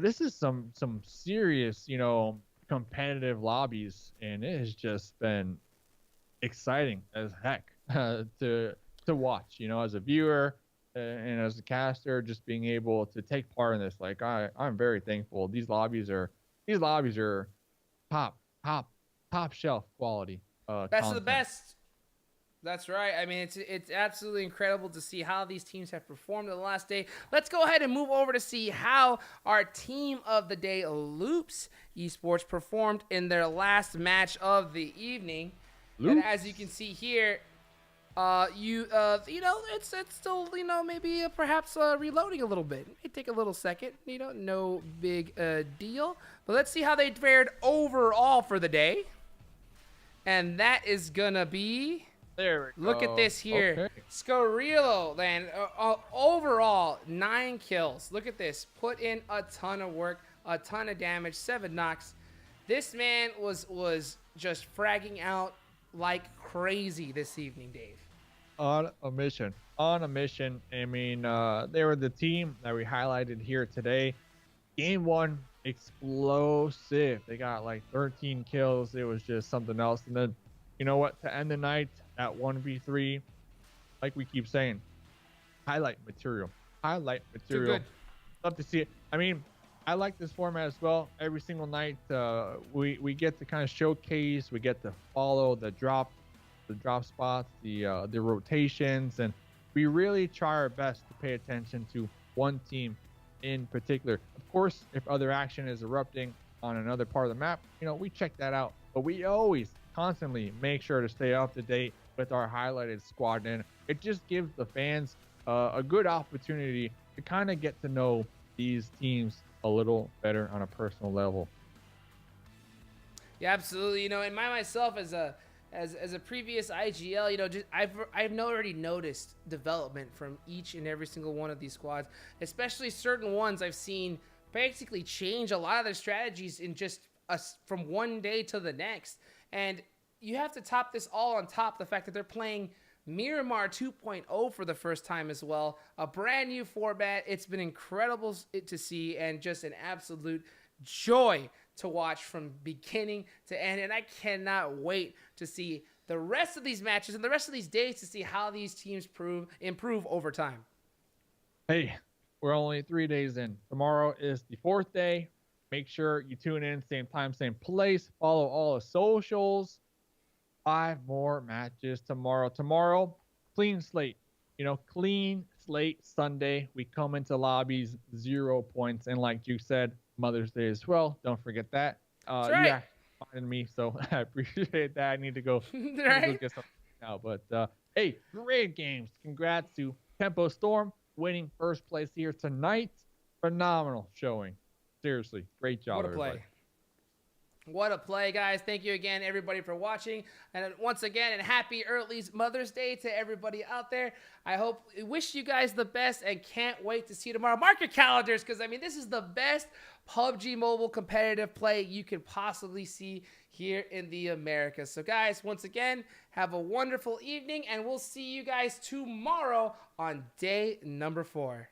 this is some serious, you know, competitive lobbies, and it has just been exciting as heck to watch, you know, as a viewer and as a caster, just being able to take part in this. Like I'm very thankful. These lobbies are top shelf quality. Best of the best. That's right. I mean, it's absolutely incredible to see how these teams have performed in the last day. Let's go ahead and move over to see how our team of the day, Loops Esports, performed in their last match of the evening. Loops. And as you can see here, you know, it's still, you know, maybe perhaps reloading a little bit. It may take a little second, you know, no big deal. But let's see how they fared overall for the day. And that is gonna be There we go. Look at this here. Okay. Scarillo, then, overall, 9 kills. Look at this. Put in a ton of work, a ton of damage, 7 knocks. This man was just fragging out like crazy this evening, Dave. On a mission. On a mission. I mean, they were the team that we highlighted here today. Game 1, explosive. They got like 13 kills. It was just something else. And then, you know what? To end the night at 1v3, like we keep saying, highlight material. Highlight material. Too good. Love to see it. I mean, I like this format as well. Every single night, we get to kind of showcase. We get to follow the drop spots, the rotations, and we really try our best to pay attention to one team in particular. Of course, if other action is erupting on another part of the map, you know, we check that out. But we always constantly make sure to stay up to date with our highlighted squad, and it just gives the fans a good opportunity to kind of get to know these teams a little better on a personal level. Yeah, absolutely. You know, and myself as a previous IGL, you know, just I've already noticed development from each and every single one of these squads, especially certain ones I've seen basically change a lot of their strategies in just from one day to the next. And you have to top this all on top the fact that they're playing Miramar 2.0 for the first time as well. A brand new format. It's been incredible to see and just an absolute joy to watch from beginning to end. And I cannot wait to see the rest of these matches and the rest of these days to see how these teams improve over time. Hey, we're only 3 days in. Tomorrow is the 4th day. Make sure you tune in, same time, same place. Follow all the socials. 5 more matches tomorrow. Tomorrow, clean slate. You know, clean slate Sunday. We come into lobbies 0 points. And like you said, Mother's Day as well. Don't forget that. That's right. Yeah, finding me, so I appreciate that. I need to go, Right? go get something now. But hey, great games. Congrats to Tempo Storm winning first place here tonight. Phenomenal showing. Seriously, great job, What a play. everybody. What a play, guys. Thank you again, everybody, for watching. And once again, and happy early Mother's Day to everybody out there. I wish you guys the best and can't wait to see you tomorrow. Mark your calendars because, I mean, this is the best PUBG Mobile competitive play you could possibly see here in the Americas. So, guys, once again, have a wonderful evening, and we'll see you guys tomorrow on day number 4.